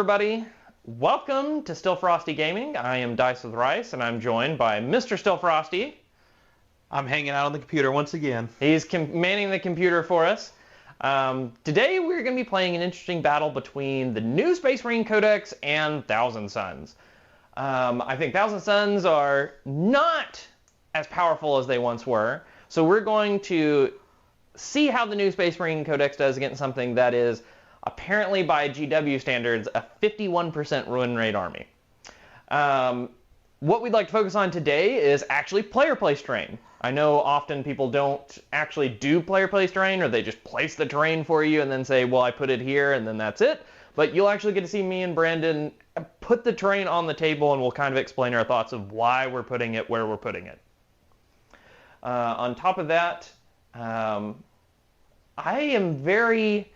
Everybody, welcome to Still Frosty Gaming. I am Dice with Rice, and I'm joined by Mr. Still Frosty. I'm hanging out on the computer once again. He's manning the computer for us. Today we're going to be playing an interesting battle between the new Space Marine Codex and Thousand Suns. I think Thousand Suns are not as powerful as they once were, so we're going to see how the new Space Marine Codex does against something that is apparently by GW standards a 51% ruin rate army. What we'd like to focus on today is actually player place terrain. I know often people don't actually do player place terrain, or they just place the terrain for you and then say, well, I put it here and then that's it. But you'll actually get to see me and Brandon put the terrain on the table, and we'll kind of explain our thoughts of why we're putting it where we're putting it. On top of that, I am very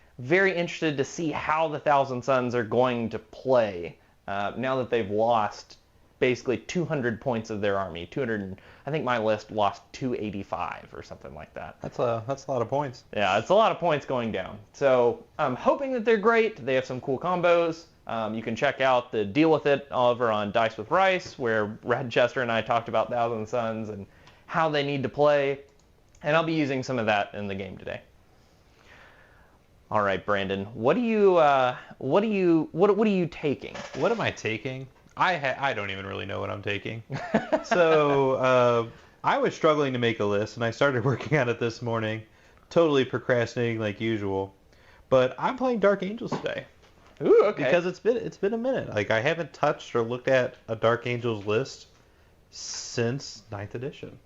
interested to see how the Thousand Suns are going to play now that they've lost basically 200 points of their army. 200, I think my list lost 285 or something like that. That's a lot of points. Yeah, it's a lot of points going down. So I'm hoping that they're great. They have some cool combos. You can check out the Deal With It over on Dice with Rice, where Redchester and I talked about Thousand Suns and how they need to play. And I'll be using some of that in the game today. All right, Brandon, what are you taking? What am I taking? I don't even really know what I'm taking. So I was struggling to make a list, and I started working on it this morning, totally procrastinating like usual. But I'm playing Dark Angels today. Ooh, okay. Because it's been a minute. Like, I haven't touched or looked at a Dark Angels list since 9th edition.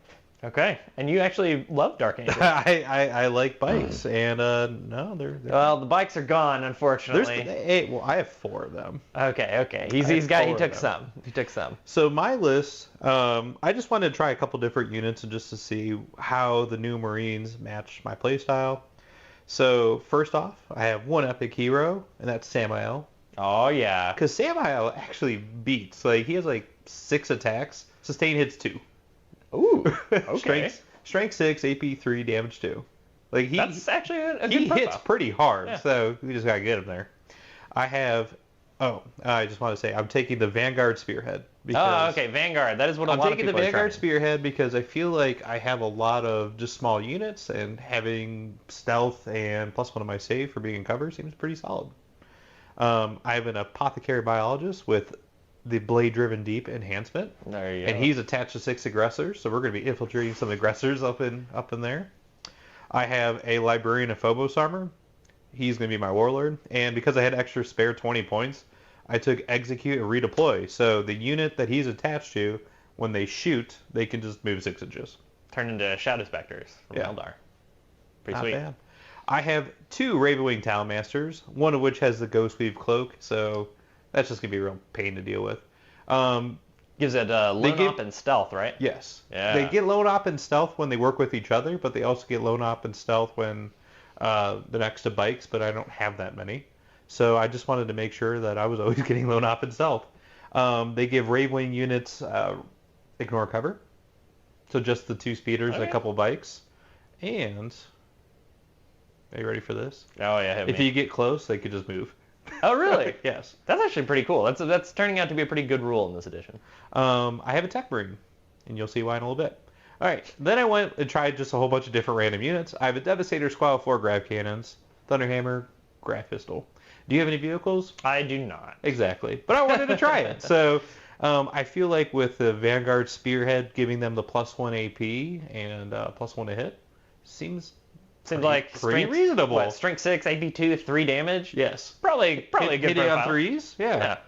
Okay, and you actually love Dark Angels. I like bikes, and no, they're well, the bikes are gone, unfortunately. Well, I have 4 of them. Okay. He took some. So my list, I just wanted to try a couple different units and just to see how the new Marines match my playstyle. So first off, I have one epic hero, and that's Samael. Oh yeah. Because Samael actually beats. Like, he has like 6 attacks, sustain hits 2. Ooh, okay. Strength 6, AP 3, damage 2. Like, that's actually a good He profile. hits pretty hard, yeah. So we just gotta get him there. I just want to say I'm taking the Vanguard Spearhead. Oh, okay, Vanguard. That is what I'm a lot of taking people the Vanguard are trying. Spearhead because I feel like I have a lot of just small units, and having stealth and +1 on my save for being in cover seems pretty solid. I have an Apothecary Biologist with the Blade-Driven Deep enhancement. There you go. And go. he's attached to 6 aggressors, so we're going to be infiltrating some aggressors up in there. I have a Librarian of Phobos armor. He's going to be my Warlord. And because I had extra spare 20 points, I took Execute and Redeploy. So the unit that he's attached to, when they shoot, they can just move 6 inches. Turn into Shadow Specters from Yeah. Eldar. Pretty Not sweet. bad. I have 2 Ravenwing Talonmasters, one of which has the Ghostweave Cloak, so that's just going to be a real pain to deal with. Gives it lone op and stealth, right? Yes. Yeah. They get lone op and stealth when they work with each other, but they also get lone op and stealth when they're next to bikes, but I don't have that many. So I just wanted to make sure that I was always getting lone op and stealth. They give Ravewing units ignore cover. So just the 2 speeders and a couple bikes. And are you ready for this? Oh yeah, hit If me. you get close, they could just move. Oh really? Yes. That's actually pretty cool. That's turning out to be a pretty good rule in this edition. I have a Tech Marine, and you'll see why in a little bit. All right, then I went and tried just a whole bunch of different random units. I have a Devastator Squad with 4 Grav Cannons, Thunderhammer, Grav Pistol. Do you have any vehicles? I do not. Exactly, but I wanted to try it. So I feel like with the Vanguard Spearhead giving them the +1 AP and +1 to hit, seems like pretty strength, reasonable. What, strength 6, AP 2, 3 damage? Yes. Probably a good hitting profile. on 3s. Yeah.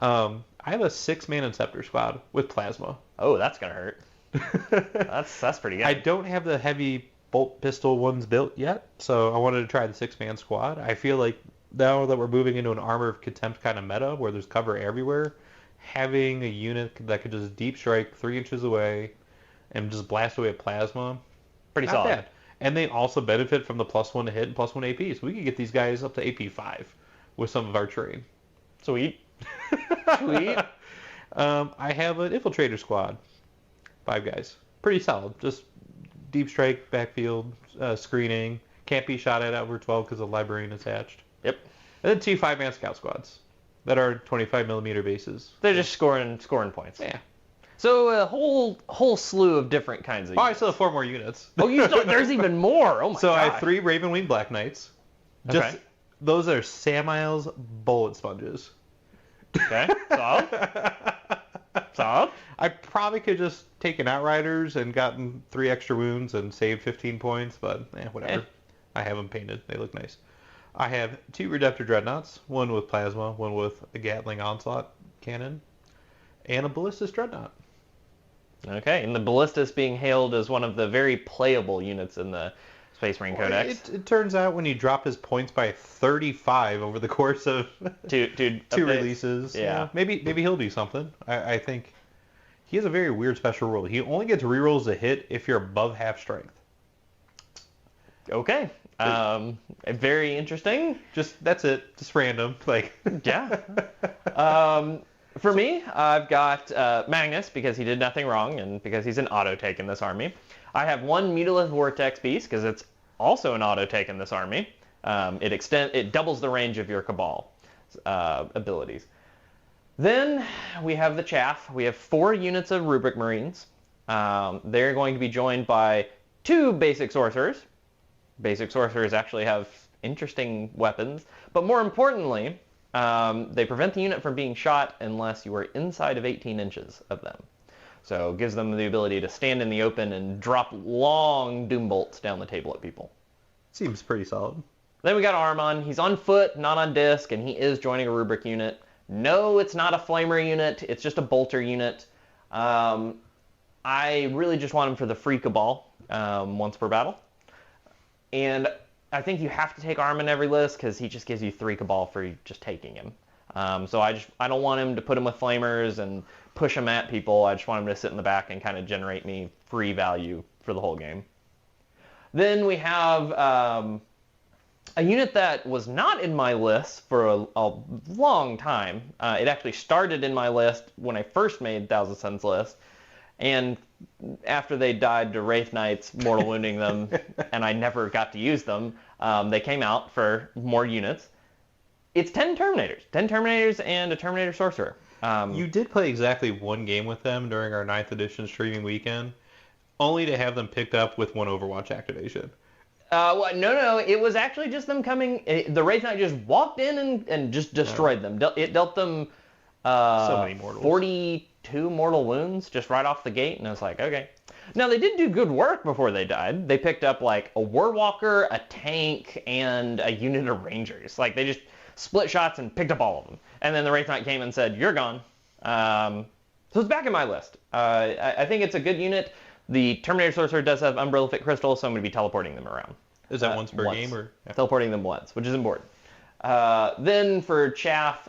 I have a 6-man Inceptor Squad with Plasma. Oh, that's gonna hurt. that's pretty good. I don't have the heavy bolt pistol ones built yet, so I wanted to try the 6-man squad. I feel like now that we're moving into an Armor of Contempt kind of meta where there's cover everywhere, having a unit that could just deep strike 3 inches away and just blast away at plasma, pretty not solid. bad. And they also benefit from the +1 to hit and +1 AP, so we could get these guys up to AP 5 with some of our terrain. Sweet. Sweet. I have an Infiltrator Squad. 5 guys. Pretty solid. Just deep strike, backfield, screening. Can't be shot at over 12 because of Librarian attached. Yep. And then 2 5-man Scout Squads. that are 25 millimeter bases. They're just scoring points. Yeah. So a whole slew of different kinds of Oh, I units. still have 4 more units. Oh, there's even more. Oh my god. So I have 3 Ravenwing Black Knights. Just Okay. those are Samile's bullet sponges. Okay. Solid. Solid. I probably could just taken Outriders and gotten 3 extra wounds and saved 15 points, but whatever. I have them painted. They look nice. I have 2 Redemptor Dreadnoughts, one with Plasma, one with a Gatling Onslaught cannon, and a Ballistus Dreadnought. Okay, and the Ballistus being hailed as one of the very playable units in the Space Marine Codex. It turns out when you drop his points by 35 over the course of two releases, yeah. Maybe he'll do something. I think he has a very weird special rule. He only gets rerolls a hit if you're above half strength. Okay. Very interesting. That's it. Just random. Yeah. For me, I've got Magnus because he did nothing wrong and because he's an auto take in this army. I have 1 Mutalith Vortex Beast because it's also an auto take in this army. It doubles the range of your Cabal abilities. Then we have the Chaff. We have 4 units of Rubric Marines. They're going to be joined by 2 Basic Sorcerers. Basic Sorcerers actually have interesting weapons, but more importantly, they prevent the unit from being shot unless you are inside of 18 inches of them. So it gives them the ability to stand in the open and drop long doom bolts down the table at people. Seems pretty solid. Then we got Armon. He's on foot, not on disc, and he is joining a Rubric unit. No, it's not a Flamer unit. It's just a Bolter unit. I really just want him for the free Cabal once per battle. And I think you have to take Armon every list because he just gives you 3 Cabal for just taking him. So I don't want him to put him with Flamers and push him at people. I just want him to sit in the back and kind of generate me free value for the whole game. Then we have a unit that was not in my list for a long time. It actually started in my list when I first made Thousand Suns list. And after they died to Wraith Knights, mortal wounding them, and I never got to use them, they came out for more units. It's 10 Terminators. 10 Terminators and a Terminator Sorcerer. You did play exactly 1 game with them during our 9th edition streaming weekend, only to have them picked up with 1 Overwatch activation. No. It was actually just them coming. The Wraith Knight just walked in and just destroyed them. It dealt them so many mortals. 42 mortal wounds just right off the gate, and I was like, okay. Now, they did do good work before they died. They picked up, like, a Warwalker, a tank, and a unit of Rangers. Like, they just split shots and picked up all of them. And then the Wraith Knight came and said, you're gone. So it's back in my list. I think it's a good unit. The Terminator Sorcerer does have Umbrella Fit Crystals, so I'm going to be teleporting them around. Is that once per game? Or yeah. Teleporting them once, which is important. Then for Chaff,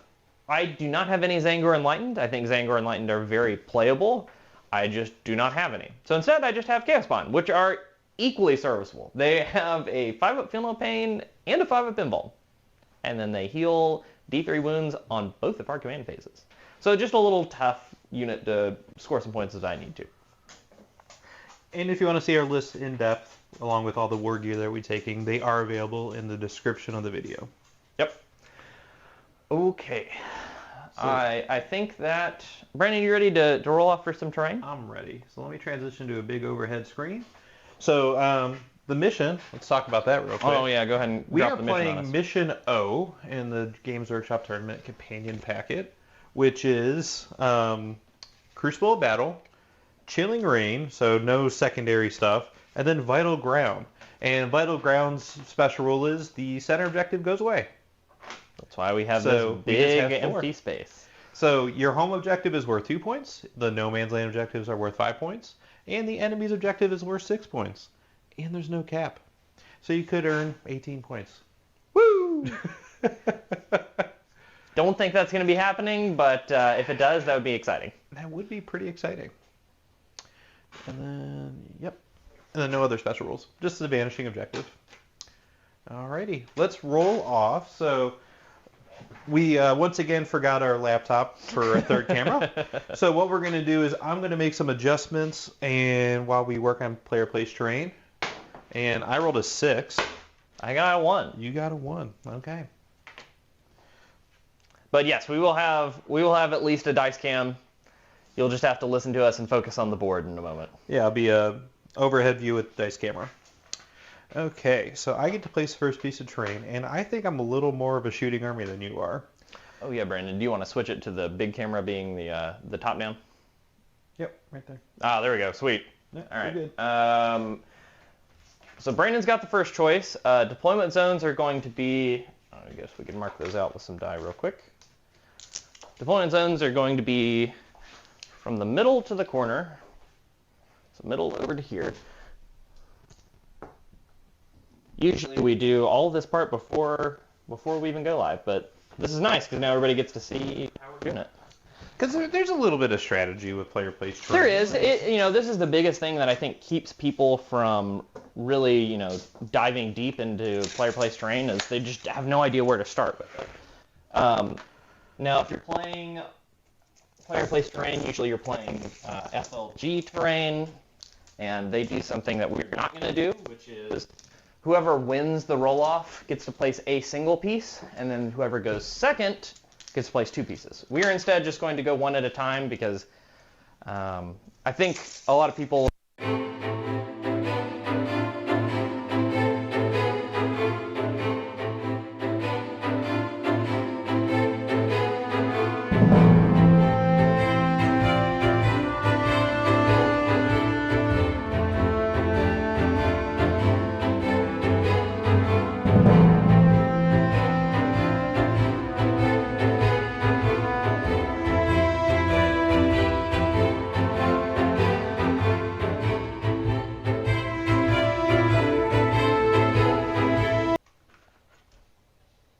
I do not have any Zangor Enlightened. I think Zangor Enlightened are very playable. I just do not have any. So instead, I just have Chaos Bond, which are equally serviceable. They have a 5-up Feel No Pain and a 5-up Pinball. And then they heal D3 wounds on both of our command phases. So just a little tough unit to score some points as I need to. And if you want to see our list in depth, along with all the war gear that we're taking, they are available in the description of the video. Yep. Okay. So, I think that... Brandon, you ready to roll off for some terrain? I'm ready. So let me transition to a big overhead screen. So the mission, let's talk about that real quick. Oh yeah, go ahead and drop the mission on us. We are playing Mission O in the Games Workshop Tournament Companion Packet, which is Crucible of Battle, Chilling Rain, so no secondary stuff, and then Vital Ground. And Vital Ground's special rule is the center objective goes away. That's why we have this big empty space. So your home objective is worth 2 points, the No Man's Land objectives are worth 5 points, and the enemy's objective is worth 6 points. And there's no cap. So you could earn 18 points. Woo! Don't think that's going to be happening, but if it does, that would be exciting. That would be pretty exciting. And then, yep. And then no other special rules. Just the vanishing objective. Alrighty. Let's roll off. So we once again forgot our laptop for a third camera. So what we're going to do is I'm going to make some adjustments and while we work on player place terrain. And I rolled a 6. I got a 1. You got a 1. Okay. But yes, we will have at least a dice cam. You'll just have to listen to us and focus on the board in a moment. Yeah, it'll be a overhead view with the dice camera. Okay, so I get to place the first piece of terrain, and I think I'm a little more of a shooting army than you are. Oh yeah, Brandon, do you want to switch it to the big camera being the top down? Yep, right there. Ah, there we go. Sweet. Yeah, all right. Good. So Brandon's got the first choice. Deployment zones are going to be, I guess we can mark those out with some die real quick. Deployment zones are going to be from the middle to the corner. So middle over to here. Usually we do all of this part before we even go live, but this is nice because now everybody gets to see how we're doing it. Because there's a little bit of strategy with player place terrain. There is. This is the biggest thing that I think keeps people from really, diving deep into player place terrain is they just have no idea where to start with it. Now, if you're playing player place terrain, usually you're playing FLG terrain, and they do something that we're not going to do, which is whoever wins the roll-off gets to place a single piece, and then whoever goes second gets to place two pieces. We're instead just going to go one at a time because I think a lot of people...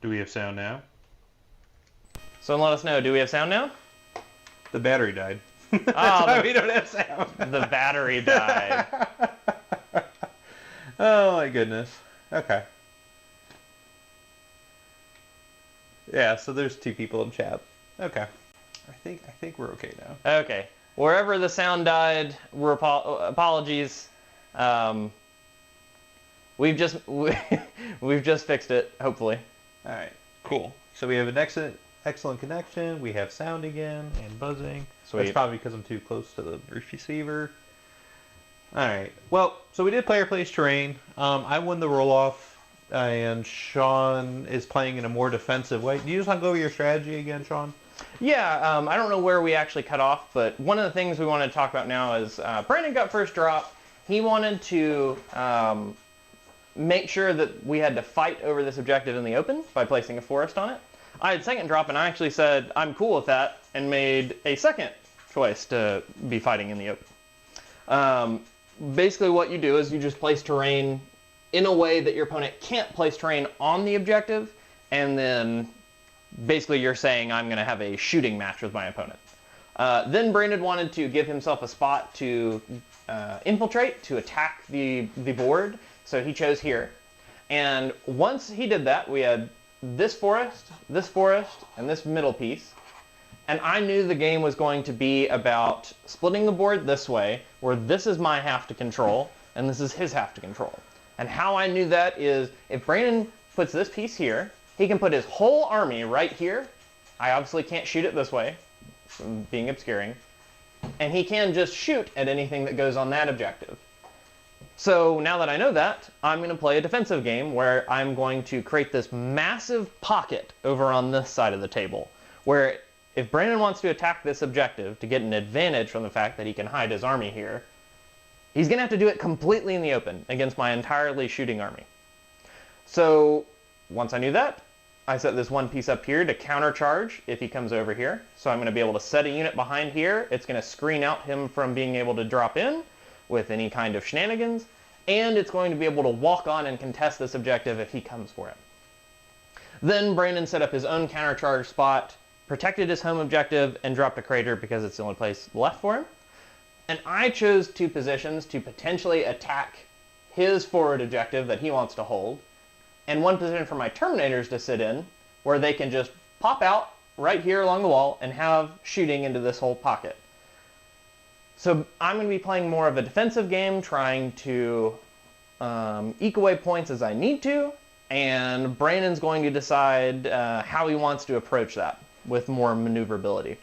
Do we have sound now? Someone let us know. Do we have sound now? The battery died. Oh, That's why we don't have sound. The battery died. Oh my goodness. Okay. Yeah, so there's two people in chat. Okay. I think we're okay now. Okay. Wherever the sound died, we're apologies. We've just fixed it, hopefully. All right. Cool. So we have an excellent connection. We have sound again and buzzing. Sweet. That's probably because I'm too close to the receiver. All right. Well, so we did player place terrain. I won the roll off, and Sean is playing in a more defensive way. Do you just want to go over your strategy again, Sean? Yeah. I don't know where we actually cut off, but one of the things we want to talk about now is Brandon got first drop. He wanted to make sure that we had to fight over this objective in the open by placing a forest on it. I had second drop, and I actually said I'm cool with that, and made a second choice to be fighting in the open. Basically what you do is you just place terrain in a way that your opponent can't place terrain on the objective, and then basically you're saying I'm going to have a shooting match with my opponent. Then Brandon wanted to give himself a spot to infiltrate, to attack the board, so he chose here. And once he did that, we had this forest, and this middle piece. And I knew the game was going to be about splitting the board this way, where this is my half to control, and this is his half to control. And how I knew that is, if Brandon puts this piece here, he can put his whole army right here. I obviously can't shoot it this way, from being obscuring. And he can just shoot at anything that goes on that objective. So now that I know that, I'm going to play a defensive game where I'm going to create this massive pocket over on this side of the table, where if Brandon wants to attack this objective to get an advantage from the fact that he can hide his army here, he's going to have to do it completely in the open against my entirely shooting army. So once I knew that, I set this one piece up here to countercharge if he comes over here. So I'm going to be able to set a unit behind here. It's going to screen out him from being able to drop in with any kind of shenanigans, and it's going to be able to walk on and contest this objective if he comes for it. Then Brandon set up his own countercharge spot, protected his home objective, and dropped a crater because it's the only place left for him. And I chose two positions to potentially attack his forward objective that he wants to hold, and one position for my Terminators to sit in, where they can just pop out right here along the wall and have shooting into this whole pocket. So I'm going to be playing more of a defensive game, trying to eke away points as I need to, and Brandon's going to decide how he wants to approach that. with more maneuverability.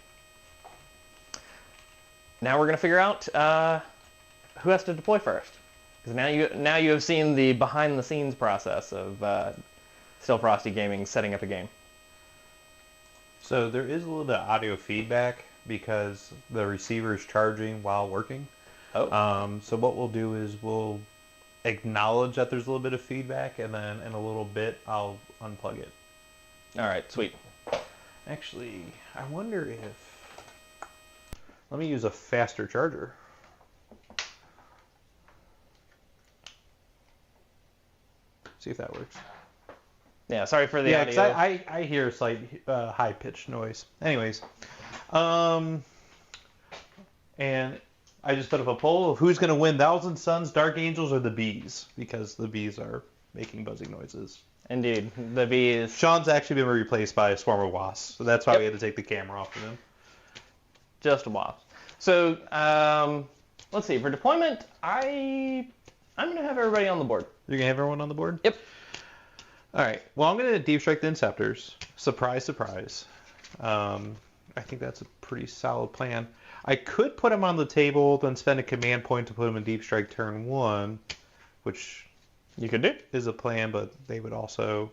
Now we're going to figure out who has to deploy first. Because now you have seen the behind-the-scenes process of Still Frosty Gaming setting up a game. So there is a little bit of audio feedback because the receiver is charging while working. Oh. So what we'll do is we'll acknowledge that there's a little bit of feedback, and then in a little bit I'll unplug it. All right, sweet. Actually, I wonder if... Let me use a faster charger. See if that works. Yeah, sorry for the audio. Yeah, because I hear a slight high-pitched noise. Anyways, and I just put up a poll of who's going to win Thousand Suns, Dark Angels, or the Bees, because the Bees are making buzzing noises. Indeed, the Bees. Sean's actually been replaced by a swarm of wasps, so that's why we had to take the camera off of him. Just a wasp. So, let's see. For deployment, I'm going to have everybody on the board. You're going to have everyone on the board? Yep. All right. Well, I'm going to deep strike the Inceptors. Surprise, surprise. I think that's a pretty solid plan. I could put them on the table, then spend a command point to put them in deep strike turn 1, which you could do. Is a plan, but they would also...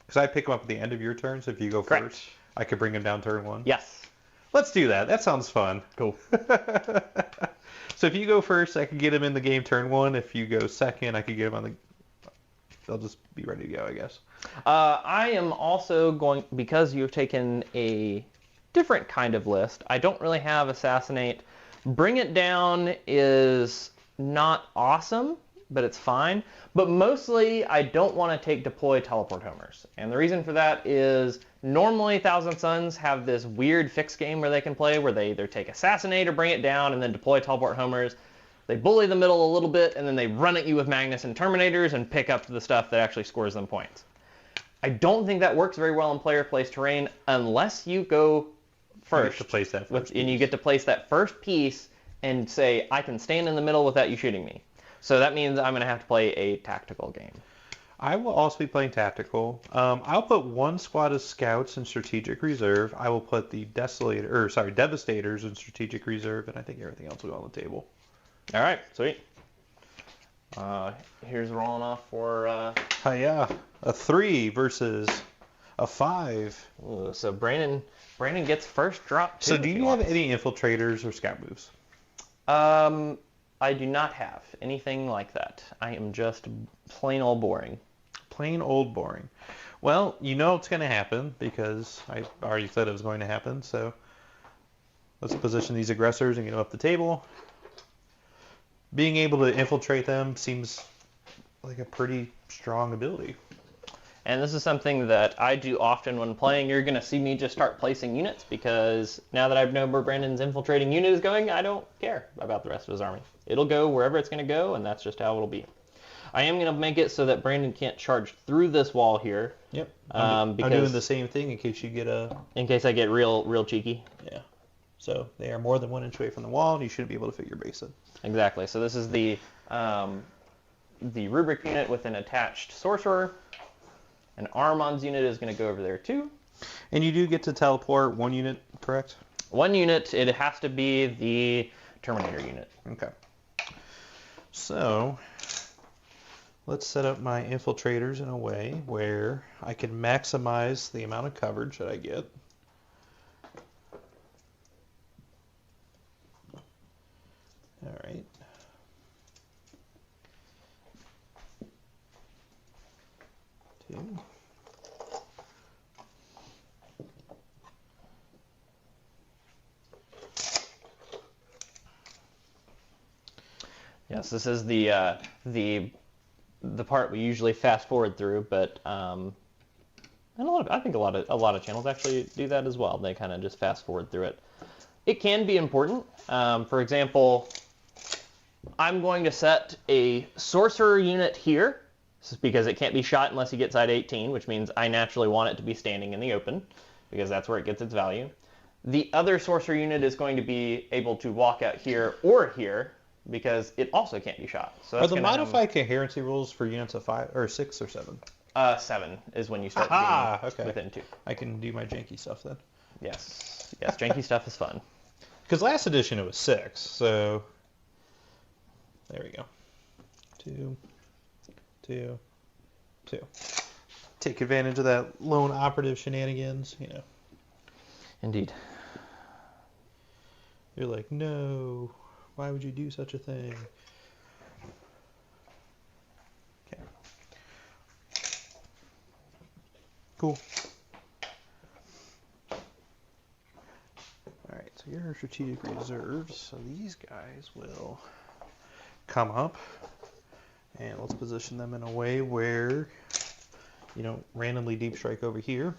Because I pick them up at the end of your turn, so if you go first, I could bring them down turn 1. Yes. Let's do that. That sounds fun. Cool. So if you go first, I could get them in the game turn 1. If you go second, I could get them on the... They'll just be ready to go, I guess. I am also going, because you've taken a different kind of list, I don't really have Assassinate. Bring It Down is not awesome, but it's fine. But mostly, I don't want to take Deploy Teleport Homers. And the reason for that is normally Thousand Suns have this weird fixed game where they can play, where they either take Assassinate or Bring It Down and then Deploy Teleport Homers. They bully the middle a little bit, and then they run at you with Magnus and Terminators and pick up the stuff that actually scores them points. I don't think that works very well in player-placed terrain unless you go first. You get to place that first and you get to place that first piece and say, I can stand in the middle without you shooting me. So that means I'm going to have to play a tactical game. I will also be playing tactical. I'll put one squad of scouts in strategic reserve. I will put the Devastators in strategic reserve, and I think everything else will go on the table. All right, sweet. Here's rolling off for... Yeah, a 3 versus a 5. Ooh, so Brandon gets first drop too. So do you have any infiltrators or scout moves? I do not have anything like that. I am just plain old boring. Plain old boring. Well, you know it's going to happen because I already said it was going to happen. So let's position these aggressors and get them up the table. Being able to infiltrate them seems like a pretty strong ability. And this is something that I do often when playing. You're going to see me just start placing units because now that I know where Brandon's infiltrating unit is going, I don't care about the rest of his army. It'll go wherever it's going to go, and that's just how it'll be. I am going to make it so that Brandon can't charge through this wall here. Yep. I'm doing the same thing in case you get In case I get real cheeky. Yeah. So they are more than 1 inch away from the wall, and you shouldn't be able to fit your base in. Exactly. So this is the rubric unit with an attached sorcerer. An Armon's unit is going to go over there too. And you do get to teleport 1 unit, correct? 1 unit. It has to be the Terminator unit. Okay. So let's set up my infiltrators in a way where I can maximize the amount of coverage that I get. All right. Two. Yes, this is the part we usually fast forward through, but and I think a lot of channels actually do that as well. They kind of just fast forward through it. It can be important. For example, I'm going to set a sorcerer unit here. This is because it can't be shot unless you get side 18, which means I naturally want it to be standing in the open because that's where it gets its value. The other sorcerer unit is going to be able to walk out here or here because it also can't be shot. So Are the modified coherency rules for units of 5 or 6 or 7? 7 is when you start being within 2. I can do my janky stuff then. Yes. Yes, janky stuff is fun. Because last edition it was 6, so there we go. 2, 2, 2. Take advantage of that lone operative shenanigans, you know. Indeed. You're like, no, why would you do such a thing? Okay. Cool. Alright, so you're strategic reserves, so these guys will come up, and let's position them in a way where you don't randomly deep strike over here.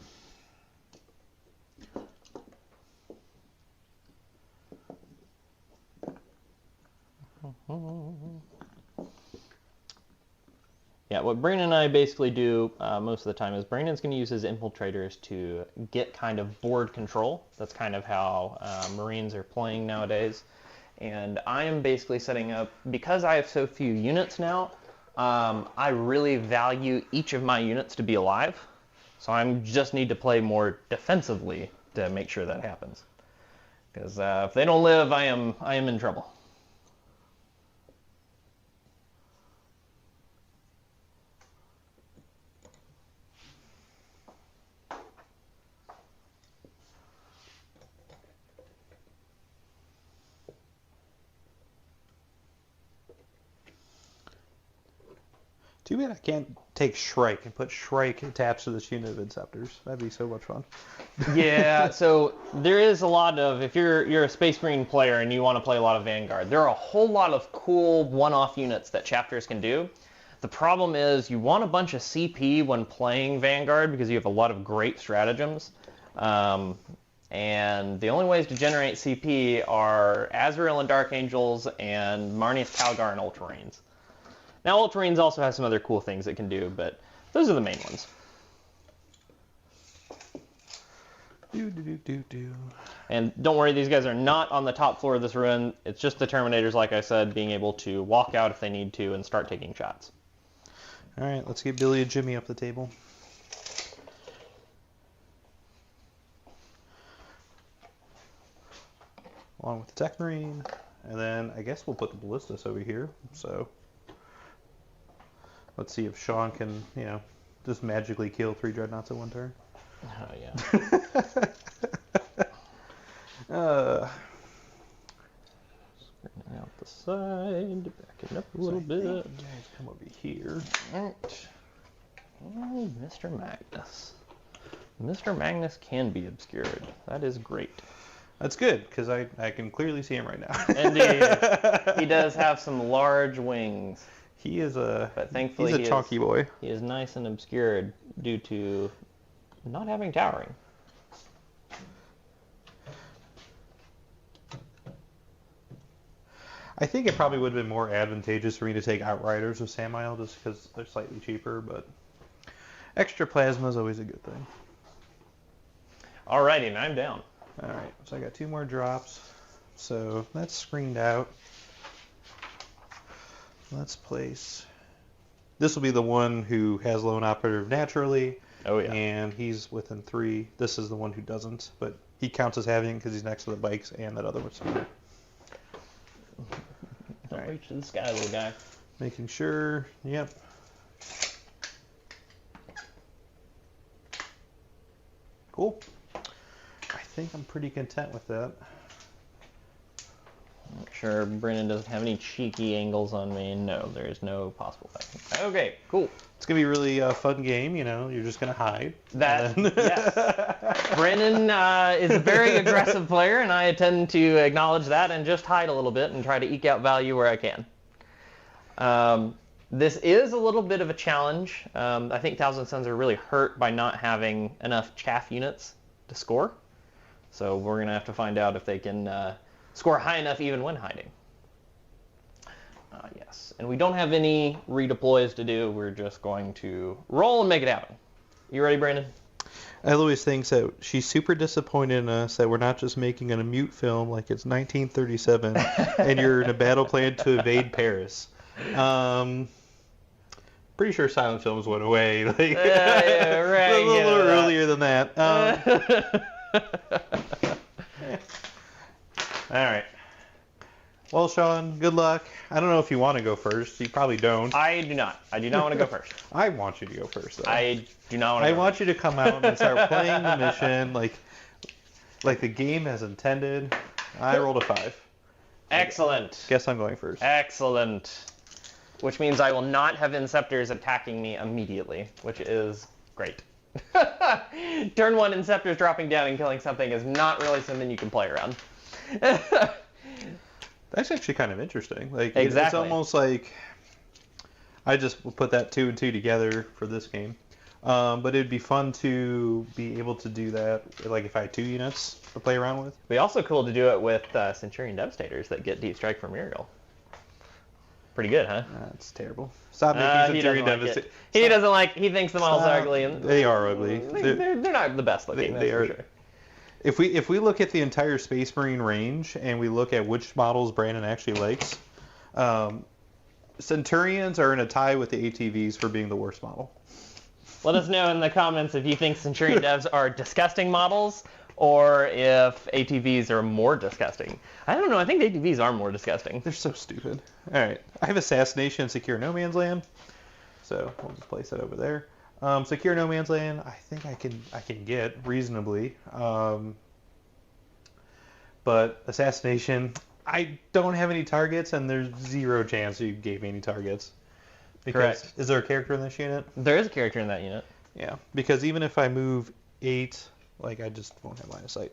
Yeah, what Brandon and I basically do most of the time is Brandon's going to use his infiltrators to get kind of board control. That's kind of how Marines are playing nowadays. And I am basically setting up, because I have so few units now, I really value each of my units to be alive. So I just need to play more defensively to make sure that happens. Because if they don't live, I am in trouble. Too bad I can't take Shrike and put Shrike attached to this unit of Inceptors. That'd be so much fun. Yeah, so there is a lot of, if you're a Space Marine player and you want to play a lot of Vanguard, there are a whole lot of cool one-off units that chapters can do. The problem is you want a bunch of CP when playing Vanguard because you have a lot of great stratagems. And the only ways to generate CP are Azrael and Dark Angels and Marnius Calgar and Ultramarines. Now, Ultramarines also has some other cool things it can do, but those are the main ones. And don't worry, these guys are not on the top floor of this ruin. It's just the Terminators, like I said, being able to walk out if they need to and start taking shots. All right, let's get Billy and Jimmy up the table. Along with the Tech Marine. And then I guess we'll put the Ballistas over here. So let's see if Sean can, just magically kill 3 Dreadnoughts at one turn. Oh, yeah. Spreading out the side, backing up a little bit. Guys, come over here. Right. Oh, Mr. Magnus. Mr. Magnus can be obscured. That is great. That's good, because I can clearly see him right now. Indeed. He does have some large wings. He is but thankfully he's a chunky boy. He is nice and obscured due to not having towering. I think it probably would have been more advantageous for me to take Outriders with Samael just because they're slightly cheaper, but extra plasma is always a good thing. Alrighty, and I'm down. Alright, so I got 2 more drops. So that's screened out. Let's place... This will be the one who has Lone Operative naturally. Oh, yeah. And he's within 3. This is the one who doesn't, but he counts as having because he's next to the bikes and that other one's here. Don't reach to the sky, little guy. Making sure, yep. Cool. I think I'm pretty content with that. Make sure Brennan doesn't have any cheeky angles on me. No, there is no possible way. Okay, cool. It's going to be a really fun game, you're just going to hide. Yes. Brennan is a very aggressive player, and I tend to acknowledge that and just hide a little bit and try to eke out value where I can. This is a little bit of a challenge. I think Thousand Suns are really hurt by not having enough chaff units to score. So we're going to have to find out if they can score high enough even when hiding. Yes, and we don't have any redeploys to do. We're just going to roll and make it happen. You ready, Brandon? Eloise thinks that she's super disappointed in us that we're not just making an mute film like it's 1937 and you're in a battle plan to evade Paris. Pretty sure silent films went away like yeah, right, a little earlier than that. All right. Well, Sean, good luck. I don't know if you want to go first. You probably don't. I do not. I do not want to go first. I want you to go first, though. I do not want to. I want you to come out and start playing the mission like the game has intended. I rolled a 5. Excellent. Guess I'm going first. Excellent. Which means I will not have Inceptors attacking me immediately, which is great. Turn 1 Inceptors dropping down and killing something is not really something you can play around. That's actually kind of interesting. Like exactly. It's almost like I just put that 2 and 2 together for this game. But it'd be fun to be able to do that, like if I had 2 units to play around with. It'd be also cool to do it with Centurion Devastators that get Deep Strike from Muriel. Pretty good, huh? That's terrible. Stop making Centurion Devastators. He doesn't like. He thinks the models are ugly. And they are ugly. They're not the best looking. They are. For sure. If we look at the entire Space Marine range and we look at which models Brandon actually likes, Centurions are in a tie with the ATVs for being the worst model. Let us know in the comments if you think Centurion Devs are disgusting models or if ATVs are more disgusting. I don't know. I think ATVs are more disgusting. They're so stupid. All right. I have Assassination and Secure No Man's Land. So we'll just place that over there. Secure No Man's Land, I think I can get reasonably. But Assassination, I don't have any targets, and there's 0 chance you gave me any targets. Because, correct. Is there a character in this unit? There is a character in that unit. Yeah, because even if I move 8, like I just won't have line of sight.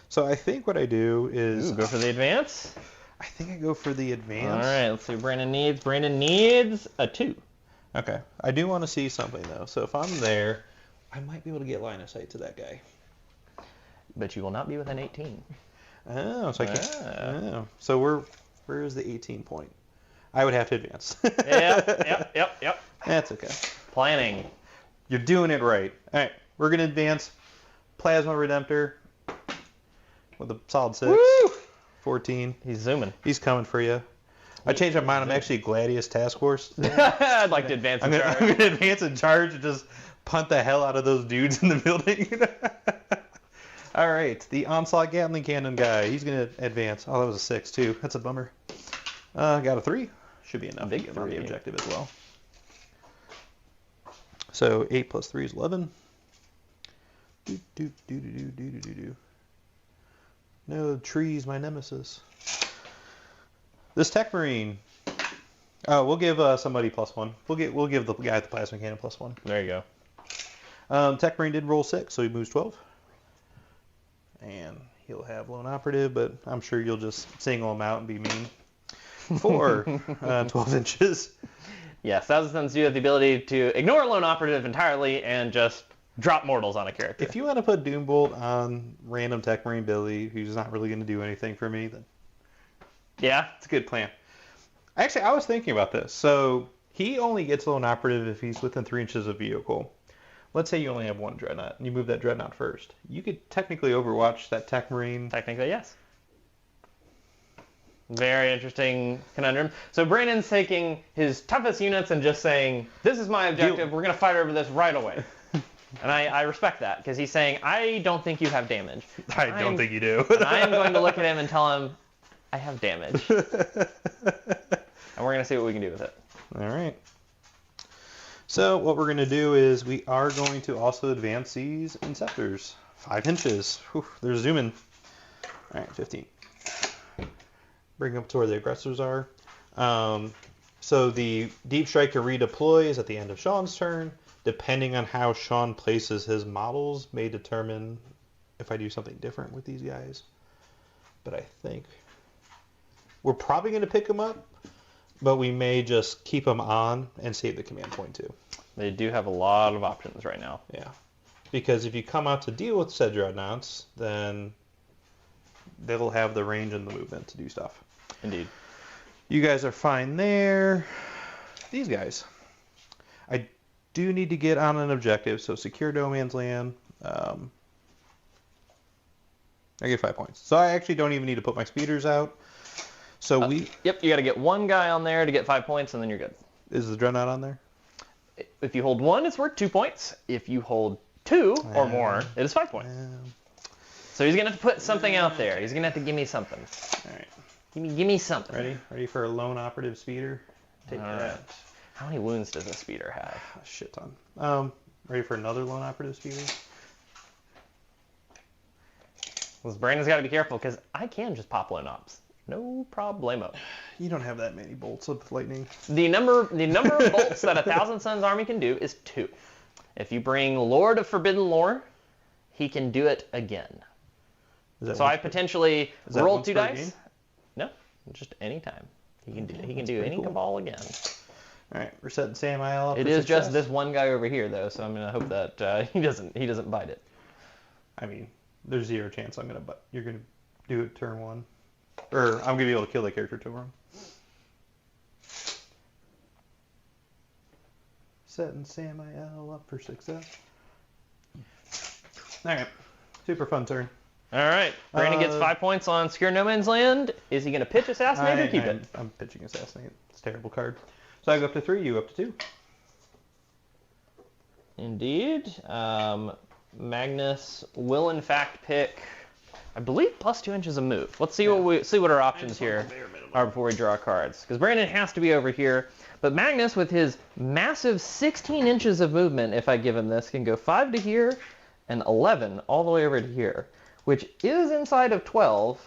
So I think what I do is... Ooh, go for the advance? I think I go for the advance. All right, let's see what Brandon needs. Brandon needs a 2. Okay. I do want to see something, though. So if I'm there, I might be able to get line of sight to that guy. But you will not be within 18. Oh, so I can't. Oh. So where is the 18 point? I would have to advance. Yep. That's okay. Planning. You're doing it right. All right. We're going to advance Plasma Redemptor with a solid 6. Woo! 14. He's zooming. He's coming for you. I changed my mind. I'm actually Gladius Task Force. I'd like to advance in charge. I'm going to advance in charge and just punt the hell out of those dudes in the building. All right. The Onslaught Gatling Cannon guy. He's going to advance. Oh, that was a 6, too. That's a bummer. Got a 3. Should be enough to get on the objective as well. So 8 plus 3 is 11. No, trees, my nemesis. This Tech Marine. Oh, we'll give somebody +1. We'll give the guy with the plasma cannon +1. There you go. Tech Marine did roll 6, so he moves 12. And he'll have lone operative, but I'm sure you'll just single him out and be mean. 4, 12 inches. Yes, Thousands do have the ability to ignore lone operative entirely and just drop mortals on a character. If you want to put Doombolt on random Tech Marine Billy, who's not really going to do anything for me, then yeah, it's a good plan. Actually, I was thinking about this. So he only gets lone operative if he's within 3 inches of vehicle. Let's say you only have 1 Dreadnought, and you move that Dreadnought first. You could technically overwatch that Tech Marine. Technically, yes. Very interesting conundrum. So Brandon's taking his toughest units and just saying, this is my objective, we're going to fight over this right away. And I respect that, because he's saying, I don't think you have damage. I don't think you do. And I am going to look at him and tell him, I have damage. And we're going to see what we can do with it. All right. So what we're going to do is we are going to also advance these Inceptors. 5 inches. Whew, they're zooming. All right, 15. Bring up to where the aggressors are. So the Deep Strike can redeploy is at the end of Sean's turn. Depending on how Sean places his models may determine if I do something different with these guys. But I think we're probably going to pick them up, but we may just keep them on and save the command point too. They do have a lot of options right now. Yeah. Because if you come out to deal with said Dreadnoughts, then they'll have the range and the movement to do stuff. Indeed. You guys are fine there. These guys. I do need to get on an objective, so secure no man's land. I get 5 points. So I actually don't even need to put my speeders out. So Yep, you got to get 1 guy on there to get 5 points, and then you're good. Is the Dreadnought on there? If you hold 1, it's worth 2 points. If you hold 2 or more, it is 5 points. So he's going to have to put something out there. He's going to have to give me something. All right. Give me something. Ready for a lone operative speeder? Take All that. right. How many wounds does a speeder have? A shit ton. Ready for another lone operative speeder? Well, Brandon's got to be careful because I can just pop lone ops. No problemo. You don't have that many bolts of lightning. The number of bolts that a Thousand Suns army can do is 2. If you bring Lord of Forbidden Lore, he can do it again. So I potentially roll 2 dice. Game? No, just any time. He can do any cabal again. All right, we're setting Samael up. It is just this one guy over here though, so I'm gonna hope that he doesn't bite it. I mean, there's 0 chance you're gonna do it turn 1, or I'm gonna be able to kill that character turn 1. Setting Samael up for success. All right, super fun turn. All right, Brandon gets 5 points on Secure No Man's Land. Is he going to pitch Assassinate or keep it? I'm pitching Assassinate. It's a terrible card. So I go up to 3, you up to 2. Indeed. Magnus will in fact pick, I believe, plus 2 inches of move. Let's see what our options here are before we draw cards. Because Brandon has to be over here. But Magnus, with his massive 16 inches of movement, if I give him this, can go 5 to here and 11 all the way over to here, which is inside of 12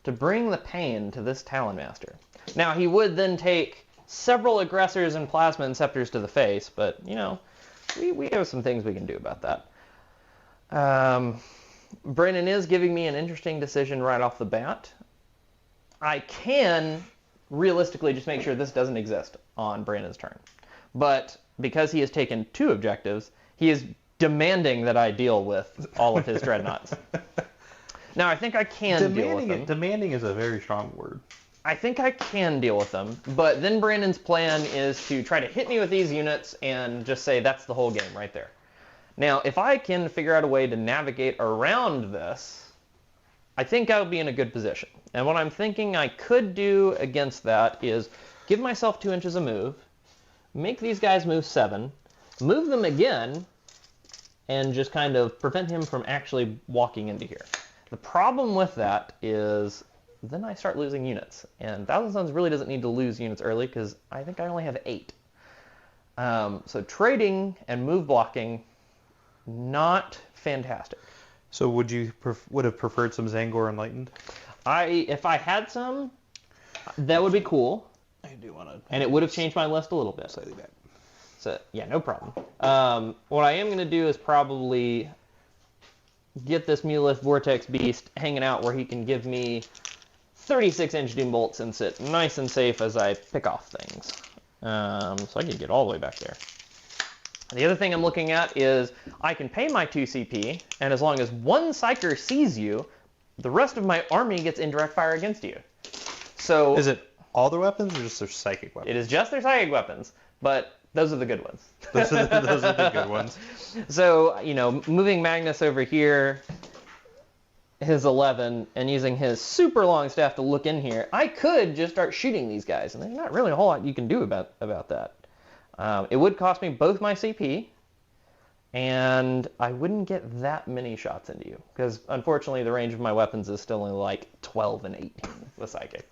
to bring the pain to this Talonmaster. Now, he would then take several aggressors and plasma and scepters to the face, but, you know, we have some things we can do about that. Brandon is giving me an interesting decision right off the bat. I can realistically just make sure this doesn't exist on Brandon's turn. But because he has taken 2 objectives, he is demanding that I deal with all of his dreadnoughts. Now, I think I can deal with them. Demanding is a very strong word. I think I can deal with them, but then Brandon's plan is to try to hit me with these units and just say that's the whole game right there. Now, if I can figure out a way to navigate around this, I think I'll be in a good position. And what I'm thinking I could do against that is give myself 2 inches of move, make these guys move 7, move them again, and just kind of prevent him from actually walking into here. The problem with that is then I start losing units. And Thousand Suns really doesn't need to lose units early because I think I only have 8. So trading and move blocking, not fantastic. So would you would have preferred some Zangor Enlightened? If I had some, that would be cool. I do want to. And it would have changed my list a little bit. Slightly back. So, yeah, no problem. What I am going to do is probably get this Mulith Vortex Beast hanging out where he can give me 36-inch Doom Bolts and sit nice and safe as I pick off things. So I can get all the way back there. The other thing I'm looking at is I can pay my 2 CP, and as long as 1 Psyker sees you, the rest of my army gets indirect fire against you. So is it all their weapons or just their psychic weapons? It is just their psychic weapons, but those are the good ones. those are the good ones. So, you know, moving Magnus over here, his 11, and using his super long staff to look in here, I could just start shooting these guys, and there's not really a whole lot you can do about that. It would cost me both my CP, and I wouldn't get that many shots into you, because unfortunately the range of my weapons is still only like 12 and 18 with Psychic.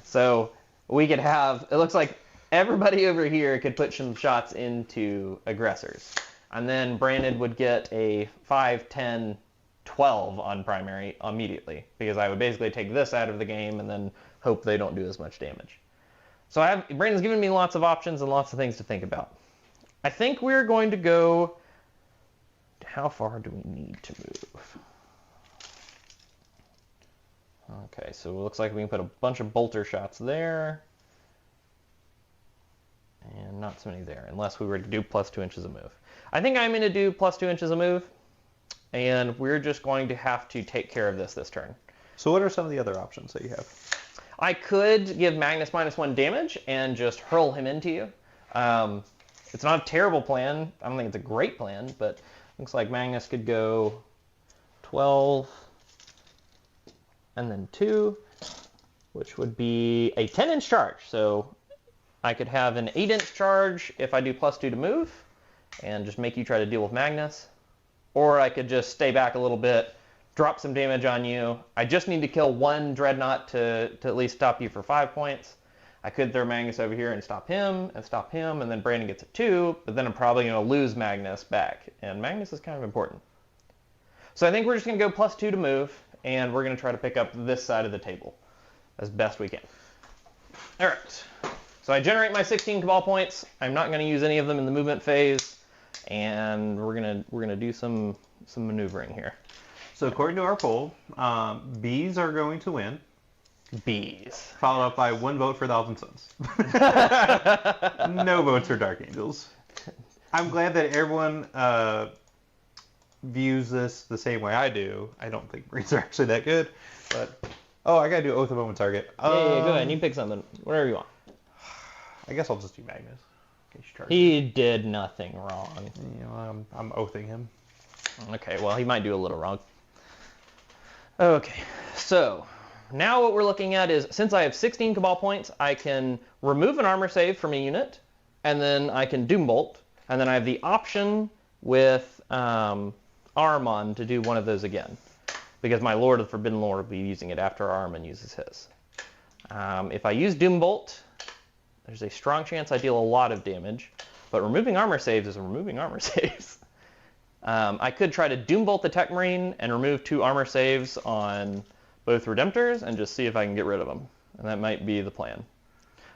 So we could have, it looks like everybody over here could put some shots into aggressors. And then Brandon would get a 5, 10, 12 on primary immediately, because I would basically take this out of the game and then hope they don't do as much damage. So Brandon's given me lots of options and lots of things to think about. I think we're going to go, how far do we need to move? Okay, so it looks like we can put a bunch of bolter shots there. And not so many there, unless we were to do plus 2 inches of move. I think I'm going to do plus 2 inches of move, and we're just going to have to take care of this turn. So what are some of the other options that you have? I could give Magnus -1 damage and just hurl him into you. It's not a terrible plan. I don't think it's a great plan, but looks like Magnus could go 12 and then 2, which would be a 10-inch charge. So I could have an 8-inch charge if I do +2 to move, and just make you try to deal with Magnus. Or I could just stay back a little bit, drop some damage on you. I just need to kill one Dreadnought to at least stop you for 5 points. I could throw Magnus over here and stop him, and then Brandon gets a 2, but then I'm probably going to lose Magnus back, and Magnus is kind of important. So I think we're just going to go +2 to move, and we're going to try to pick up this side of the table as best we can. All right, so I generate my 16 Cabal points. I'm not going to use any of them in the movement phase, and we're gonna do some maneuvering here. So according to our poll, bees are going to win. Bees. Followed up by 1 vote for Thousand Suns. No votes for Dark Angels. I'm glad that everyone views this the same way I do. I don't think Marines are actually that good, but I gotta do Oath of Omen target. Yeah, go ahead. You pick something, whatever you want. I guess I'll just do Magnus. He did nothing wrong. You know, I'm oathing him. Okay, well, he might do a little wrong. Okay, so now what we're looking at is, since I have 16 Cabal points, I can remove an armor save from a unit, and then I can Doom Bolt, and then I have the option with Ahriman to do one of those again, because my Lord of the Forbidden Lord will be using it after Ahriman uses his. If I use Doom Bolt, there's a strong chance I deal a lot of damage, but removing armor saves is removing armor saves. I could try to Doom Bolt the Tech Marine and remove 2 armor saves on both Redemptors and just see if I can get rid of them. And that might be the plan.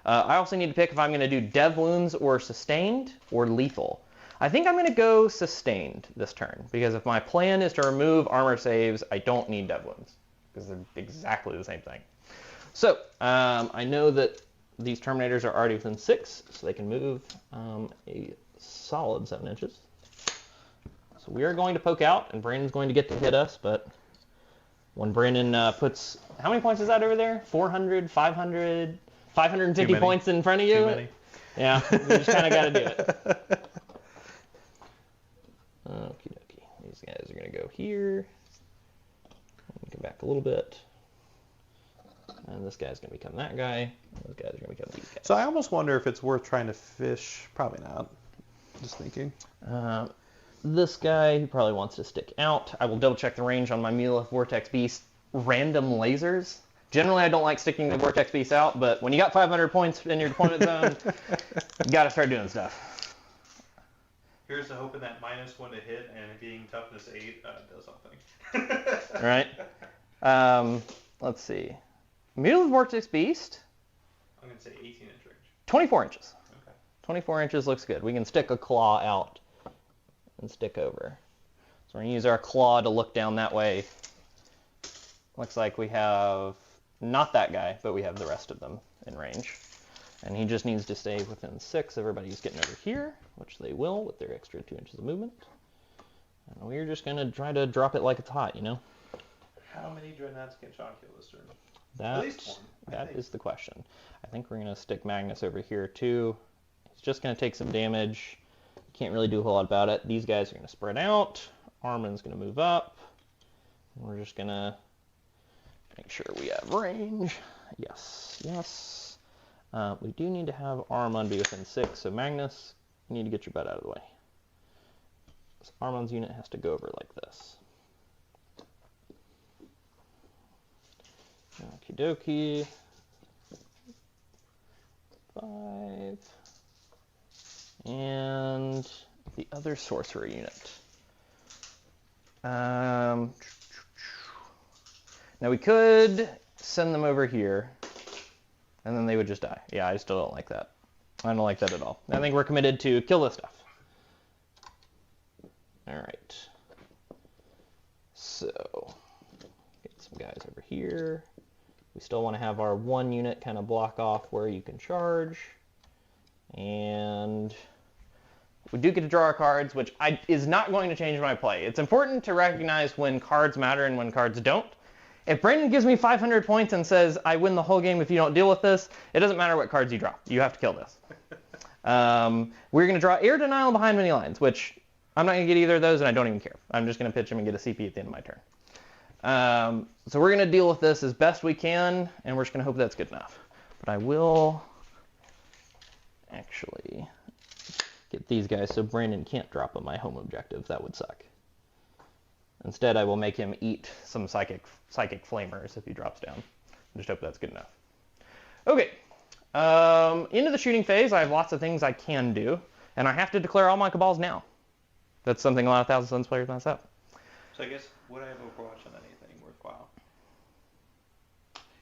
I also need to pick if I'm going to do Dev Wounds or Sustained or Lethal. I think I'm going to go Sustained this turn, because if my plan is to remove armor saves, I don't need Dev Wounds, because they're exactly the same thing. So, I know that these Terminators are already within 6, so they can move a solid 7 inches. So we are going to poke out, and Brandon's going to get to hit us, but when Brandon puts... How many points is that over there? 400, 500, 550 points in front of you? Too many. Yeah, we just kind of got to do it. Okie dokie. These guys are going to go here. Come back a little bit. And this guy's going to become that guy. Those guys are going to become these guys. So I almost wonder if it's worth trying to fish. Probably not. Just thinking. This guy, he probably wants to stick out. I will double check the range on my Megalith Vortex Beast random lasers. Generally, I don't like sticking the Vortex Beast out, but when you got 500 points in your deployment zone, you got to start doing stuff. Here's to hoping that -1 to hit and being toughness 8 does something. All right. Let's see. Megalith Vortex Beast. I'm going to say 18-inch range. 24 inches. Okay. 24 inches looks good. We can stick a claw out and stick over. So we're going to use our claw to look down that way. Looks like we have not that guy, but we have the rest of them in range. And he just needs to stay within 6. Everybody's getting over here, which they will with their extra 2 inches of movement. And we're just going to try to drop it like it's hot, you know? How many Dreadnoughts can Sean kill this turn? At least one. That is the question. I think we're going to stick Magnus over here too. He's just going to take some damage. Can't really do a whole lot about it. These guys are going to spread out. Armin's going to move up. We're just going to make sure we have range. Yes, yes. We do need to have Armin be within 6, so Magnus, you need to get your butt out of the way. So Armin's unit has to go over like this. Okie dokie. 5. And the other sorcerer unit. Now we could send them over here, and then they would just die. Yeah, I still don't like that. I don't like that at all. I think we're committed to kill this stuff. All right. So, get some guys over here. We still want to have our 1 unit kind of block off where you can charge. And we do get to draw our cards, which is not going to change my play. It's important to recognize when cards matter and when cards don't. If Brandon gives me 500 points and says, I win the whole game if you don't deal with this, it doesn't matter what cards you draw. You have to kill this. We're going to draw Air Denial behind many lines, which I'm not going to get either of those, and I don't even care. I'm just going to pitch him and get a CP at the end of my turn. So we're going to deal with this as best we can, and we're just going to hope that's good enough. But I will actually get these guys so Brandon can't drop on my home objective. That would suck. Instead, I will make him eat some psychic flamers if he drops down. I just hope that's good enough. Okay, into the shooting phase, I have lots of things I can do, and I have to declare all my cabals now. That's something a lot of Thousand Suns players mess up. So I guess, would I have Overwatch on anything worthwhile?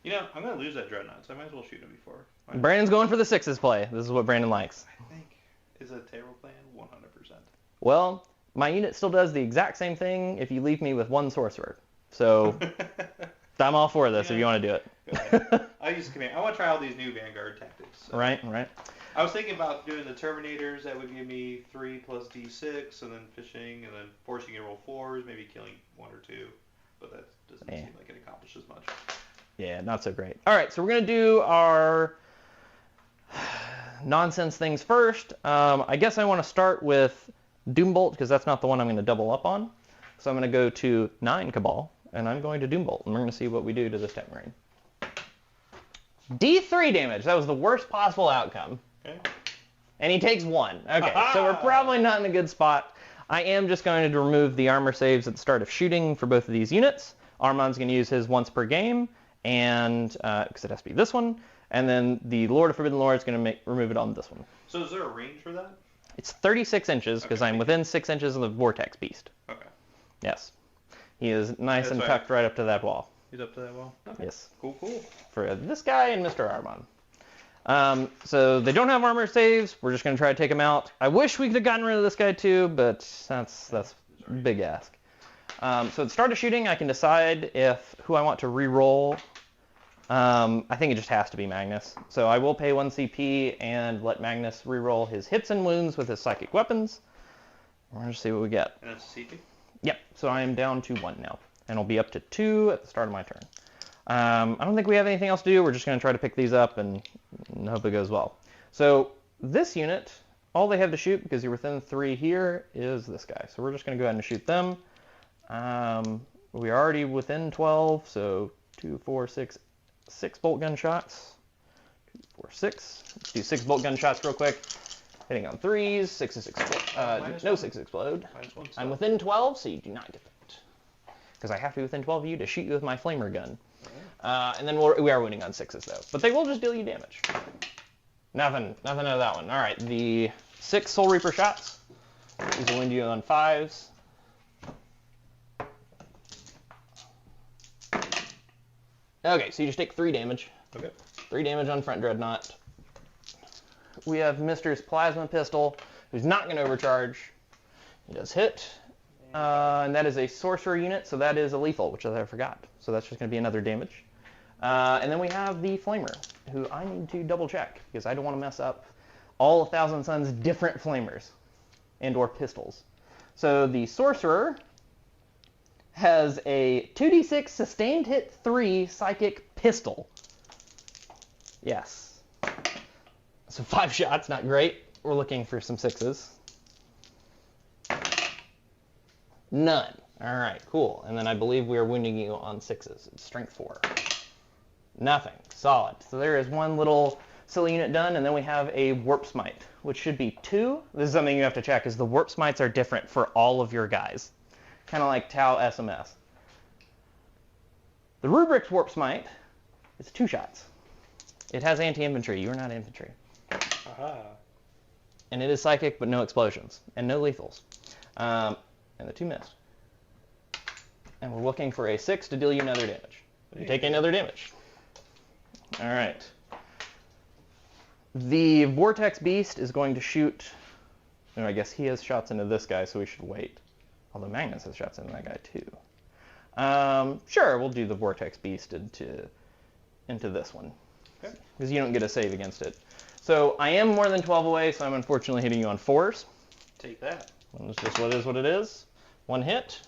You know, I'm going to lose that Dreadnought, so I might as well shoot him before. Brandon's going for the sixes play. This is what Brandon likes. I think, is a terrible plan 100%. Well, my unit still does the exact same thing if you leave me with one sorcerer. So I'm all for this if you want to do it. I'll use command. I want to try all these new Vanguard tactics. So. Right. I was thinking about doing the Terminators. That would give me 3 plus D6, and then fishing, and then forcing you to roll 4s, maybe killing 1 or 2. But that doesn't seem like it accomplishes much. Yeah, not so great. All right, so we're going to do our nonsense things first. I guess I want to start with Doombolt, because that's not the one I'm going to double up on. So I'm going to go to 9 Cabal, and I'm going to Doombolt, and we're going to see what we do to this Tech Marine. D3 damage. That was the worst possible outcome. Okay. And he takes 1. Okay, so we're probably not in a good spot. I am just going to remove the armor saves at the start of shooting for both of these units. Armon's going to use his once per game, and because it has to be this one. And then the Lord of Forbidden Lore is going to remove it on this one. So is there a range for that? It's 36 inches, because I'm within 6 inches of the Vortex Beast. Okay. Yes. He is nice and tucked right up to that wall. He's up to that wall? Okay. Yes. Cool. For this guy and Mr. Armon. So they don't have armor saves. We're just going to try to take them out. I wish we could have gotten rid of this guy too, but that's a big ask. So at the start of shooting, I can decide who I want to re-roll. I think it just has to be Magnus. So I will pay 1 CP and let Magnus re-roll his hits and wounds with his psychic weapons. We're going to see what we get. And that's CP? Yep. So I am down to 1 now. And I'll be up to 2 at the start of my turn. I don't think we have anything else to do. We're just going to try to pick these up and hope it goes well. So this unit, all they have to shoot, because you're within 3 here, is this guy. So we're just going to go ahead and shoot them. We're already within 12, so 2, 4, 6 bolt gun shots. 2, 4, 6. Let's do 6 bolt gun shots real quick. Hitting on 3s. 6s explode. No 6s explode. I'm within 12, so you do not get that. Because I have to be within 12 of you to shoot you with my flamer gun. And then we are winning on 6s though. But they will just deal you damage. Nothing out of that one. All right, the 6 Soul Reaper shots. These will win you on 5s. Okay, so you just take 3 damage. Okay. 3 damage on front Dreadnought. We have Mr.'s Plasma Pistol, who's not going to overcharge. He does hit. And that is a sorcerer unit, so that is a lethal, which I forgot. So that's just going to be another damage. And then we have the Flamer, who I need to double check, because I don't want to mess up all of Thousand Suns' different Flamers and or pistols. So the sorcerer has a 2d6 sustained hit 3 psychic pistol. Yes. So 5 shots, not great. We're looking for some 6s. None. All right, cool. And then I believe we are wounding you on 6s. It's strength 4. Nothing. Solid. So there is 1 little silly unit done, and then we have a Warp Smite, which should be 2. This is something you have to check, is the Warp Smites are different for all of your guys. Kind of like Tau SMS. The Rubric's Warp Smite is 2 shots. It has anti-infantry. You are not infantry. Aha. And it is psychic, but no explosions. And no lethals. And the 2 missed. And we're looking for a 6 to deal you another damage. You take another damage. All right. The Vortex Beast is going to shoot... No, I guess he has shots into this guy, so we should wait. Although Magnus has shots into that guy, too. Sure, we'll do the Vortex Beast into this one. Okay. Because you don't get a save against it. So I am more than 12 away, so I'm unfortunately hitting you on 4s. Take that. It's just what it is. 1 hit.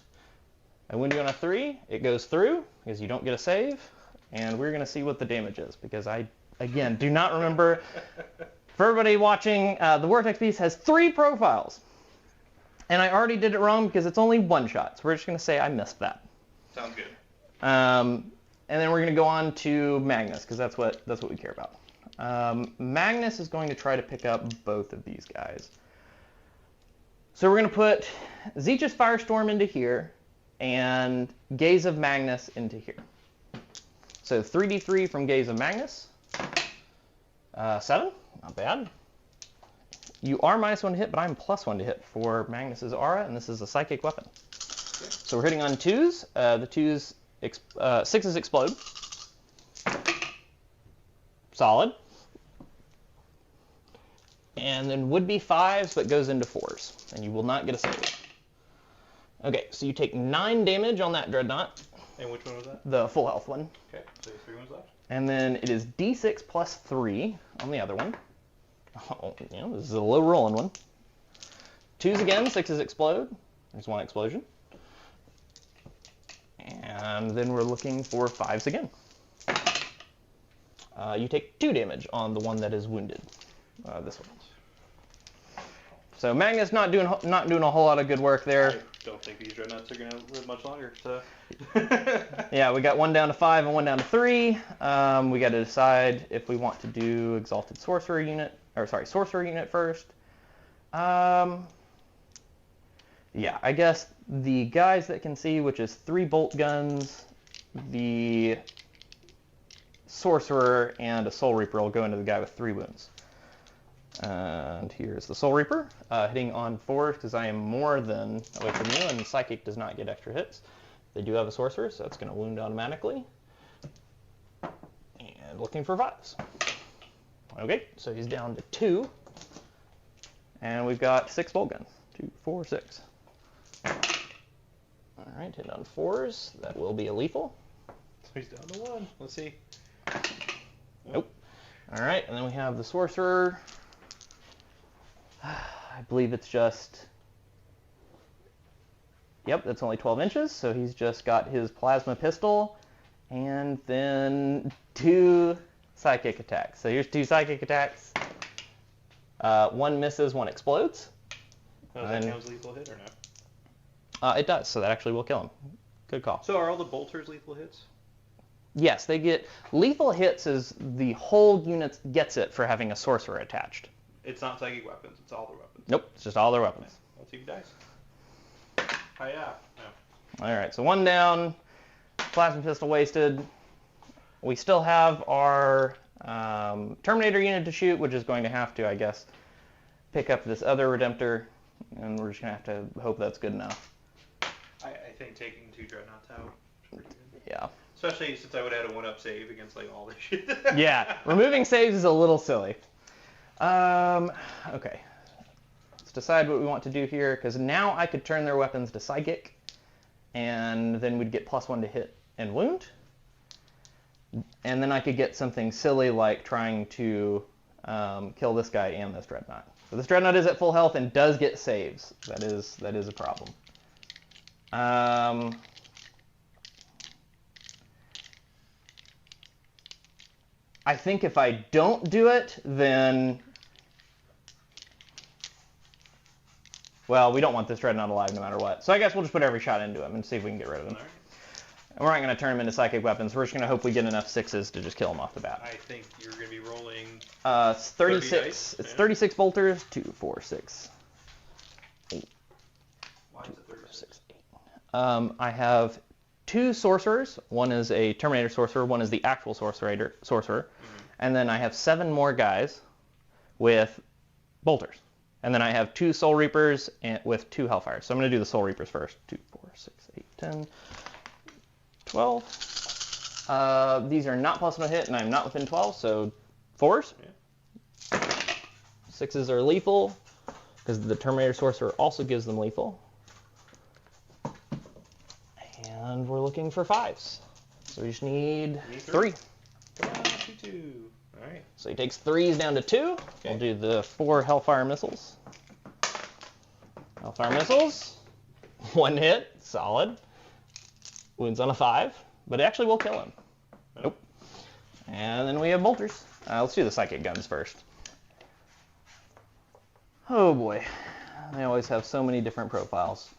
I wound you on a 3. It goes through, because you don't get a save. And we're going to see what the damage is, because I, again, do not remember. For everybody watching, the Vortex Beast has 3 profiles. And I already did it wrong because it's only 1 shot. So we're just going to say I missed that. Sounds good. And then we're going to go on to Magnus, because that's what we care about. Magnus is going to try to pick up both of these guys. So we're going to put Zeech's Firestorm into here and Gaze of Magnus into here. So 3d3 from Gaze of Magnus. 7, not bad. You are -1 to hit, but I'm +1 to hit for Magnus's aura, and this is a psychic weapon. Okay. So we're hitting on 2s. The 2s, 6s explode. Solid. And then would be 5s, but goes into 4s, and you will not get a save. Okay, so you take 9 damage on that Dreadnought. And which one was that? The full health one. Okay, so 3 ones left. And then it is d6 plus 3 on the other one. Oh, yeah, this is a low rolling one. 2s again, 6s explode. There's 1 explosion. And then we're looking for 5s again. You take 2 damage on the one that is wounded. This one. So Magnus not doing a whole lot of good work there. I don't think these Dreadnoughts are going to live much longer. So. Yeah, we got 1 down to 5 and 1 down to 3. We got to decide if we want to do Exalted Sorcerer Unit, or sorry, Sorcerer Unit first. Yeah, I guess the guys that can see, which is 3 bolt guns, the Sorcerer, and a Soul Reaper will go into the guy with 3 wounds. And here's the Soul Reaper, hitting on 4 because I am more than away from you, and Psychic does not get extra hits. They do have a Sorcerer, so that's going to wound automatically. And looking for 5s. Okay, so he's down to 2. And we've got 6 bolt guns. 2, 4, 6. Alright, hit on 4s. That will be a lethal. So he's down to 1. Let's see. Nope. Alright, and then we have the Sorcerer. I believe it's just... Yep, that's only 12 inches, so he's just got his plasma pistol, and then 2 psychic attacks. So here's 2 psychic attacks. 1 misses, 1 explodes. Oh, does that count as lethal hit or no? It does, so that actually will kill him. Good call. So are all the bolters lethal hits? Yes, they get... Lethal hits is the whole unit gets it for having a sorcerer attached. It's not psychic weapons, it's all their weapons. Nope, it's just all their weapons. Let's see who dies. Hiya. No. Alright, so 1 down, plasma pistol wasted. We still have our Terminator unit to shoot, which is going to have to, I guess, pick up this other Redemptor, and we're just going to have to hope that's good enough. I think taking 2 Dreadnoughts out is pretty good. Yeah. Especially since I would have had a 1-up save against like all this shit. Yeah, removing saves is a little silly. Okay. Let's decide what we want to do here, because now I could turn their weapons to Psychic, and then we'd get +1 to hit and wound. And then I could get something silly like trying to kill this guy and this Dreadnought. So this Dreadnought is at full health and does get saves. That is a problem. I think if I don't do it, then... Well, we don't want this Dreadnought alive no matter what. So I guess we'll just put every shot into him and see if we can get rid of him. Right. And we're not going to turn him into psychic weapons. We're just going to hope we get enough 6s to just kill him off the bat. I think you're going to be rolling... It's 36. 30 dice, It's yeah. 36 bolters. 2, 4, 6, 8. Why is it 36? 6, 8. I have 2 sorcerers. One is a Terminator sorcerer. One is the actual sorcerer. Mm-hmm. And then I have 7 more guys with bolters. And then I have 2 Soul Reapers with 2 Hellfires. So I'm going to do the Soul Reapers first. 2, 4, 6, 8, 10, 12. These are not +1 to hit, and I'm not within 12, so 4s. Yeah. 6s are lethal, because the Terminator Sorcerer also gives them lethal. And we're looking for 5s. So we just need 3. Come on, 2. All right. So he takes 3s down to 2. Okay. We'll do the 4 Hellfire Missiles. Hellfire Missiles. 1 hit. Solid. Wounds on a 5. But it actually will kill him. Nope. And then we have bolters. Let's do the psychic guns first. Oh boy. They always have so many different profiles.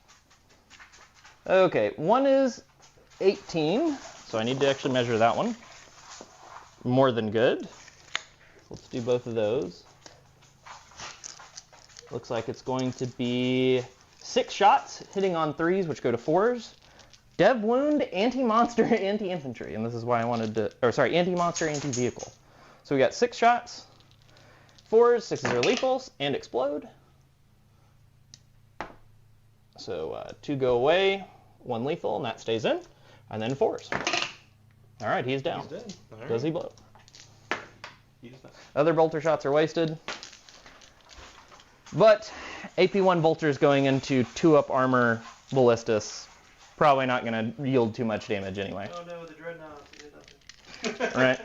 Okay, one is 18. So I need to actually measure that one. More than good. Let's do both of those. Looks like it's going to be 6 shots, hitting on 3s, which go to 4s. Dev wound, anti-monster, anti-infantry. And this is why I wanted to, or sorry, anti-monster, anti-vehicle. So we got 6 shots, 4s, 6s are lethals, and explode. So 2 go away, 1 lethal, and that stays in. And then 4s. All right, he's down. He's dead. All right. Does he blow? He's dead. Other bolter shots are wasted. But AP1 bolters going into 2-up armor ballistas, probably not going to yield too much damage anyway. Oh no, the dreadnought did nothing. Right.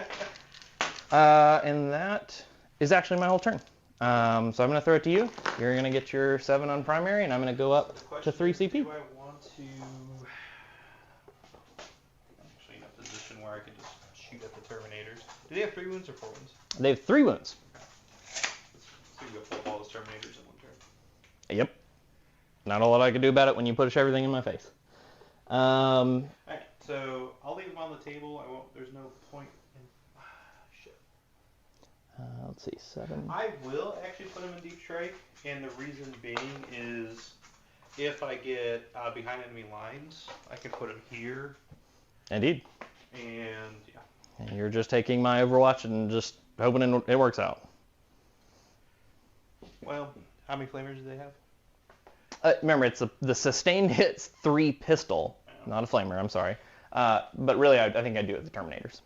And that is actually my whole turn. So I'm going to throw it to you. You're going to get your 7 on primary, and I'm going to go up to 3 CP. Do I want to... I'm actually in a position where I can just shoot at the Terminators. Do they have 3 wounds or 4 wounds? They have 3 wounds. Let's see if we go full all those Terminators in one turn. Yep. Not a lot I can do about it when you push everything in my face. Alright, so I'll leave them on the table. I won't. There's no point in... shit. Let's see, 7. I will actually put them in deep strike, and the reason being is if I get behind enemy lines, I can put them here. Indeed. And yeah. And you're just taking my Overwatch and just hoping it works out. Well, how many flamers do they have? Remember, it's the sustained hit's 3 pistol, not a flamer. I'm sorry, but really, I think I'd do it with the Terminators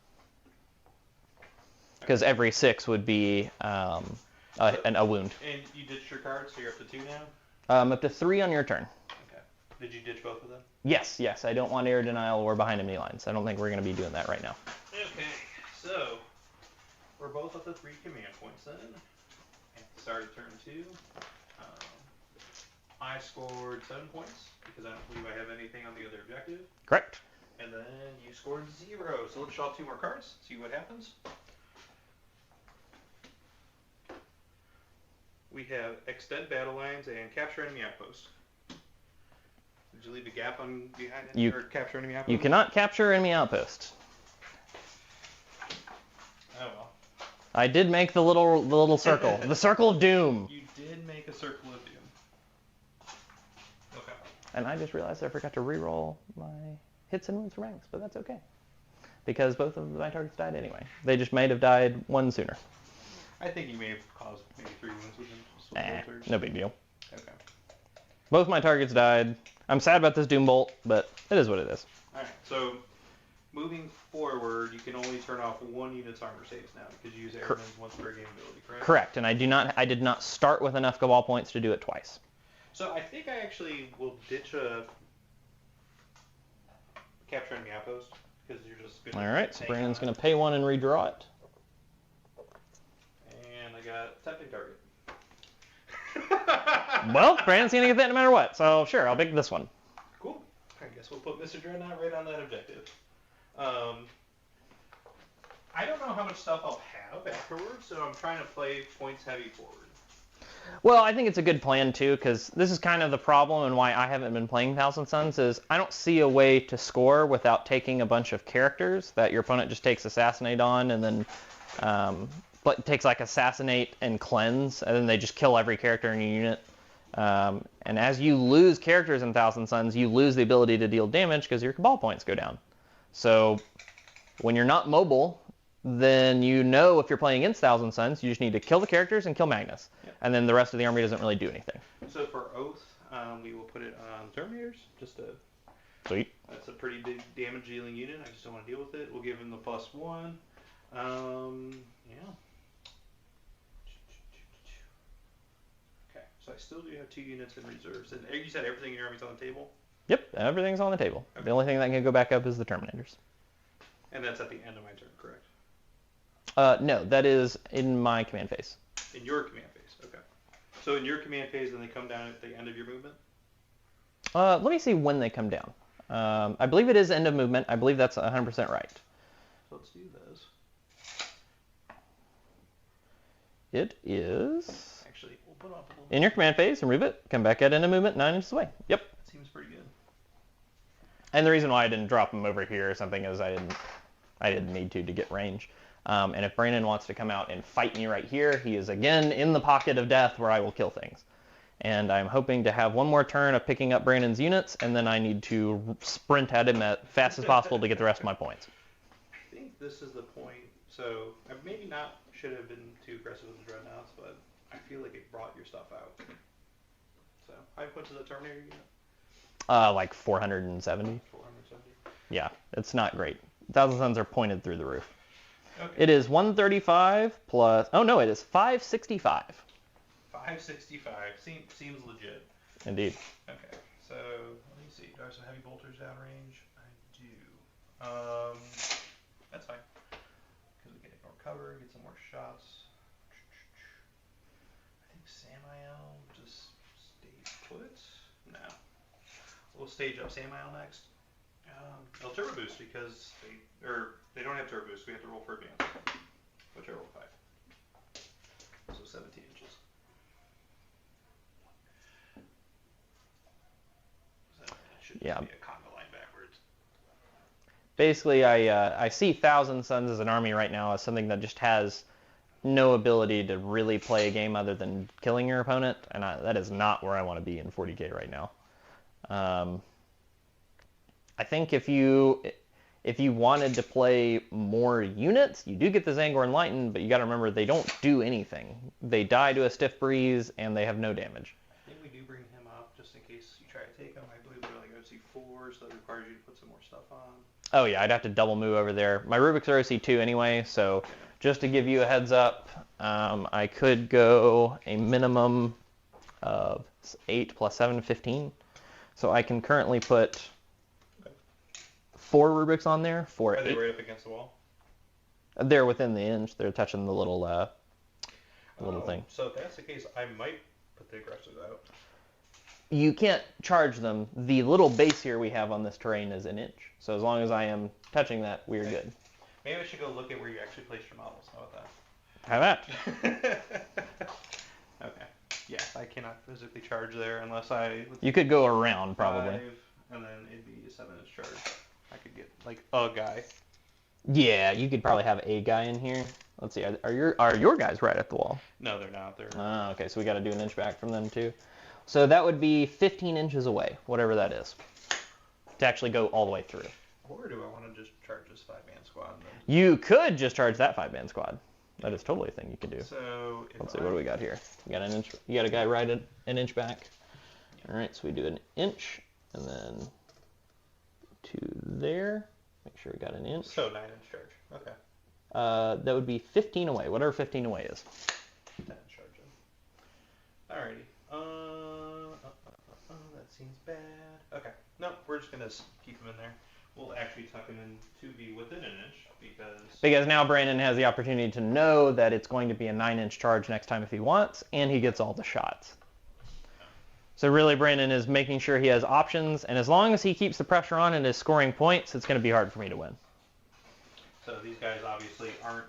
because every 6 would be a wound. And you ditched your cards, so you're up to 2 now. I'm up to 3 on your turn. Okay. Did you ditch both of them? Yes. I don't want air denial or behind enemy lines. I don't think we're going to be doing that right now. Okay. So we're both at the 3 command points then. At the start of turn 2. I scored 7 points because I don't believe I have anything on the other objective. Correct. And then you scored 0. So let's draw 2 more cards, see what happens. We have extend battle lines and capture enemy outpost. Did you leave a gap on behind it? Or capture enemy outpost? You cannot capture enemy outpost. Oh well. I did make the little circle, the circle of doom. You did make a circle of doom. Okay. And I just realized I forgot to reroll my hits and wounds for Magnus, but that's okay. Because both of my targets died anyway. They just might have died 1 sooner. I think you may have caused maybe 3 wounds with them. No big deal. Okay. Both my targets died. I'm sad about this Doom Bolt, but it is what it is. Alright, so moving forward, you can only turn off 1 unit's armor saves now because you use Airman's once per game ability, correct? Correct, and I did not start with enough Cabal points to do it twice. So I think I actually will ditch a capture enemy outpost because you're just good. Alright, so Brandon's going to pay 1 and redraw it. And I got tempting target. Well, Brandon's going to get that no matter what, so sure, I'll pick this one. Cool. I guess we'll put Mr. Dreadnought right on that objective. I don't know how much stuff I'll have afterwards, so I'm trying to play points heavy forward. Well, I think it's a good plan too, because this is kind of the problem and why I haven't been playing Thousand Suns is I don't see a way to score without taking a bunch of characters that your opponent just takes Assassinate on and then takes like Assassinate and Cleanse, and then they just kill every character in your unit. And as you lose characters in Thousand Suns, you lose the ability to deal damage because your Cabal points go down. So when you're not mobile, then you know if you're playing against Thousand Suns, you just need to kill the characters and kill Magnus. Yep. And then the rest of the army doesn't really do anything. So for Oath, we will put it on Terminators. Sweet. That's a pretty big damage dealing unit. I just don't want to deal with it. We'll give him the +1. Yeah. Okay, so I still do have 2 units in reserves. And you said everything in your army's on the table? Yep, everything's on the table. Okay. The only thing that can go back up is the Terminators. And that's at the end of my turn, correct? No, that is in my command phase. In your command phase, okay. So in your command phase, then they come down at the end of your movement? Let me see when they come down. I believe it is end of movement. I believe that's 100% right. So let's do those. It is... Actually, we'll put off a little in your command phase, remove it, come back at end of movement, 9 inches away. Yep. That seems pretty good. And the reason why I didn't drop them over here or something is I didn't I didn't need to get range. And if Brandon wants to come out and fight me right here, he is again in the pocket of death where I will kill things. And I'm hoping to have one more turn of picking up Brandon's units, and then I need to sprint at him as fast as possible to get the rest of my points. I think this is the point. So I maybe not should have been too aggressive with the Dreadnoughts, but I feel like it brought your stuff out. So how many points is the Terminator unit? Like 470. 470. Yeah, it's not great. Thousand Suns are pointed through the roof. Okay. It is 135 plus. Oh no, it is 565. 565 seems legit. Indeed. Okay, so let me see. Do I have some heavy bolters downrange? I do. That's fine. Because we can ignore cover, get some more shots. I think Samael just stays put. No, we'll stage up Samael next. They'll turbo boost because they don't have turbo boost. We have to roll for advance, which I roll 5. So 17 inches. Yeah. Be a conga line backwards. Basically, I see Thousand Suns as an army right now as something that just has no ability to really play a game other than killing your opponent, and that is not where I want to be in 40k right now. I think if you wanted to play more units, you do get the Zangor Enlightened, but you got to remember they don't do anything. They die to a stiff breeze, and they have no damage. I think we do bring him up just in case you try to take him. I believe they're like OC4, so that requires you to put some more stuff on. Oh yeah, I'd have to double move over there. My Rubiks are OC2 anyway, so just to give you a heads up, I could go a minimum of 8 plus 7, 15. So I can currently put 4 Rubiks on there for Are 8. they right up against the wall? They're within the inch. They're touching the little thing. So if that's the case, I might put the aggressors out. You can't charge them. The little base here we have on this terrain is an inch. So as long as I am touching that, we're good. Maybe I should go look at where you actually placed your models. How about that? How that? Okay. Yeah, I cannot physically charge there unless I... You could go around, probably. 5, and then it'd be a 7-inch charge. I could get, like, a guy. Yeah, you could probably have a guy in here. Let's see, are your guys right at the wall? No, they're not. They're... Okay, so we got to do an inch back from them, too. So that would be 15 inches away, whatever that is, to actually go all the way through. Or do I want to just charge this 5-man squad? Then? You could just charge that 5-man squad. That is totally a thing you could do. So let's see, what do we got here? We got an inch. You got a guy right at an inch back. All right, so we do an inch, and then to there. Make sure we got an inch. So 9-inch charge. Okay. That would be 15 away, whatever 15 away is. 10-inch charge. Alrighty. That seems bad. Okay. No, we're just gonna keep him in there. We'll actually tuck him in to be within an inch because now Brandon has the opportunity to know that it's going to be a 9-inch charge next time if he wants, and he gets all the shots. So really, Brandon is making sure he has options, and as long as he keeps the pressure on and is scoring points, it's going to be hard for me to win. So these guys obviously aren't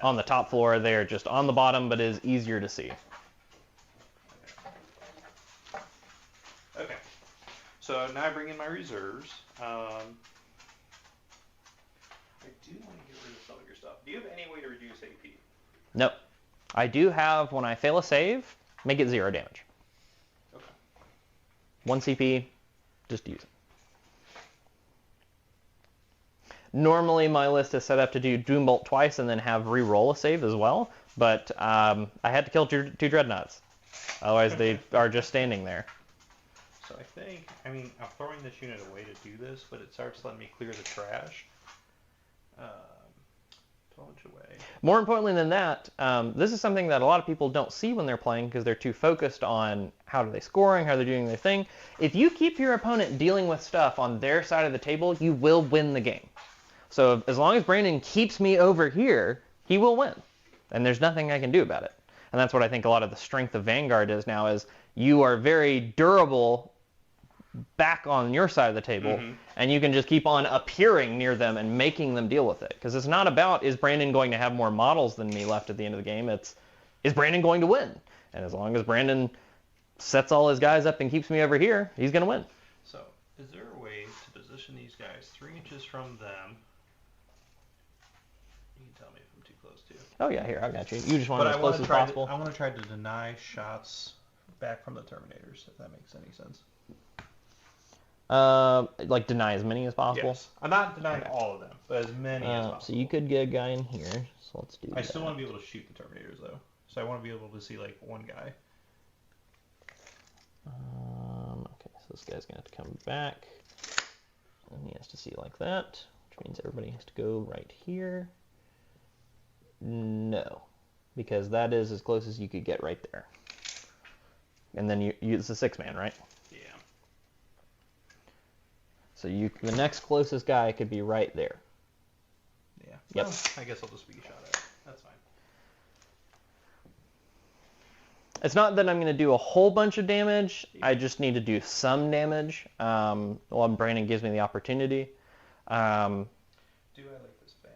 on the top floor. They're just on the bottom, but it is easier to see. Okay. So now I bring in my reserves. I do want to get rid of some of your stuff. Do you have any way to reduce AP? Nope. I do have, when I fail a save, make it 0 damage. Okay. 1 CP, just use it. Normally my list is set up to do Doom Bolt twice and then have re-roll a save as well, but I had to kill 2 Dreadnoughts. Otherwise they are just standing there. So I think, I'm throwing this unit away to do this, but it starts letting me clear the trash. 12-inch away. More importantly than that, this is something that a lot of people don't see when they're playing because they're too focused on how are they scoring, how they're doing their thing. If you keep your opponent dealing with stuff on their side of the table, you will win the game. So as long as Brandon keeps me over here, he will win. And there's nothing I can do about it. And that's what I think a lot of the strength of Vanguard is now, is you are very durable back on your side of the table, and you can just keep on appearing near them and making them deal with it. Because it's not about, is Brandon going to have more models than me left at the end of the game? It's, is Brandon going to win? And as long as Brandon sets all his guys up and keeps me over here, he's going to win. So is there a way to position these guys 3 inches from them tell me if I'm too close to. Oh yeah, here I got you. You just want But it as close as possible. I want to try to deny shots back from the Terminators, if that makes any sense. Like deny as many as possible. Yes. I'm not denying all of them, but as many as possible. So you could get a guy in here. So let's do that. I still want to be able to shoot the Terminators though, so I want to be able to see like one guy. Okay, so this guy's gonna have to come back, and he has to see like that, which means everybody has to go right here. No, because that is as close as you could get right there. And then it's a 6-man, right? Yeah. So the next closest guy could be right there. Yeah. Yep. Well, I guess I'll just be shot at. That's fine. It's not that I'm going to do a whole bunch of damage. I just need to do some damage. Brandon gives me the opportunity. Do I like this fan?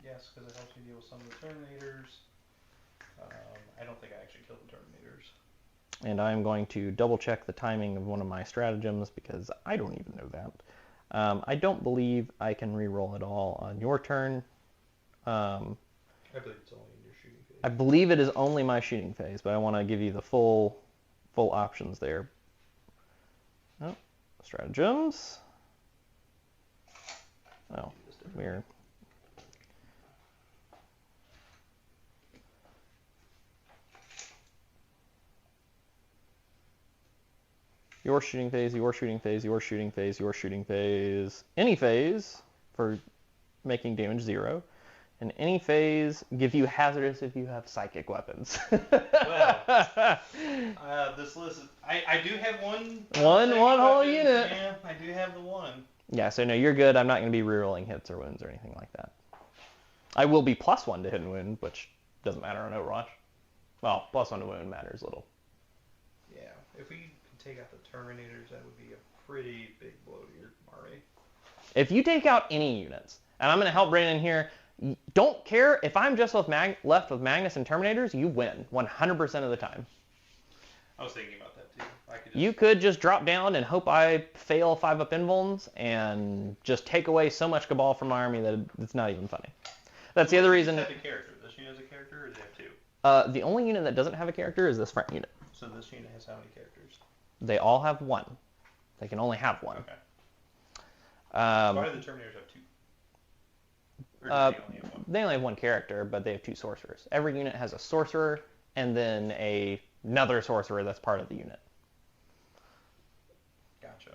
Yes, because it helps me deal with some of the Terminators. I don't think I actually killed the Terminators. And I'm going to double check the timing of one of my stratagems because I don't even know that. I don't believe I can reroll at all on your turn. I believe it's only in your shooting phase. I believe it is only my shooting phase, but I want to give you the full options there. Oh, stratagems. Oh, weird. Your shooting phase, your shooting phase, your shooting phase, your shooting phase. Any phase for making damage 0. And any phase give you hazardous if you have psychic weapons. Well, this list is, I do have one. One whole unit. Yeah, I do have the one. Yeah, so no, you're good. I'm not going to be rerolling hits or wounds or anything like that. I will be +1 to hit and wound, which doesn't matter on Overwatch. Well, +1 to wound matters little. Yeah, if we can take out the Terminators, that would be a pretty big blow to your army. If you take out any units, and I'm going to help Brandon here, don't care if I'm just left with Magnus and Terminators, you win 100% of the time. I was thinking about that too. You could just drop down and hope I fail 5-up invulns and just take away so much Cabal from my army that it's not even funny. That's the other reason. Does it have a character? This unit has a character, or does it have 2? The only unit that doesn't have a character is this front unit. So this unit has how many characters? They all have 1. They can only have 1. Okay. Why do the Terminators have 2? Or do they only have 1? They only have 1 character, but they have 2 sorcerers. Every unit has a sorcerer and then another sorcerer that's part of the unit. Gotcha.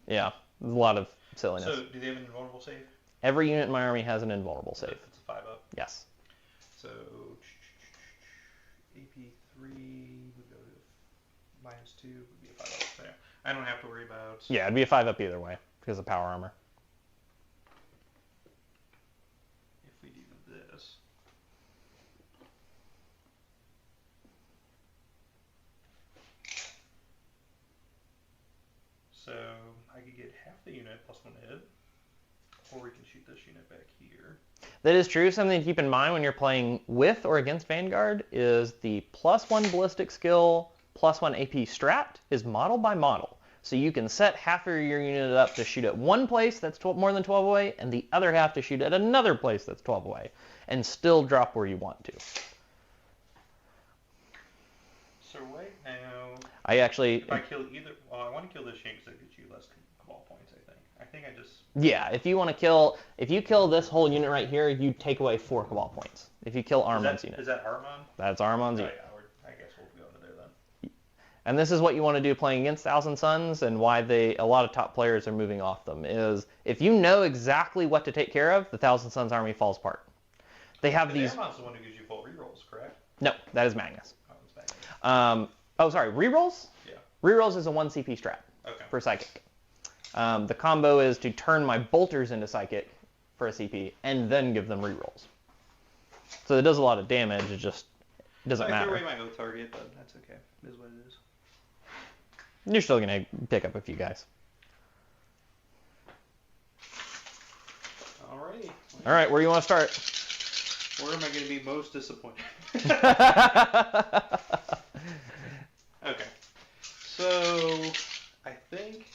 Yeah, a lot of silliness. So do they have an invulnerable save? Every unit in my army has an invulnerable save. It's a 5-up? Yes. So AP3 would go to -2 would be a 5-up. So yeah, I don't have to worry about... Yeah, it'd be a 5-up either way because of power armor. If we do this... So I could get half the unit +1 hit, or we can shoot this unit back here. That is true. Something to keep in mind when you're playing with or against Vanguard is the +1 ballistic skill, +1 AP strat is model by model. So you can set half of your unit up to shoot at one place that's more than 12 away, and the other half to shoot at another place that's 12 away, and still drop where you want to. So right now, if I kill either, well, I want to kill this unit because it gets you less Cabal points. I think I just. Yeah, if you kill this whole unit right here, you take away 4 Cabal points. If you kill Armon's unit. Is that Armon? That's Armon's unit. Yeah, I guess we'll go to there then. And this is what you want to do playing against Thousand Suns, and why a lot of top players are moving off them, is if you know exactly what to take care of, the Thousand Suns army falls apart. They have these... Armon's the one who gives you full rerolls, correct? No, that is Magnus. Oh, it's Magnus. Sorry, rerolls? Yeah. Rerolls is a 1 CP strat for Psychic. The combo is to turn my bolters into Psychic for a CP, and then give them rerolls. So it does a lot of damage, it just doesn't matter. I threw away my O target, but that's okay. It is what it is. You're still going to pick up a few guys. Alrighty. Alright, where do you want to start? Where am I going to be most disappointed? Okay. So, I think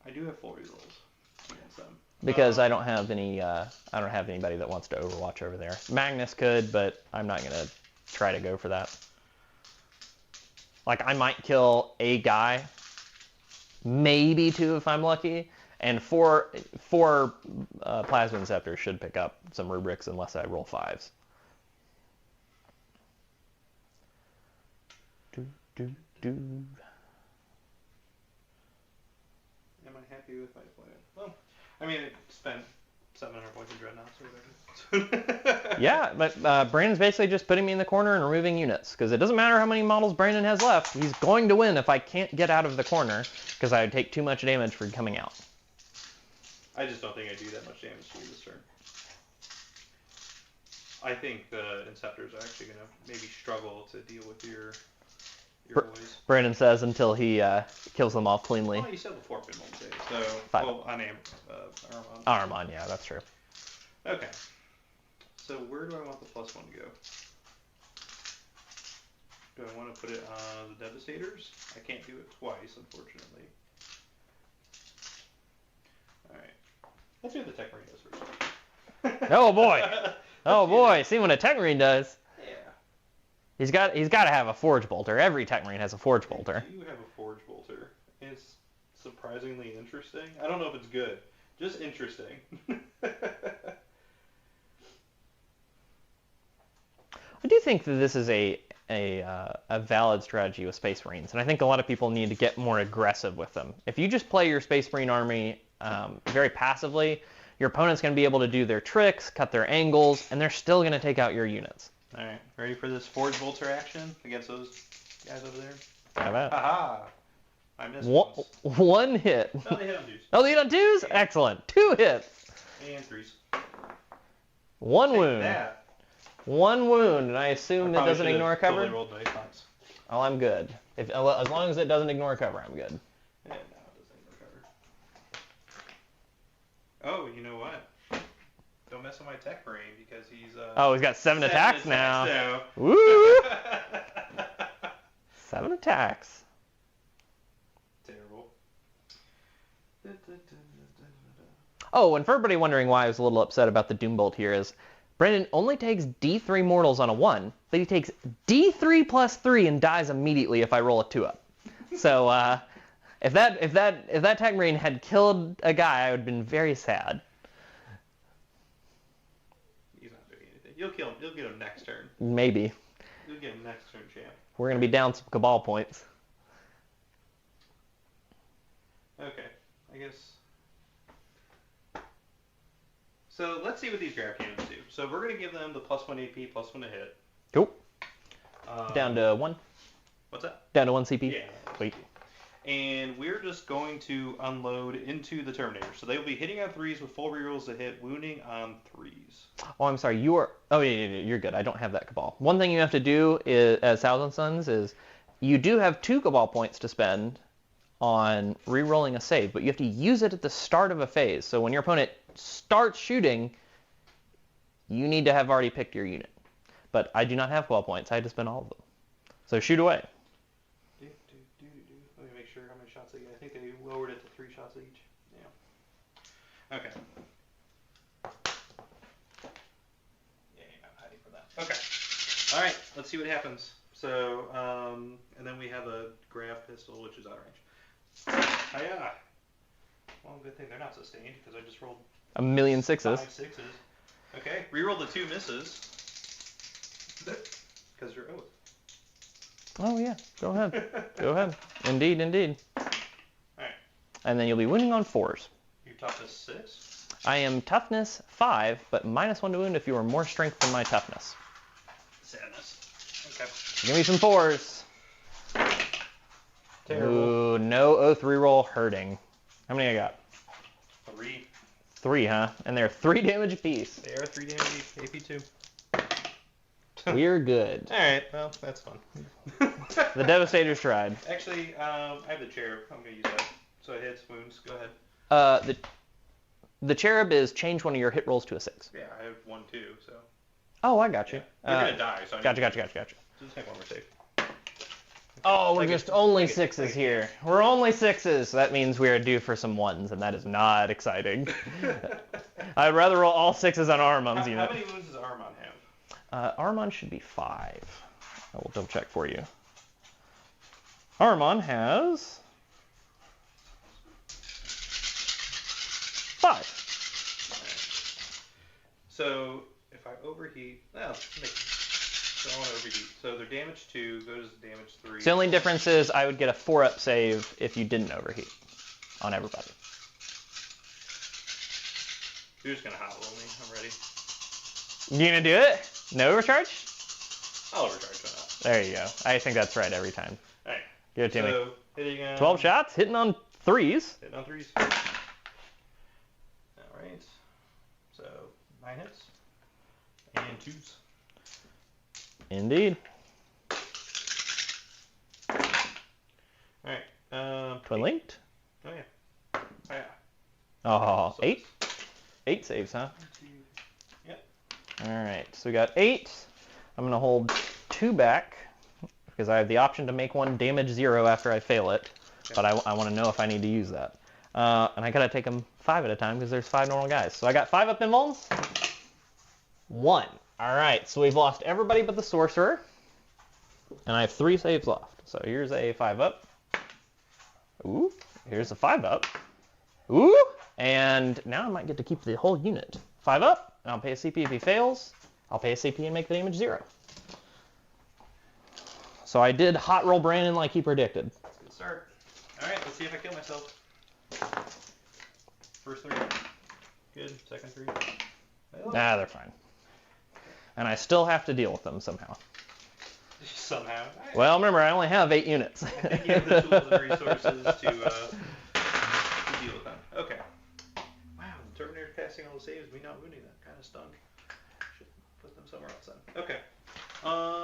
I do have full rerolls against them. because I don't have any. I don't have anybody that wants to Overwatch over there. Magnus could, but I'm not gonna try to go for that. Like I might kill a guy, maybe 2 if I'm lucky, and four plasma inceptors should pick up some rubrics unless I roll 5s. Am I happy with my plan? Well, I mean, I spent 700 points in Dreadnought, so whatever. Yeah, but Brandon's basically just putting me in the corner and removing units, because it doesn't matter how many models Brandon has left. He's going to win if I can't get out of the corner, because I would take too much damage for coming out. I just don't think I do that much damage to you this turn. I think the Inceptors are actually going to maybe struggle to deal with your boys. Brandon says until he kills them off cleanly. Well, you said before Pin won't say, so... 5. Well, on Armon. Armon, yeah, that's true. Okay. So where do I want the +1 to go? Do I want to put it on the Devastators? I can't do it twice, unfortunately. Alright. Let's do what the Tech Marine does first. Oh boy! Oh boy! See what a Tech Marine does. Yeah. He's got to have a Forge Bolter. Every Tech Marine has a Forge Bolter. I do have a Forge Bolter. It's surprisingly interesting. I don't know if it's good. Just interesting. I do think that this is a valid strategy with Space Marines, and I think a lot of people need to get more aggressive with them. If you just play your Space Marine army very passively, your opponent's going to be able to do their tricks, cut their angles, and they're still going to take out your units. Alright, ready for this Forge Bolter action against those guys over there? How about? Haha! I missed one hit. Oh, they hit on 2s. Oh, they hit on 2s? Yeah. Excellent. 2 hits. And 3s. 1 Take wound. That. 1 wound, and I assume it doesn't ignore cover? Totally rolled nice ones. Oh, I'm good. As long as it doesn't ignore cover, I'm good. Yeah, no, it doesn't ignore cover. Oh, you know what? Don't mess with my Tech Marine because he's oh, he's got 7 attacks now. So. Woo! 7 attacks. Terrible. Oh, and for everybody wondering why I was a little upset about the Doombolt here is Brandon only takes D3 mortals on a 1, but he takes D3 plus 3 and dies immediately if I roll a 2-up. So if that Tech Marine had killed a guy, I would have been very sad. He's not doing anything. You'll kill him. You'll get him next turn. Maybe. You'll get him next turn, champ. We're going to be down some Cabal points. Okay, I guess. So let's see what these grab cannons do. So we're going to give them the +1 AP, +1 to hit. Cool. Down to 1? What's that? Down to 1 CP? Yeah. Sweet. And we're just going to unload into the Terminator. So they will be hitting on 3s with full rerolls to hit, wounding on 3s. Oh, I'm sorry. Oh, yeah, you're good. I don't have that Cabal. One thing you have to do as Thousand Sons is you do have 2 Cabal points to spend on re-rolling a save, but you have to use it at the start of a phase. So when your opponent starts shooting, you need to have already picked your unit. But I do not have Cabal points. I had to spend all of them. So shoot away. Let me make sure how many shots they get. I think they lowered it to 3 shots each. Yeah. Okay. Yeah, you're not hiding for that. Okay. All right. Let's see what happens. So, and then we have a grav pistol, which is out of range. Hiya. Well, good thing they're not sustained because I just rolled a million 6s. 5 6s. Okay. Reroll the 2 misses. Because you're oath. Oh yeah. Go ahead. Go ahead. Indeed, indeed. Alright. And then you'll be winning on 4s. You're toughness 6? I am toughness 5, but -1 to wound if you are more strength than my toughness. Sadness. Okay. Give me some 4s. Terrible. Ooh, no oath reroll hurting. How many I got? 3. 3, huh? And they're 3 damage apiece. They are 3 damage AP 2. We're good. Alright, well, that's fun. The Devastators tried. Actually, I have the Cherub. I'm going to use that. So it hits wounds. Go ahead. The Cherub is change one of your hit rolls to a 6. Yeah, I have 1 too, so. Oh, I got you. You're going to die, so I Gotcha. So just make one more save. Oh, we're Like just it- only like it- sixes like it- here. We're only sixes, so that means we are due for some ones, and that is not exciting. I'd rather roll all sixes on Armon's unit. How many wounds does Armon have? Armon should be 5. I will double check for you. Armon has 5. So if I overheat, so I want to overheat. So their damage 2 goes to damage 3. The only difference is I would get a 4-up save if you didn't overheat on everybody. You're just gonna hot roll me. I'm ready. You gonna do it? No overcharge? I'll overcharge. Why not? There you go. I think that's right every time. All right. Give it to me. So hitting 12 shots, hitting on 3s. Hitting on 3s. All right. So 9 hits and 2s. Indeed. All right. Twin linked. Oh yeah. Oh yeah. Oh, So 8? 8 saves, huh? 2. Yep. Alright, so we got 8. I'm going to hold 2 back because I have the option to make one damage 0 after I fail it. Okay. But I want to know if I need to use that. And I got to take them 5 at a time because there's 5 normal guys. So I got 5 up invulns. 1. Alright, so we've lost everybody but the sorcerer. And I have 3 saves left. So here's a 5 up. Ooh, here's a 5 up. Ooh, and now I might get to keep the whole unit. 5 up, and I'll pay a CP if he fails. I'll pay a CP and make the damage 0. So I did hot roll Brandon like he predicted. Good start. All right. Let's see if I kill myself. First 3. Good. Second 3. Nah, they're fine. And I still have to deal with them somehow. Somehow. Well, remember, I only have 8 units. I think you have the tools and resources to deal with them. Okay. Wow, the Terminator passing all the saves, me not wounding that kind of stunk. Should put them somewhere else then. Okay.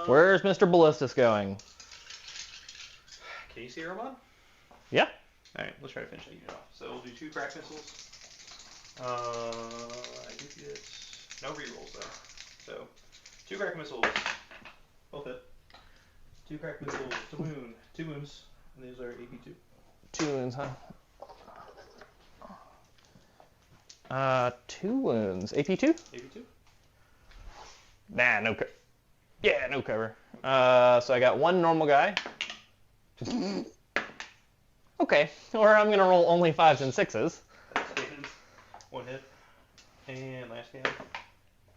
Where's Mr. Ballistus going? Can you see Armand? Yeah. All right, let's try to finish that unit off. So we'll do 2 crack missiles. I do get no rerolls though. So 2 crack missiles, both hit. 2 crack missiles to wound, 2 wounds, and these are AP2. 2 wounds, huh? 2 wounds. AP2? AP2? Nah, no cover. Yeah, no cover. So I got 1 normal guy. Okay, or I'm gonna roll only 5s and 6s. That stands. 1 hit. And last scan.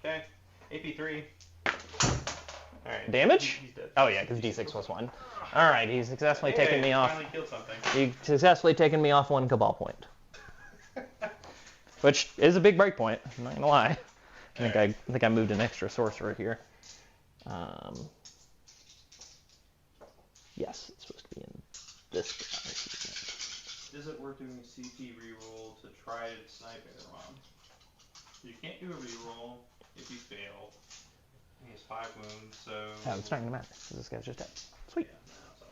Okay. AP3. Alright. Damage? He's dead. Oh yeah, because D6 plus 1. Alright, he's successfully taken me off. Finally killed something. He successfully taken me off 1 cabal point. Which is a big break point, I'm not gonna lie. I think I moved an extra sorcerer here. Yes, it's supposed to be in this guy. Is it worth doing a CP reroll to try to snipe Aramon? You can't do a reroll if you fail. He has 5 wounds, so... Oh, it's not gonna matter, because this guy's just dead. Sweet. Yeah, no, it's all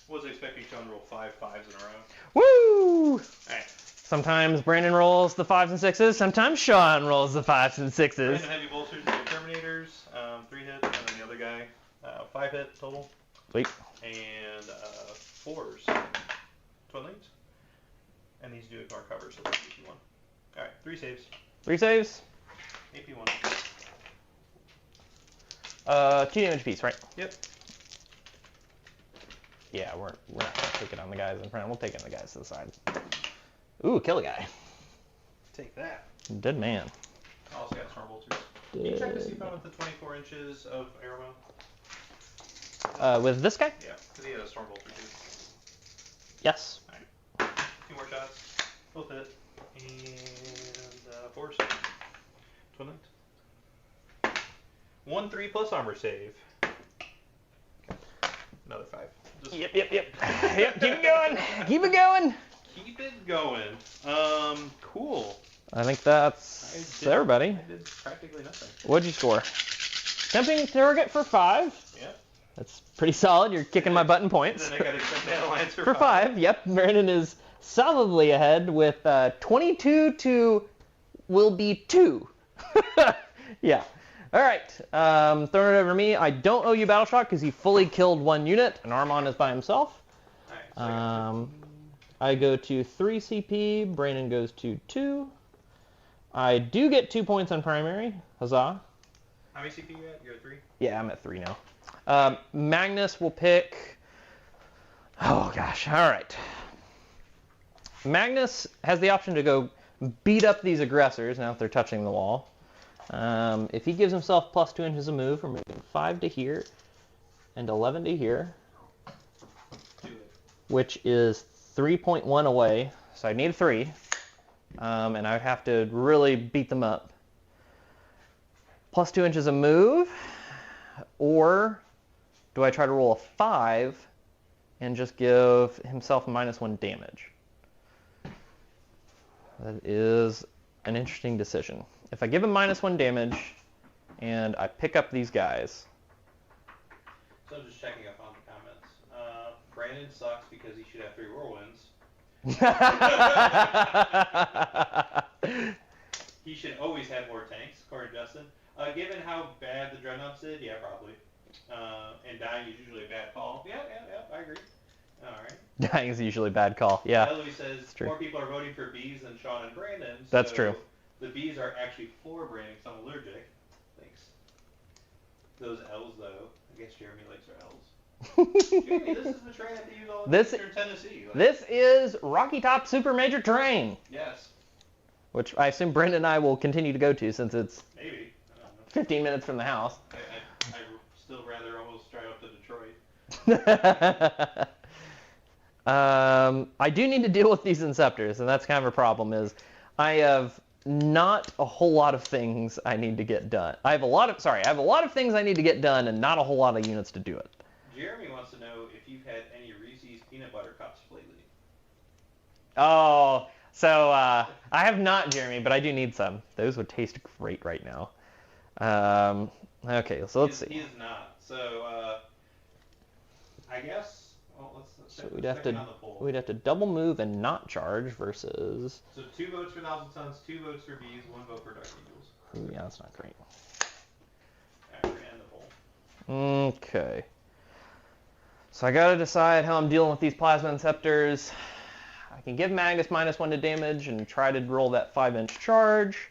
good. Was expecting Sean to roll 5 5s in a row. Woo! Alright. Sometimes Brandon rolls the 5s and 6s, sometimes Sean rolls the 5s and 6s. Brandon heavy bolsters and Terminators, 3 hit, and then the other guy, 5 hit total. Sweet. And 4s. Twin links. And these do ignore cover, so that's AP1. Alright, 3 saves. 3 saves. AP1. 2 damage apiece, right? Yep. Yeah, we're not gonna take it on the guys in front. We'll take it on the guys to the side. Ooh, kill a guy. Take that. Dead man. I also got storm bolters. Can you check to see if I'm at the 24 inches of arrow? With this guy? Yeah, because he had a storm bolter too. Yes. Alright. 2 more shots. Both hit. And 4s. Twin linked. 1 3 plus armor save. Another 5. Just Yep. Yep, keep it going. Keep it going. keep it going. Cool. I think that's everybody. I did practically nothing. What'd you score? Tempting target for 5. Yeah. That's pretty solid. You're kicking my butt in points. Then I got accept that alliance For 5, yep. Brandon is solidly ahead with 22 to will be 2. Yeah. All right, throwing it over to me. I don't owe you battle shock because he fully killed one unit, and Armon is by himself. Nice. I go to 3 CP. Brandon goes to 2. I do get 2 points on primary. Huzzah. How many CP you at? You're at 3? Yeah, I'm at 3 now. Magnus will pick... Oh, gosh. All right. Magnus has the option to go beat up these aggressors now if they're touching the wall. If he gives himself plus 2 inches of move, we're moving 5 to here and 11 to here, which is 3.1 away. So I need 3, and I would have to really beat them up. Plus 2 inches of move, or do I try to roll a 5 and just give himself -1 damage? That is an interesting decision. If I give him -1 damage and I pick up these guys. So I'm just checking up on the comments. Brandon sucks because he should have 3 whirlwinds. He should always have more tanks, according to Justin. Given how bad the Dreadnoughts did, yeah, probably. And dying is usually a bad call. Yeah, I agree. All right. Dying is usually a bad call, yeah. Louis says more people are voting for bees than Sean and Brandon. So that's true. The bees are actually for Brandon because I'm allergic. Thanks. Those L's, though. I guess Jeremy likes our L's. Jeremy, this is the train that they use all in Tennessee. Like, this is Rocky Top Super Major Terrain. Yes. Which I assume Brandon and I will continue to go to since it's maybe. I don't know. 15 minutes from the house. I still rather almost drive up to Detroit. I do need to deal with these Inceptors, and that's kind of a problem, is I have not a whole lot of things I need to get done. I have a lot of things I need to get done and not a whole lot of units to do it. Jeremy wants to know if you've had any Reese's peanut butter cups lately. Oh, so I have not, Jeremy, but I do need some. Those would taste great right now. Okay, so let's see. He is not. So I guess. Well, so we'd have to double move and not charge versus. So 2 votes for Thousand Suns, 2 votes for bees, 1 vote for Dark Angels. Ooh, yeah, that's not great. Alright, we're gonna end the poll. Okay. So I gotta decide how I'm dealing with these Plasma Inceptors. I can give Magnus -1 to damage and try to roll that 5-inch charge.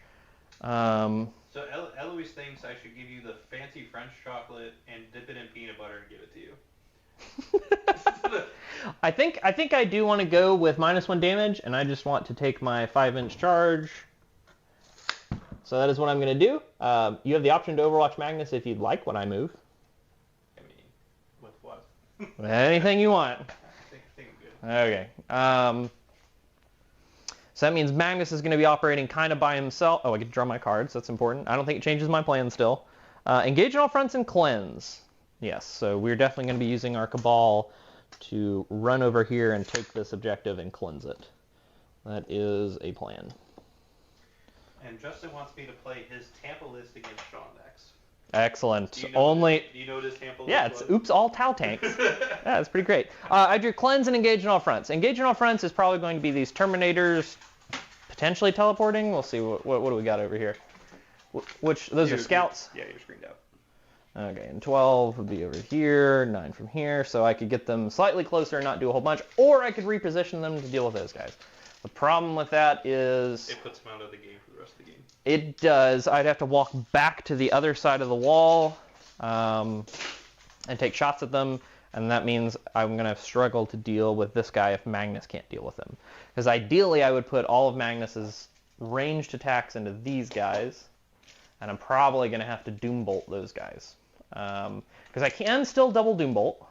So Eloise thinks I should give you the fancy French chocolate and dip it in peanut butter and give it to you. I think I do want to go with -1 damage, and I just want to take my 5-inch charge. So that is what I'm going to do. You have the option to Overwatch Magnus if you'd like when I move. I mean, with what? Anything you want. I think I'm good. Okay. So that means Magnus is going to be operating kind of by himself. Oh, I get to draw my cards. That's important. I don't think it changes my plan still. Engage on all fronts and cleanse. Yes, so we're definitely going to be using our Cabal to run over here and take this objective and cleanse it. That is a plan. And Justin wants me to play his Tampa list against Sean next. Excellent. Do you know what his Tampa list Yeah, it's oops, all Tau tanks. Yeah, that's pretty great. I drew cleanse and engage on all fronts. Engage on all fronts is probably going to be these Terminators potentially teleporting. We'll see what do we got over here. Those are scouts? Yeah, you're screened out. Okay, and 12 would be over here, 9 from here, so I could get them slightly closer and not do a whole bunch, or I could reposition them to deal with those guys. The problem with that is... It puts them out of the game for the rest of the game. It does. I'd have to walk back to the other side of the wall and take shots at them, and that means I'm going to struggle to deal with this guy if Magnus can't deal with him. Because ideally I would put all of Magnus's ranged attacks into these guys, and I'm probably going to have to Doom Bolt those guys. Because I can still double Doom Bolt,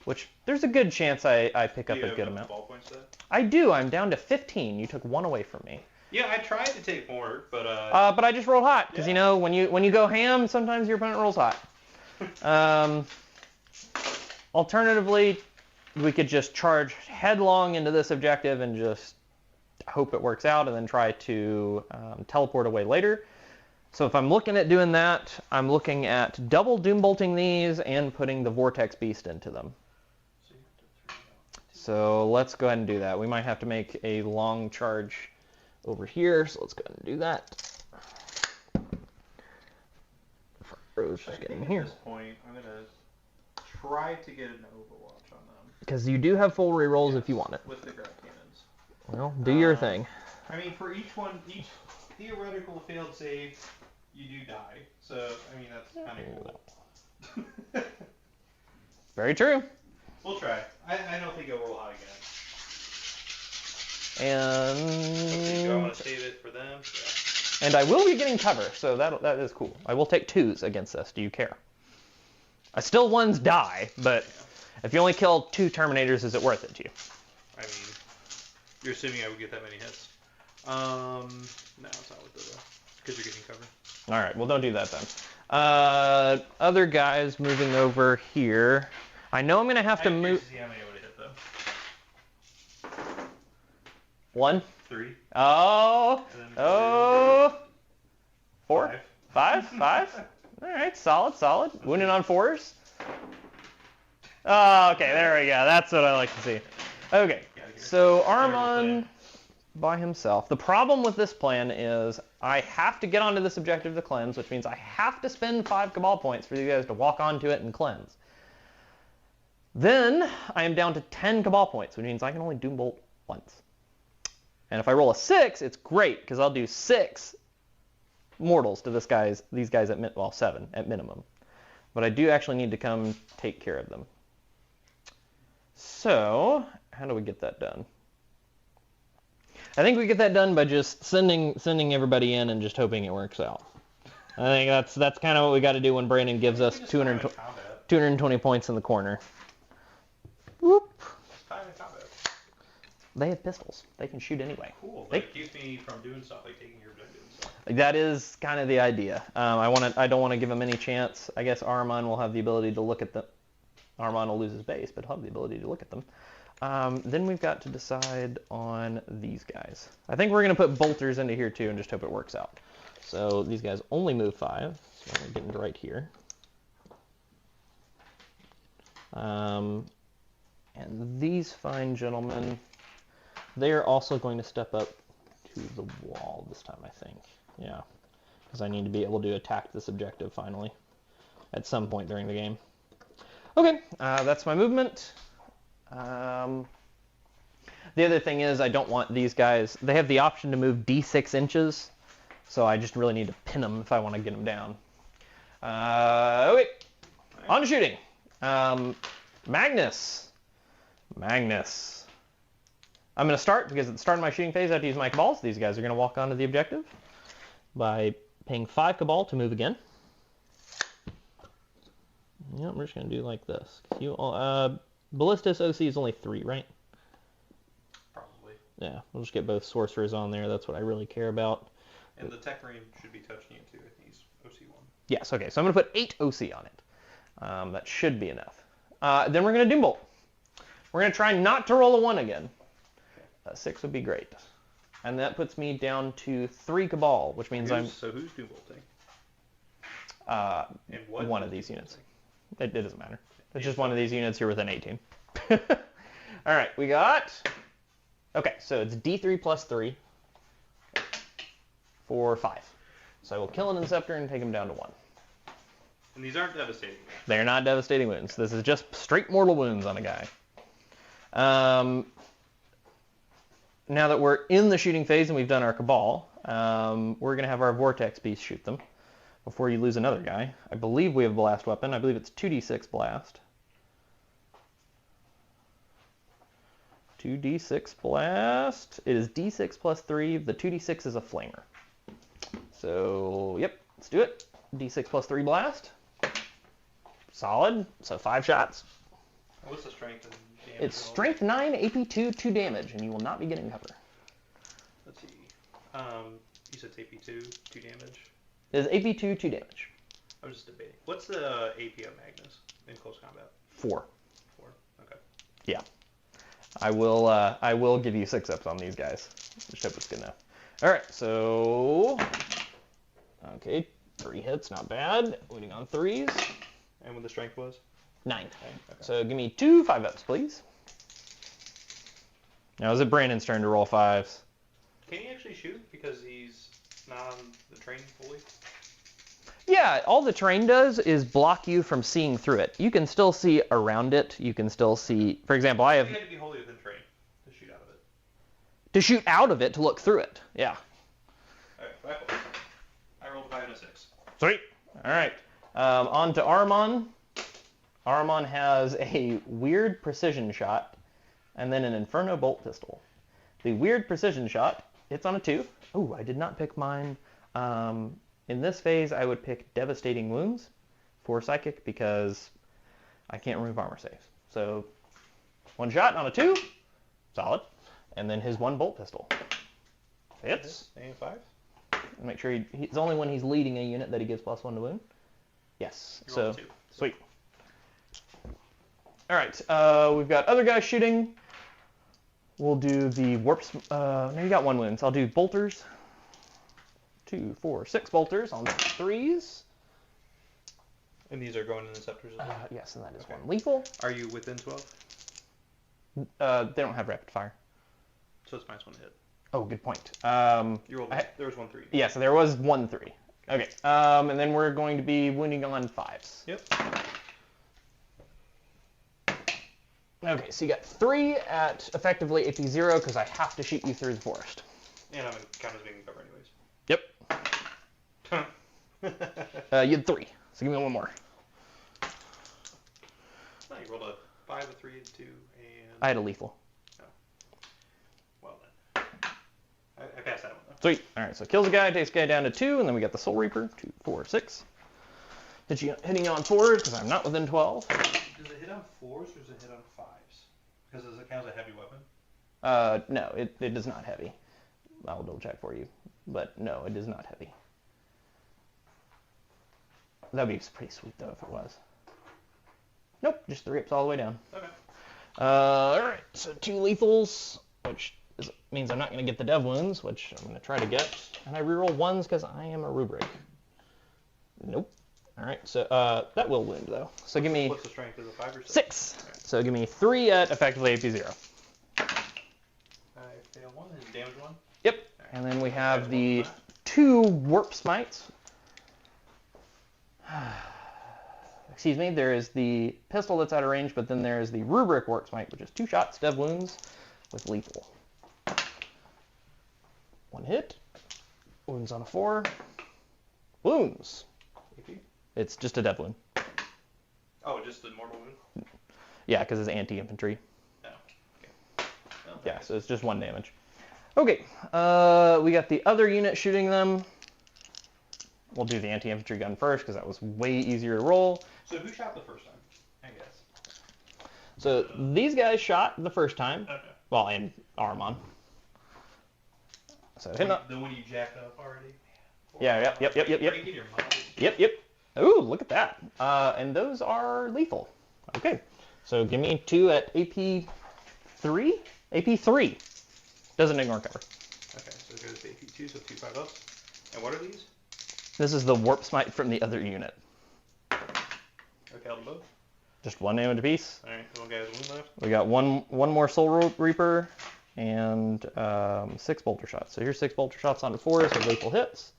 which there's a good chance I pick up a good amount. Ball points set? I do. I'm down to 15. You took 1 away from me. Yeah, I tried to take more, but but I just rolled hot because you know when you go ham, sometimes your opponent rolls hot. Alternatively, we could just charge headlong into this objective and just hope it works out, and then try to teleport away later. So if I'm looking at doing that, I'm looking at double Doom Bolting these and putting the Vortex Beast into them. So let's go ahead and do that. We might have to make a long charge over here, so let's go ahead and do that. let's just get in At here. this point, I'm going to try to get an Overwatch on them. Because you do have full rerolls if you want it. With the grab cannons. Well, do your thing. I mean, for each theoretical failed save, you do die. So, I mean, that's kind of cool. Very true. We'll try. I don't think it'll roll hot again. And do I want to save it for them? Yeah. And I will be getting cover, so that is cool. I will take 2s against this. Do you care? I still 1s die, but if you only kill 2 Terminators, is it worth it to you? I mean, you're assuming I would get that many hits. No, it's not worth it though, because you're getting cover. All right, well, don't do that then. Other guys moving over here. I know I'm going to have to move. See how many I would hit though. 1? 3. Oh. Oh. 4? 5. 5? All right, solid. Wounded on 4s. Oh, okay, there we go. That's what I like to see. Okay, so Armon by himself. The problem with this plan is I have to get onto this objective to cleanse, which means I have to spend 5 Cabal points for you guys to walk onto it and cleanse. Then I am down to 10 Cabal points, which means I can only Doom Bolt once. And if I roll a 6, it's great, because I'll do 6 mortals to these guys at 7 at minimum. But I do actually need to come take care of them. So, how do we get that done? I think we get that done by just sending everybody in and just hoping it works out. I think that's kind of what we got to do when Brandon gives us 220 points in the corner. Whoop. They have pistols. They can shoot anyway. Cool. That keeps me from doing stuff like taking your objective and stuff. That is kind of the idea. I don't want to give them any chance. I guess Armon will have the ability to look at them. Armon will lose his base, but he'll have the ability to look at them. Then we've got to decide on these guys. I think we're going to put bolters into here too and just hope it works out. So these guys only move 5, so I'm getting to right here. And these fine gentlemen, they're also going to step up to the wall this time, I think. Yeah, because I need to be able to attack this objective finally at some point during the game. Okay, that's my movement. The other thing is I don't want these guys, they have the option to move D6 inches, so I just really need to pin them if I want to get them down. Okay, on to shooting. Magnus. I'm going to start, because at the start of my shooting phase I have to use my Cabals. These guys are going to walk onto the objective by paying 5 Cabal to move again. Yep, we're just going to do like this. Ballistus OC is only 3, right? Probably. Yeah, we'll just get both sorcerers on there. That's what I really care about. And the Tech Marine should be touching you too. I think he's OC1. Yes, okay, so I'm going to put 8 OC on it. That should be enough. Then we're going to Doom Bolt. We're going to try not to roll a 1 again. 6 would be great. And that puts me down to 3 Cabal, which means So who's Doom Bolting? One of these units. It doesn't matter. It's just one of these units here within 18. All right, we got... Okay, so it's D3 plus 3 for 5. So I will kill an Inceptor and take him down to 1. And these aren't devastating wounds. They're not devastating wounds. This is just straight mortal wounds on a guy. Now that we're in the shooting phase and we've done our Cabal, we're going to have our Vortex Beast shoot them before you lose another guy. I believe we have a blast weapon. I believe it's 2d6 blast. 2d6 blast. It is d6 plus 3. The 2d6 is a flamer. So, yep, let's do it. d6 plus 3 blast. Solid. So 5 shots. What's the strength and damage? It's strength 9, AP 2, 2 damage, and you will not be getting cover. Let's see. You said it's AP 2, 2 damage? It is AP 2, 2 damage. I was just debating. What's the AP of Magnus in close combat? 4. 4. Okay. Yeah. I will give you 6-ups on these guys. Just hope it's good enough. All right, so... Okay, 3 hits, not bad. Waiting on 3s. And what the strength was? 9. Okay. So give me 2 5-ups, please. Now is it Brandon's turn to roll 5s? Can he actually shoot because he's not on the train fully? Yeah, all the terrain does is block you from seeing through it. You can still see around it. You can still see, for example, I have... You had to be wholly within terrain to shoot out of it. To shoot out of it, to look through it. Yeah. Alright, rifle. I rolled a 5 and a 6. Sweet. All right. On to Aramon. Aramon has a weird precision shot and then an Inferno bolt pistol. The weird precision shot, it's on a 2. Oh, I did not pick mine. In this phase, I would pick Devastating Wounds for Psychic because I can't remove armor saves. So, 1 shot on a 2. Solid. And then his 1 bolt pistol. Hits. And 5. Make sure it's only when he's leading a unit that he gives +1 to wound. Yes. So, 2. sweet. All right. We've got other guys shooting. We'll do the warps. No, you got 1 wound. So I'll do bolters. 2, 4, 6 bolters on 3s. And these are going in the scepters as well? Yes, and that is 1 lethal. Are you within 12? They don't have rapid fire. So it's -1 to hit. Oh, good point. You rolled. There was 1 3. Yeah, so there was 1 3. Okay. And then we're going to be wounding on 5s. Yep. Okay, so you got 3 at effectively AP 0 because I have to shoot you through the forest. And I'm going to count as being cover anyways. Yep. You had 3, so give me 1 more. No, you rolled a 5, a 3, a 2, and... I had a lethal. Oh. Well then. I passed that one though. Sweet. Alright, so kills a guy, takes a guy down to 2, and then we got the Soul Reaper. 2, 4, 6. Hitting you on 4s because I'm not within 12. Does it hit on 4s or does it hit on 5s? Because does it count as a heavy weapon? No, it does not heavy. I'll double check for you. But no, it is not heavy. That'd be pretty sweet though if it was. Nope, just 3 ups all the way down. Okay. Alright, so 2 lethals, which means I'm not going to get the dev wounds, which I'm going to try to get. And I reroll 1s because I am a rubric. Nope. Alright, so that will wound though. So give me... What's the strength of the 5 or 6? 6. Okay. So give me 3 at effectively AP 0. I fail 1 and damage 1? Yep. Right. And then we have the 2 warp smites. Excuse me, there is the pistol that's out of range, but then there is the rubric warp smite, which is 2 shots, dev wounds, with lethal. 1 hit. Wounds on a 4. Wounds. AP? It's just a dev wound. Oh, just a normal wound? Yeah, because it's anti-infantry. Oh, okay. Well, yeah, so it's just 1 damage. Okay, we got the other unit shooting them. We'll do the anti-infantry gun first because that was way easier to roll. So who shot the first time, I guess? So these guys shot the first time. Okay. Well, and Aramon. So hitting up. The one you jacked up already? Yeah, yep. Ooh, look at that. And those are lethal. Okay. So give me 2 at AP 3? AP 3. Doesn't ignore cover. Okay, so it goes to AP 2, so 2 5 ups. And what are these? This is the warp smite from the other unit. Okay, I'll both. Just 1 damage apiece. Alright, one guy has 1 left. We got one more Soul Reaper and 6 bolter shots. So here's 6 bolter shots onto 4s with lethal hits.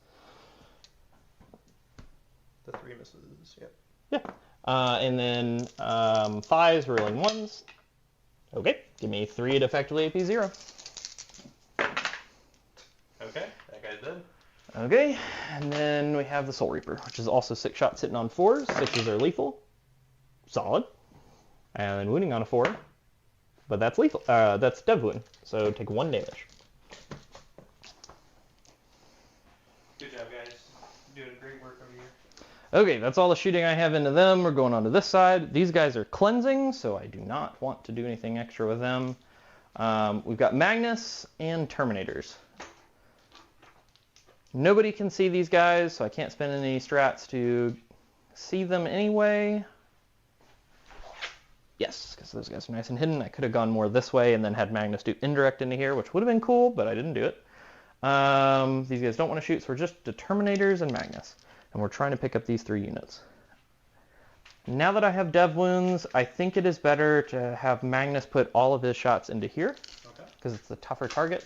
The 3 misses, yep. Yeah. And then 5s rolling 1s. Okay, give me 3 at effectively AP 0. Okay, that guy's dead. Okay, and then we have the Soul Reaper, which is also 6 shots hitting on 4s. 6s are lethal. Solid. And then wounding on a 4. But that's lethal. That's dev wound. So take 1 damage. Good job, guys. Doing great work over here. Okay, that's all the shooting I have into them. We're going on to this side. These guys are cleansing, so I do not want to do anything extra with them. We've got Magnus and Terminators. Nobody can see these guys, so I can't spend any strats to see them anyway. Yes, because those guys are nice and hidden. I could have gone more this way and then had Magnus do indirect into here, which would have been cool, but I didn't do it. These guys don't want to shoot, so we're just Determinators and Magnus. And we're trying to pick up these 3 units. Now that I have dev wounds, I think it is better to have Magnus put all of his shots into here. Okay. Because it's the tougher target.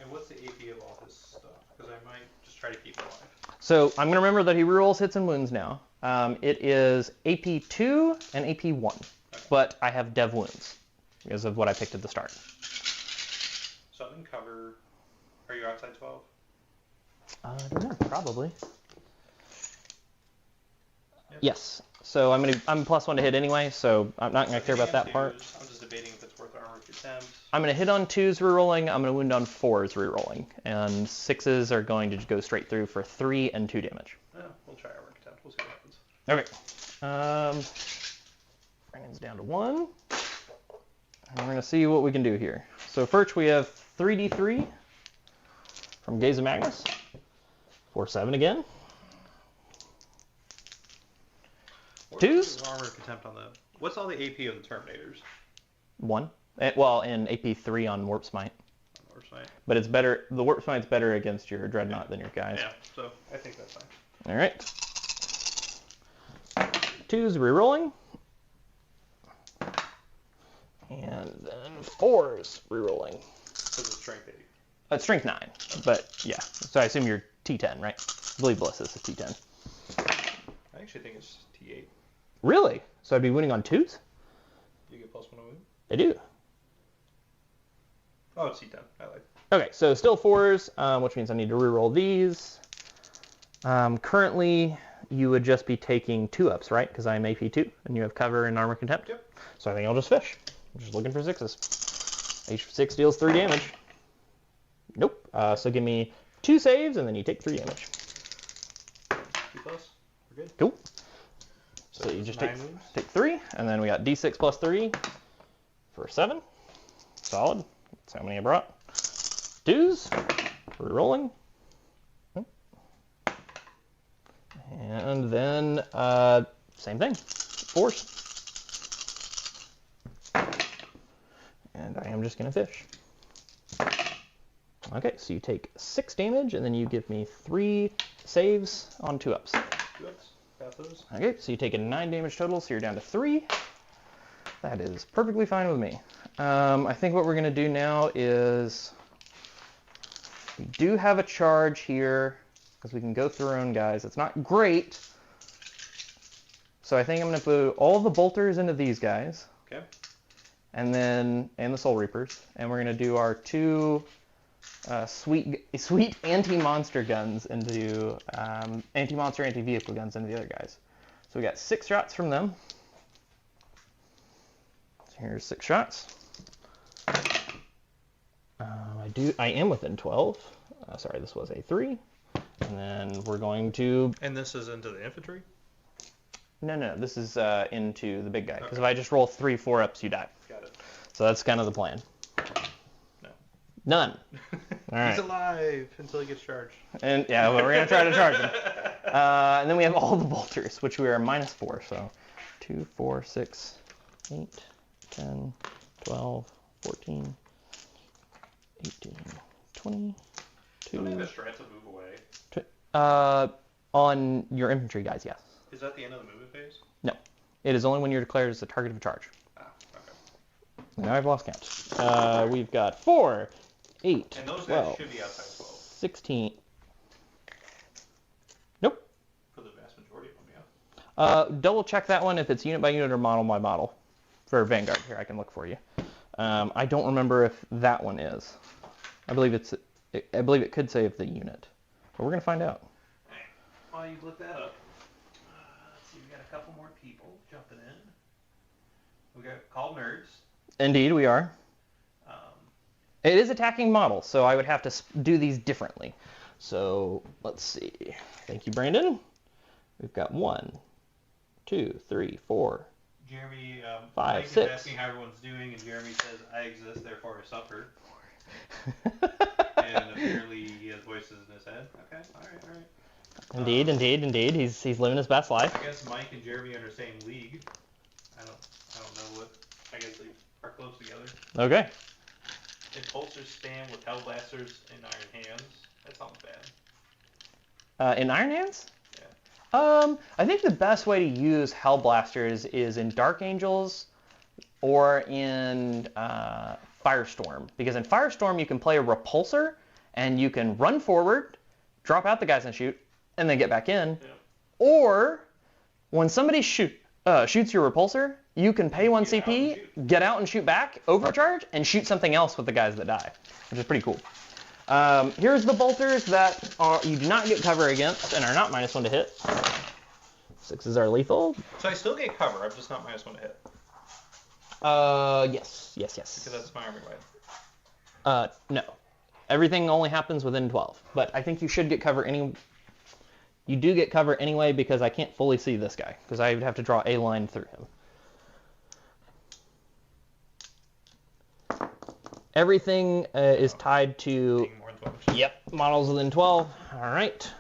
And what's the AP of all his stuff? because I might just try to keep it alive. So I'm going to remember that he rerolls hits and wounds now. It is AP 2 and AP 1, okay. But I have dev wounds because of what I picked at the start. Southern cover. Are you outside 12? I don't know, probably. Yep. Yes. So I'm +1 to hit anyway, so I'm not going to care about that part. I'm just debating if it's worth armor contempt. I'm going to hit on 2s rerolling. I'm going to wound on 4s rerolling, and 6s are going to just go straight through for 3 and 2 damage. Yeah, we'll try armor contempt. We'll see what happens. Okay. Brandon's down to 1. And we're going to see what we can do here. So first we have 3d3 from Gaze of Magnus. 4/7 again. 2s. Armor contempt on the. What's all the AP of the Terminators? 1. Well, and AP 3 on Warp Smite. Warp Smite. But it's better. The Warp Smite's better against your Dreadnought than your guys. Yeah. So I think that's fine. All right. 2s rerolling. And then 4s rerolling. So it's strength 8. It's strength 9, but yeah. So I assume you're T10, right? I believe Ballistus is T10. I actually think it's T8. Really? So I'd be winning on 2s? You get +1 on wound? I do. Oh, it's T10. I like. Okay, so still 4s, which means I need to reroll these. Currently, you would just be taking 2-ups, right? Because I'm AP2, and you have cover and armor contempt. Yep. So I think I'll just fish. I'm just looking for 6s. H6 deals 3 damage. Nope. So give me 2 saves, and then you take 3 damage. 2+. We're good. Cool. So you just take 3, and then we got D6 + 3 for 7. Solid. That's how many I brought. 2s. Rerolling. And then same thing. 4s. And I am just going to fish. Okay, so you take 6 damage, and then you give me 3 saves on 2-ups. 2-ups. Got those. Okay, so you take a 9 damage total, so you're down to 3. That is perfectly fine with me. I think what we're going to do now is we do have a charge here because we can go through our own guys. It's not great. So I think I'm going to put all the bolters into these guys. Okay. And the Soul Reapers. And we're going to do our 2 sweet anti-monster guns into anti-monster, anti-vehicle guns into the other guys. So we got 6 shots from them. So here's 6 shots. I am within 12. Sorry, this was a 3. And then we're going to. And this is into the infantry? No, this is into the big guy. Because if I just roll 3 4-ups, you die. Got it. So that's kind of the plan. No. None. All right. He's alive until he gets charged. And yeah, well, we're gonna try to charge him. And then we have all the bolters, which we are -4. So 2, 4, 6, 8, 10, 12, 14, 18, 20. Don't they have a strat to move away? On your infantry guys, yes. Is that the end of the movement phase? No. It is only when you're declared as the target of a charge. Ah, okay. Now I've lost count. We've got 4, 8, and those 12, guys should be outside 12. 16. Nope. For the vast majority of them, yeah. Double check that one if it's unit by unit or model by model. For Vanguard here, I can look for you. I don't remember if that one is. I believe it could say if the unit. But we're going to find out. While you look that up, let's see, we got a couple more people jumping in. We got called nerds. Indeed, we are. It is attacking models, so I would have to do these differently. So let's see. Thank you, Brandon. We've got 1, 2, 3, 4. Jeremy, 5, Mike 6. is asking how everyone's doing, and Jeremy says, "I exist, therefore I suffer." And apparently he has voices in his head. Okay, all right. Indeed. He's living his best life. I guess Mike and Jeremy are in the same league. I don't know what. I guess they are close together. Okay. Impulsors spam with Hellblasters in Iron Hands. That sounds bad. In Iron Hands? Yeah. I think the best way to use Hellblasters is in Dark Angels or in Firestorm. Because in Firestorm you can play a repulsor and you can run forward drop out the guys and shoot, and then get back in. Yeah. Or when somebody shoots your repulsor, you can pay 1 CP, get out and shoot back, overcharge, and shoot something else with the guys that die, which is pretty cool. Here's the bolters that you do not get cover against and are not -1 to hit. 6s are lethal. So I still get cover, I'm just not -1 to hit. Yes. Because that's my army life. No. Everything only happens within 12. But I think you should get cover You do get cover anyway because I can't fully see this guy, because I would have to draw a line through him. Everything is tied to... More than 12. Yep, models within 12. All right.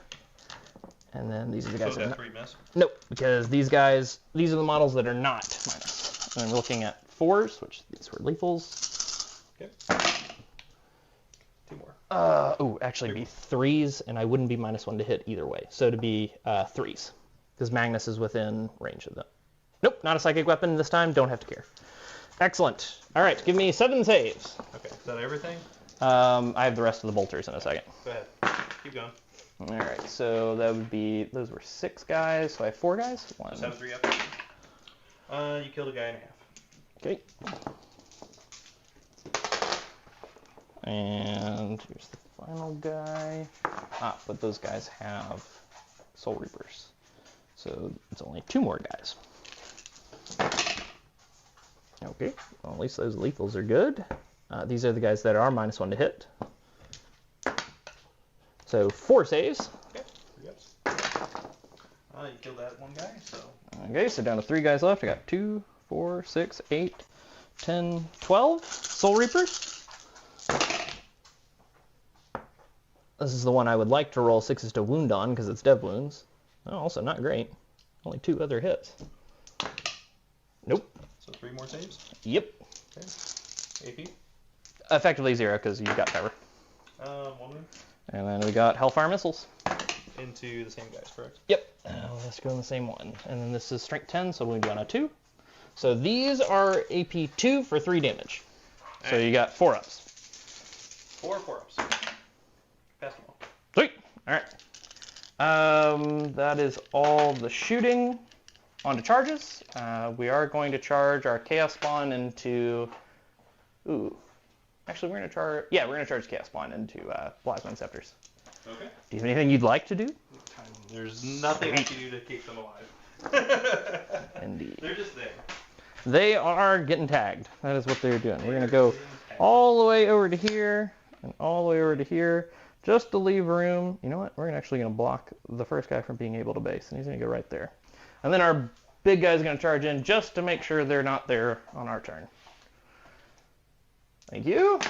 And then these are the guys that that... 3 miss? Nope, because these are the models that are not minus. And I'm looking at 4s, which these were lethals. Okay. 2 more. Actually be 3s, and I wouldn't be -1 to hit either way. So to be 3s, because Magnus is within range of them. Nope, not a psychic weapon this time. Don't have to care. Excellent. All right, give me 7 saves. Okay, is that everything? I have the rest of the bolters in a second. Go ahead. Keep going. All right, so that would be, those were 6 guys, so I have 4 guys. 1. Just have 3 up. You killed a guy and a half. Okay. And here's the final guy. But those guys have Soul Reapers. So it's only 2 more guys. Okay, well, at least those lethals are good. These are the guys that are -1 to hit. So 4 saves. Okay, 3 ups. You killed that 1 guy, so... Okay, so down to 3 guys left. I got 2, 4, 6, 8, 10, 12 Soul Reapers. This is the one I would like to roll 6s to wound on because it's dev wounds. Oh, also not great. Only 2 other hits. Nope. So 3 more saves? Yep. Okay. AP? Effectively 0 because you got cover. 1 wound. And then we got Hellfire Missiles. Into the same guys, correct? Yep. Let's go in the same one. And then this is Strength 10, so we'll be on a 2. So these are AP 2 for 3 damage. So you got 4 ups. 4 ups. Pass them all. Sweet. All right. That is all the shooting. On to charges. We are going to charge our Chaos Spawn into... Ooh. Actually, we're going to charge... Yeah, we're going to charge Chaos Spawn into Plasma Inceptors. Okay. Do you have anything you'd like to do? There's nothing I can do to keep them alive. Indeed. They're just there. They are getting tagged. That is what they're doing. We're going to go all the way over to here and all the way over to here just to leave room. You know what? We're actually going to block the first guy from being able to base, and he's going to go right there. And then our big guy's going to charge in just to make sure they're not there on our turn. Thank you.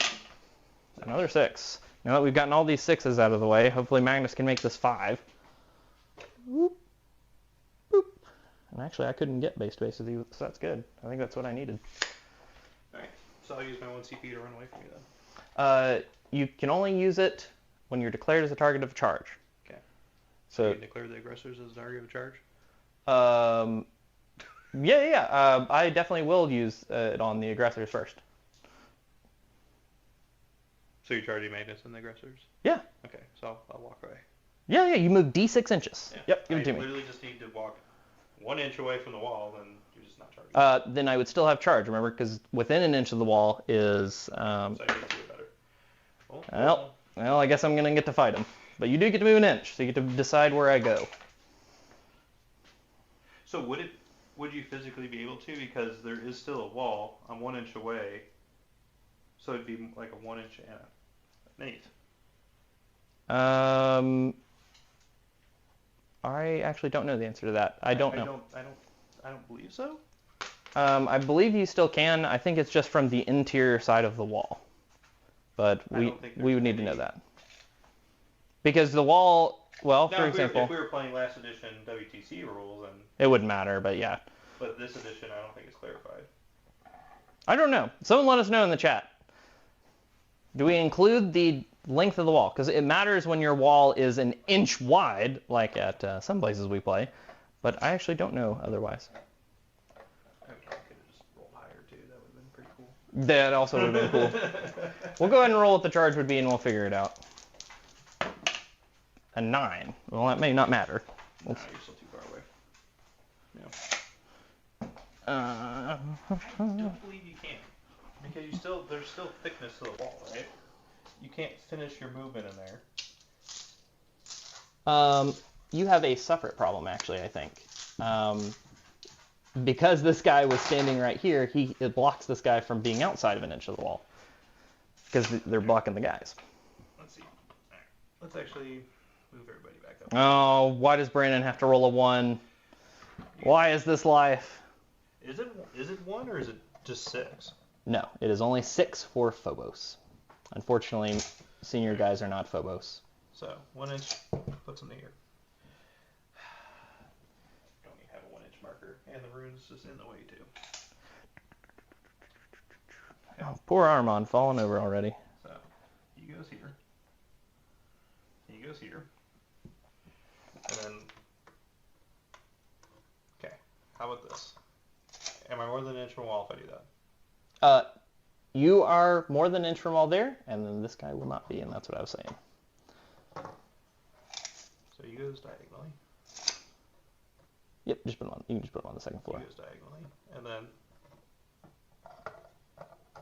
Another 6. Now that we've gotten all these 6s out of the way, hopefully Magnus can make this 5. Whoop. Boop. And actually, I couldn't get base with you, so that's good. I think that's what I needed. Alright, so I'll use my 1 CP to run away from you then. You can only use it when you're declared as a target of a charge. Okay. So you can declare the aggressors as a target of a charge? Yeah. I definitely will use it on the aggressors first. So you're charging Magnus and the aggressors? Yeah. Okay, so I'll walk away. Yeah, you move D6 inches. Yeah. Yep, give it to me. I literally just need to walk 1 inch away from the wall, then you're just not charging. Then I would still have charge, remember, because within an inch of the wall is... So I need to do it better. Well, I guess I'm going to get to fight him. But you do get to move an inch, so you get to decide where I go. So would you physically be able to? Because there is still a wall. I'm 1 inch away. So it'd be like a 1 inch and an eighth. I actually don't know the answer to that. I don't know. I don't believe so. I believe you still can. I think it's just from the interior side of the wall. But we would need to know that. Because the wall, well, for example... If we were playing last edition WTC rules, then... It wouldn't matter, but yeah. But this edition, I don't think it's clarified. I don't know. Someone let us know in the chat. Do we include the length of the wall? Because it matters when your wall is an inch wide, like at some places we play. But I actually don't know otherwise. I could have just rolled higher, too. That would have been pretty cool. That also would have been cool. We'll go ahead and roll what the charge would be, and we'll figure it out. a 9. Well, that may not matter. No, you're still too far away. Uh, I don't believe you can. Because there's still thickness to the wall, right? You can't finish your movement in there. You have a separate problem, actually, I think. Because this guy was standing right here, it blocks this guy from being outside of an inch of the wall. Because they're blocking the guys. Let's see. All right. Let's actually move everybody back up. Oh, why does Brandon have to roll a 1? Why is this life? Is it 1 or is it just 6? No, it is only 6 for Phobos. Unfortunately, senior guys are not Phobos. So 1 inch puts them here. Don't even have a 1 inch marker, and the rune's just in the way too. Oh, poor Armand, falling over already. So he goes here. He goes here. And then, okay, how about this? Am I more than an inch from wall if I do that? You are more than an inch from all there, and then this guy will not be, and that's what I was saying. So he goes diagonally. Yep, just put him on. You can just put him on the second floor. He goes diagonally, and then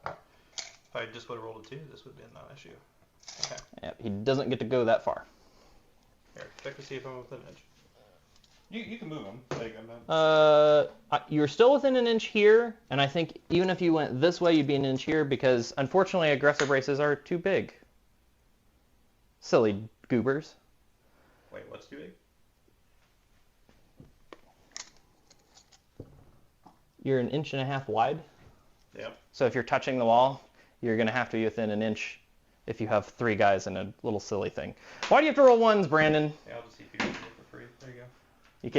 if I just would have rolled a 2, this would have been non-issue. Okay. Yep, he doesn't get to go that far. Here, check to see if I'm within an inch. You can move him. Like, I'm not... You're still within an inch here, and I think even if you went this way, you'd be an inch here, because unfortunately aggressive races are too big. Silly goobers. Wait, what's too big? You're an inch and a half wide. Yep. So if you're touching the wall, you're going to have to be within an inch if you have 3 guys in a little silly thing. Why do you have to roll 1s, Brandon? Yeah, I'll just see if you can do it for free. There you go. You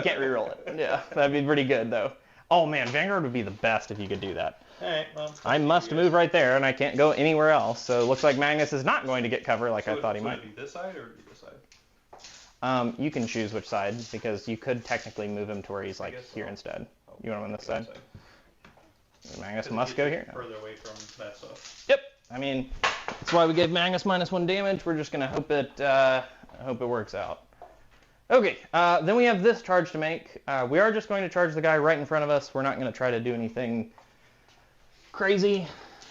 can't re-roll it. Yeah, that'd be pretty good though. Oh man, Vanguard would be the best if you could do that. Alright, well. I must move right there, and I can't go anywhere else. So it looks like Magnus is not going to get cover like I thought he might. Would it be this side or be this side? You can choose which side, because you could technically move him to where he's like here instead. You want him on this side? Magnus must go here. Further away from that stuff. Yep. I mean, that's why we gave Magnus -1 damage. We're just gonna hope it works out. Okay. Then we have this charge to make. We are just going to charge the guy right in front of us. We're not going to try to do anything crazy.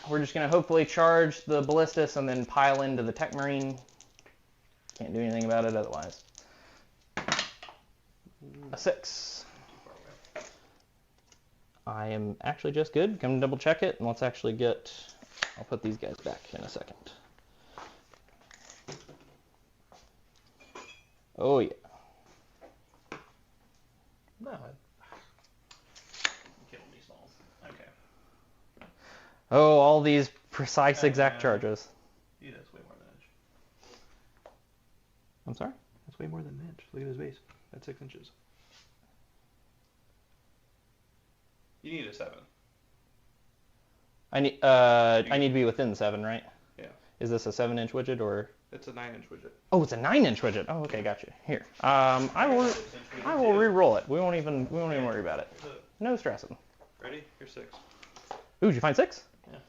We're just going to hopefully charge the ballistas and then pile into the tech marine. Can't do anything about it otherwise. A 6. I am actually just good. Come double check it, and let's actually get... I'll put these guys back in a second. Oh, yeah. No. Kill me, Smalls. Okay. Oh, all these precise exact charges. Yeah, that's way more than an inch. I'm sorry? That's way more than an inch. Look at his base. That's 6 inches. You need a 7. I need to be within 7, right? Yeah. Is this a 7-inch widget or? It's a 9-inch widget. Oh, it's a 9-inch widget. Oh, okay, gotcha. Here, I will re-roll it. We won't even worry about it. No stressing. Ready? You're 6. Ooh, did you find 6? Yeah.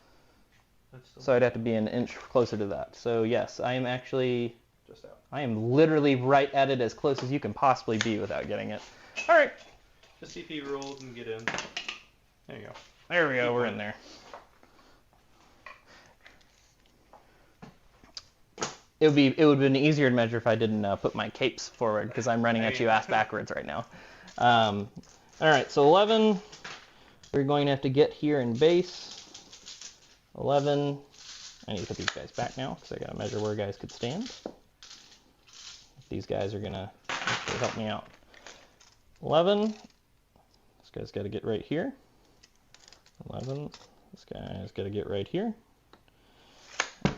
So I'd have to be an inch closer to that. So yes, I am actually. Just out. I am literally right at it, as close as you can possibly be without getting it. All right. Just see if he rolls and get in. There you go. There we go. We're in there. It would have been easier to measure if I didn't put my capes forward, because I'm running at you ass backwards right now. All right, so 11. We're going to have to get here in base. 11. I need to put these guys back now, because I got to measure where guys could stand. These guys are going to actually help me out. 11. This guy's got to get right here. 11. This guy's got to get right here.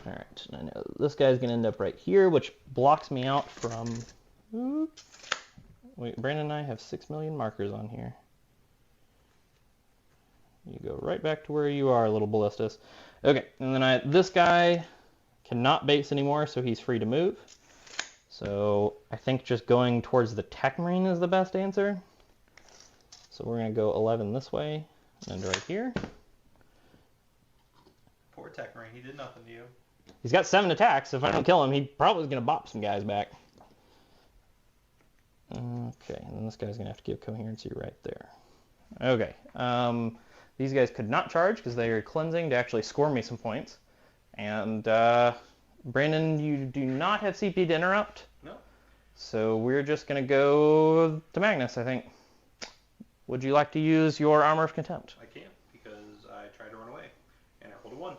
All right, and I know this guy's going to end up right here, which blocks me out from... Wait, Brandon and I have 6 million markers on here. You go right back to where you are, little ballistas. Okay, and then this guy cannot base anymore, so he's free to move. So I think just going towards the tech marine is the best answer. So we're going to go 11 this way, and right here. Poor tech marine, he did nothing to you. He's got 7 attacks. If I don't kill him, he probably is going to bop some guys back. Okay, and then this guy's going to have to give coherency right there. Okay, these guys could not charge because they are cleansing to actually score me some points. And Brandon, you do not have CP to interrupt. No. So we're just going to go to Magnus, I think. Would you like to use your Armor of Contempt? I can't because I tried to run away and I rolled a 1.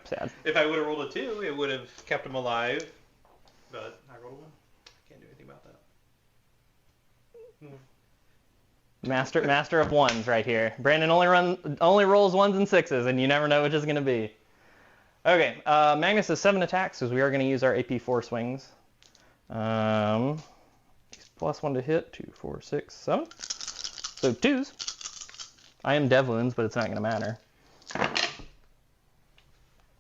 Sad. If I would have rolled a 2, it would have kept him alive. But I rolled a 1. I can't do anything about that. Master of ones right here. Brandon only rolls 1s and 6s, and you never know which is going to be. Okay, Magnus has 7 attacks, so we are going to use our AP 4 swings. He's +1 to hit, 2, 4, 6, 7. So 2s. I am dev wounds, but it's not going to matter.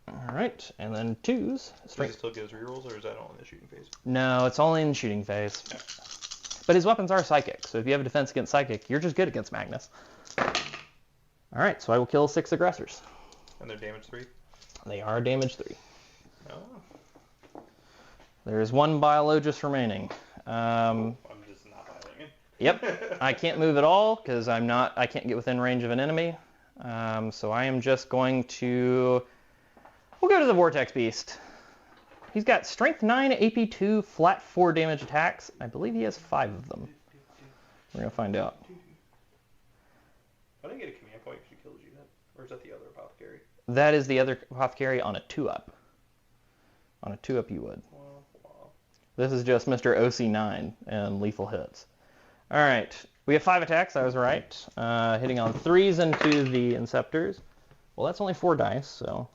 All right, and then 2s. Does it still gives rerolls, or is that only in the shooting phase? No, it's only in shooting phase. Yeah. But his weapons are psychic, so if you have a defense against psychic, you're just good against Magnus. All right, so I will kill 6 aggressors. And they're damage 3? They are damage 3. Oh. There is 1 biologist remaining. I'm just not violating it. Yep, I can't move at all because I can't get within range of an enemy. So I am just going to, we'll go to the Vortex Beast. He's got Strength 9, AP 2, flat 4 damage attacks. I believe he has 5 of them. We're going to find out. I didn't get a command point because you killed you, or is that the other apothecary? That is the other apothecary on a 2-up. On a 2-up you would. Wow. This is just Mr. OC9 and lethal hits. All right, we have 5 attacks, I was right. Hitting on 3s into the Inceptors. Well, that's only 4 dice, so.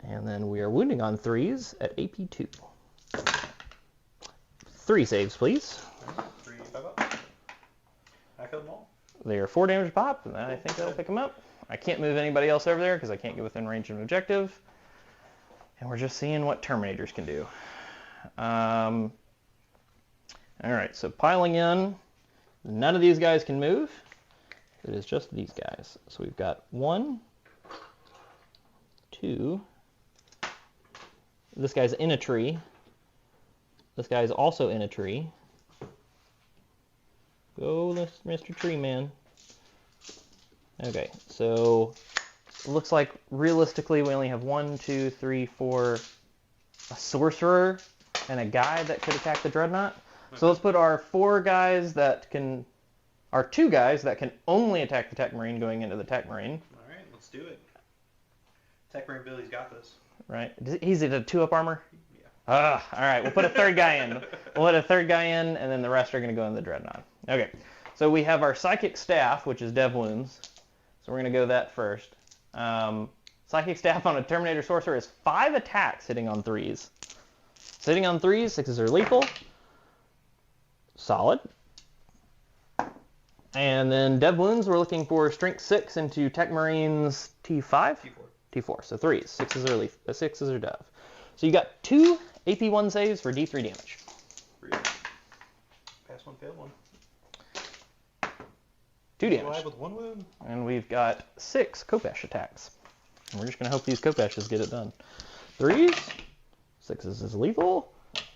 And then we are wounding on 3s at AP 2. 3 saves, please. 3, 5 up. I killed them all. They are 4 damage pop, and I think that'll pick them up. I can't move anybody else over there because I can't get within range of an objective. And we're just seeing what Terminators can do. All right, so piling in. None of these guys can move. It is just these guys. So we've got 1, 2. This guy's in a tree. This guy's also in a tree. Go, Mr. Tree Man. Okay, so it looks like realistically we only have 1, 2, 3, 4, a sorcerer and a guy that could attack the Dreadnought. So let's put our 4 guys that can, our 2 guys that can only attack the Tech Marine going into the Tech Marine. All right, let's do it. Tech Marine Billy's got this. Right? He's at a 2-up armor? Yeah. All right, we'll put a 3rd guy in. We'll put a 3rd guy in, and then the rest are going to go in the Dreadnought. Okay, so we have our Psychic Staff, which is Dev Wounds. So we're going to go that first. Psychic Staff on a Terminator Sorcerer is 5 attacks hitting on 3s. So hitting on 3s, 6s are lethal. Solid. And then Dev Wounds, we're looking for Strength 6 into Tech Marines T5? T4. T4, so 3s. 6s are lethal. 6s are Dev. So you got 2 AP1 saves for D3 damage. Pass 1, fail 1. 2 damage. Alive with 1 wound. And we've got 6 Kopesh attacks. And we're just going to hope these Kopeshes get it done. 3s. 6s is lethal.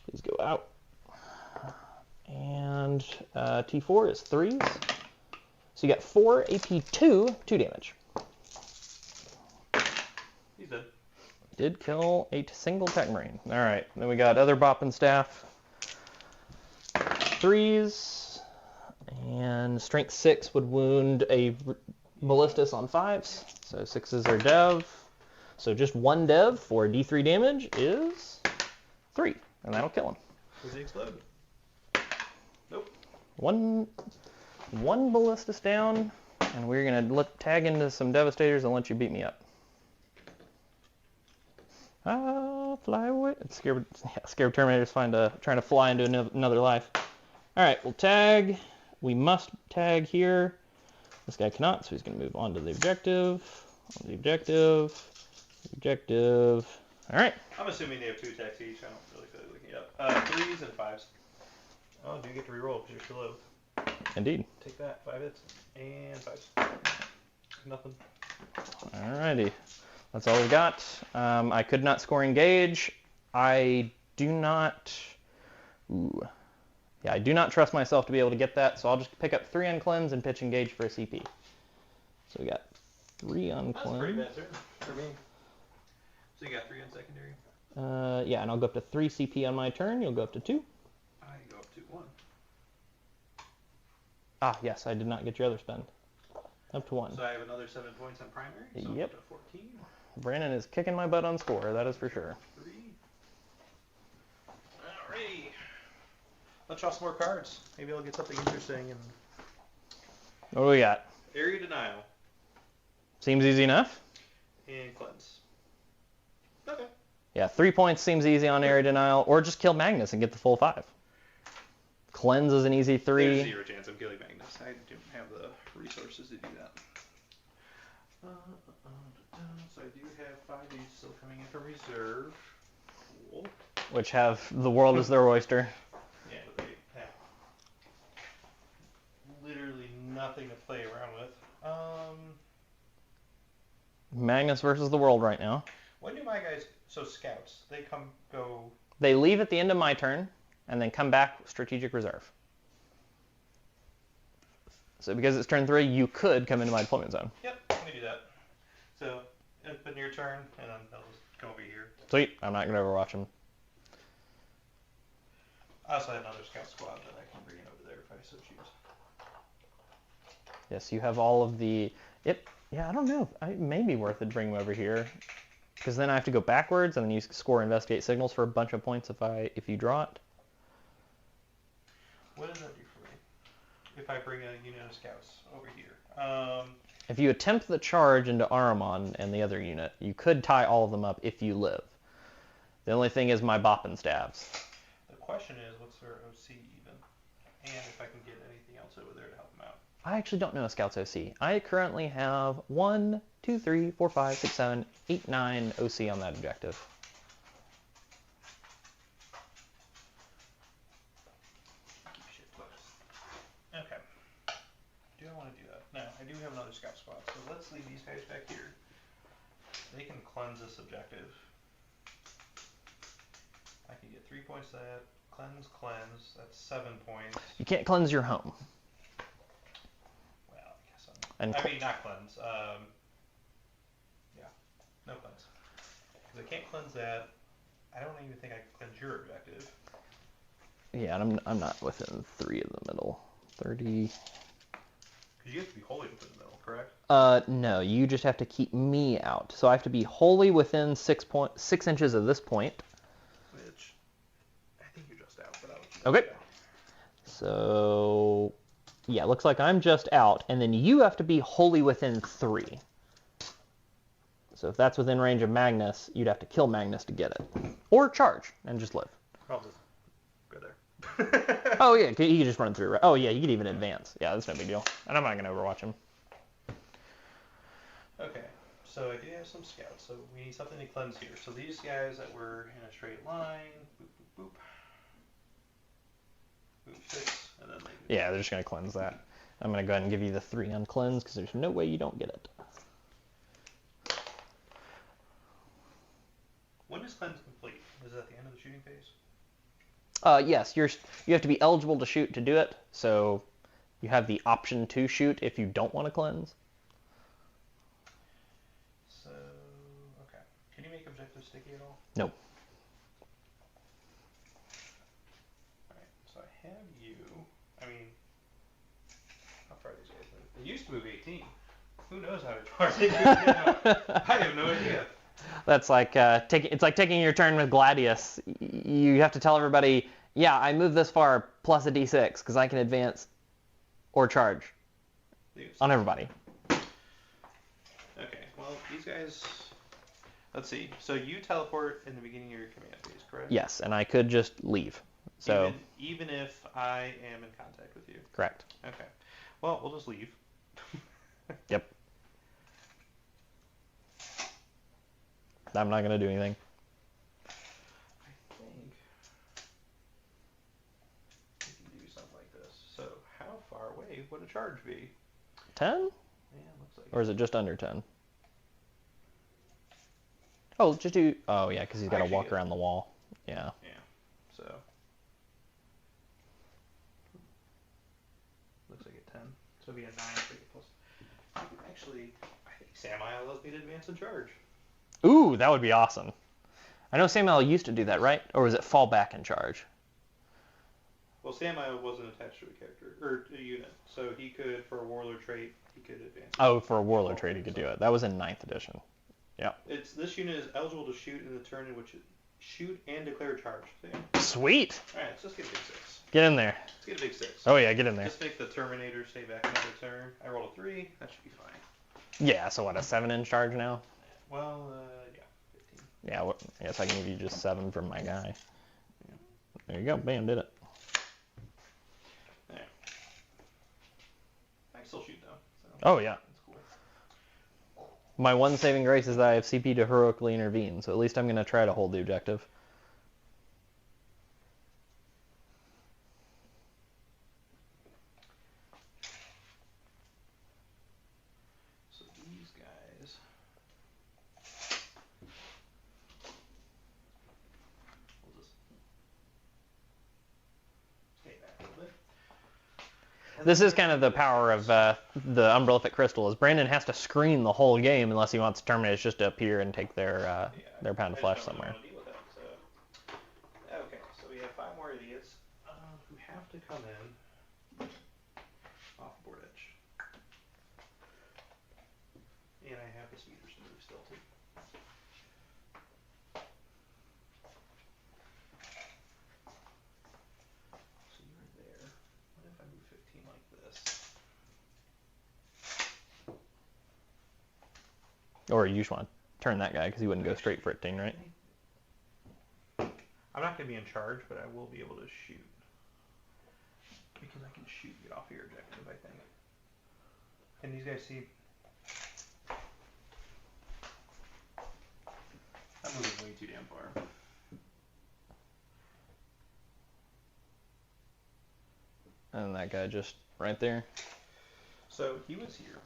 Please go out. And T4 is 3s. So you got 4 AP2, 2 damage. He's dead. Did kill a single Tech Marine. All right, then we got other Bop and Staff. 3s. And Strength 6 would wound a Ballistus on 5s. So 6s are Dev. So just 1 Dev for D3 damage is 3. And that'll kill him. Does he explode? Nope. One Ballistus down. And we're going to tag into some Devastators and let you beat me up. Fly away. Scared Terminators trying to fly into another life. All right, we'll tag. We must tag here. This guy cannot, so he's going to move on to the objective. On the objective. Objective. All right. I'm assuming they have 2 attacks each. I don't really feel like looking it up. 3s and 5s. Oh, do you get to reroll because you're still low? Indeed. Take that. 5 hits. And 5s. Nothing. Alrighty. That's all we got. I could not score engage. I do not... Ooh. Yeah, I do not trust myself to be able to get that, so I'll just pick up 3 on cleanse and pitch engage for a CP. So we got 3 on That's cleanse. pretty bad turn for me. So you got 3 on secondary? Yeah, and I'll go up to 3 CP on my turn. You'll go up to 2. I go up to 1. Ah, yes, I did not get your other spend. Up to 1. So I have another 7 points on primary, so Yep. up to 14. Brandon is kicking my butt on score, that is for sure. 3. Alrighty. Let's draw some more cards. Maybe I'll get something interesting. And What do we got? Area Denial. Seems easy enough. And Cleanse. Okay. Yeah, 3 points seems easy on area denial, or just kill Magnus and get the full 5. Cleanse is an easy 3. There's 0 chance I'm killing Magnus. I don't have the resources to do that. So I do have 5 of these still coming in from reserve. Cool. Which have the world as their oyster. Yeah, but they have literally nothing to play around with. Magnus versus the world right now. When do my guys, so scouts, they go... They leave at the end of my turn, and then come back strategic reserve. So because it's turn 3, you could come into my deployment zone. Yep, let me do that. So, up in your turn, and then they'll just come over here. Sweet, I'm not going to overwatch him. I also have another scout squad that I can bring in over there if I so choose. Yes, you have all of the... Yeah, I don't know. It may be worth it to bring him over here. Because then I have to go backwards, and then you score investigate signals for a bunch of points if you draw it. What does that do for me? If I bring a unit of scouts over here. If you attempt the charge into Ahriman and the other unit, you could tie all of them up if you live. The only thing is my bop and stabs. The question is, what's their OC even? And if I can get anything else over there to help them out. I actually don't know a Scout's OC. I currently have 1, 2, 3, 4, 5, 6, 7, 8, 9 OC on that objective. Keep shit close. Okay. Do I want to do that? No, I do have another scout squad, so let's leave these guys back here. They can cleanse this objective. I can get 3 points to that. Cleanse. That's 7 points. You can't cleanse your home. Well, I guess not cleanse. Yeah, no cleanse. Because I can't cleanse that. I don't even think I can cleanse your objective. Yeah, and I'm not within 3 of the middle. 30. Because you have to be wholly within the middle, correct? No, you just have to keep me out. So I have to be wholly within 6 inches of this point. Which, I think you're just out, but I'll let you Okay. So, yeah, looks like I'm just out, and then you have to be wholly within 3. So if that's within range of Magnus, you'd have to kill Magnus to get it. Or charge, and just live. I'll just go there. Oh, yeah, you could just run through. Oh, yeah, you could even advance. Yeah, that's no big deal. And I'm not going to overwatch him. Okay, so I do have some scouts, so we need something to cleanse here. So these guys that were in a straight line, boop, boop, boop. Boop, 6, and then they... Yeah, they're just going to cleanse that. I'm going to go ahead and give you the 3 on cleanse, because there's no way you don't get it. When is cleanse complete? Is it at the end of the shooting phase? Yes, you have to be eligible to shoot to do it, so you have the option to shoot if you don't want to cleanse. So, okay. Can you make objectives sticky at all? Nope. Alright, so I have you. I mean, how far are these guys move? They used to move 18. Who knows how far they move now? I have no idea. That's like it's like taking your turn with Gladius. You have to tell everybody, yeah, I moved this far plus a d6 because I can advance or charge on everybody. Okay, well, these guys, let's see. So you teleport in the beginning of your command phase, correct? Yes, and I could just leave. So even if I am in contact with you? Correct. Okay. Well, we'll just leave. Yep. I'm not going to do anything. I think we can do something like this. So how far away would a charge be? 10? Yeah, looks like Or is it just under 10? Oh, just do... Oh, yeah, because he's got to walk around the wall. Yeah. Yeah. so looks like a 10. So it'll be a 9 for you plus. Actually, I think Samuel allows me to advance and charge. Ooh, that would be awesome. I know Samuel used to do that, right? Or was it fall back and charge? Well, Samuel wasn't attached to a character or a unit, so he could, for a warlord trait, he could advance. Oh, for a warlord trait, he could do it. That was in 9th edition. Yeah. This unit is eligible to shoot in the turn in which it shoot and declare a charge. So, yeah. Sweet. All right, let's just get a big 6. Get in there. Let's get a big 6. Oh yeah, get in there. Just make the Terminator stay back another turn. I rolled a 3. That should be fine. Yeah. So what? A 7-inch charge now? Well, yeah, 15. Yeah. I guess I can give you just 7 from my guy. Yeah. There you go. Bam, did it. Yeah. I can still shoot though. So Oh yeah. that's cool. My one saving grace is that I have CP to heroically intervene, so at least I'm going to try to hold the objective. So these guys. We'll just stay back a little bit. This is kind of the power of the Umbrellific Crystal, is Brandon has to screen the whole game unless he wants Terminators just to appear and take their pound of flesh somewhere. Okay, so we have 5 more idiots who have to come in off the board edge. And I have the speeders to move still too. So you're there. What if I move 15 like this? Or you just want to turn that guy because he wouldn't go straight for 15, right? I'm not going to be in charge, but I will be able to shoot. Because I can shoot you off your objective, I think. Can these guys see? I'm moving way too damn far. And that guy just right there. So he was here.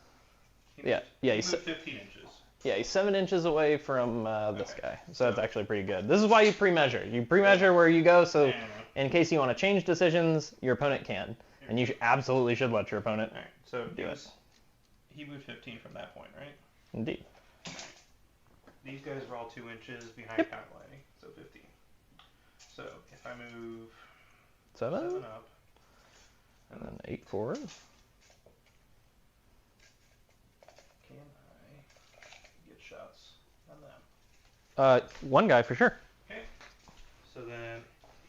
He He's 15 inches. Yeah, he's 7 inches away from this guy, so that's actually pretty good. This is why you pre-measure. You pre-measure where you go, so in case you want to change decisions, your opponent can, and you absolutely should let your opponent. All right, so do it. He moved 15 from that point, right? Indeed. These guys are all 2 inches behind counterlighting, so 15. So if I move 7 up, and then 8 forward. Can I get shots on them? One guy for sure. Okay. So then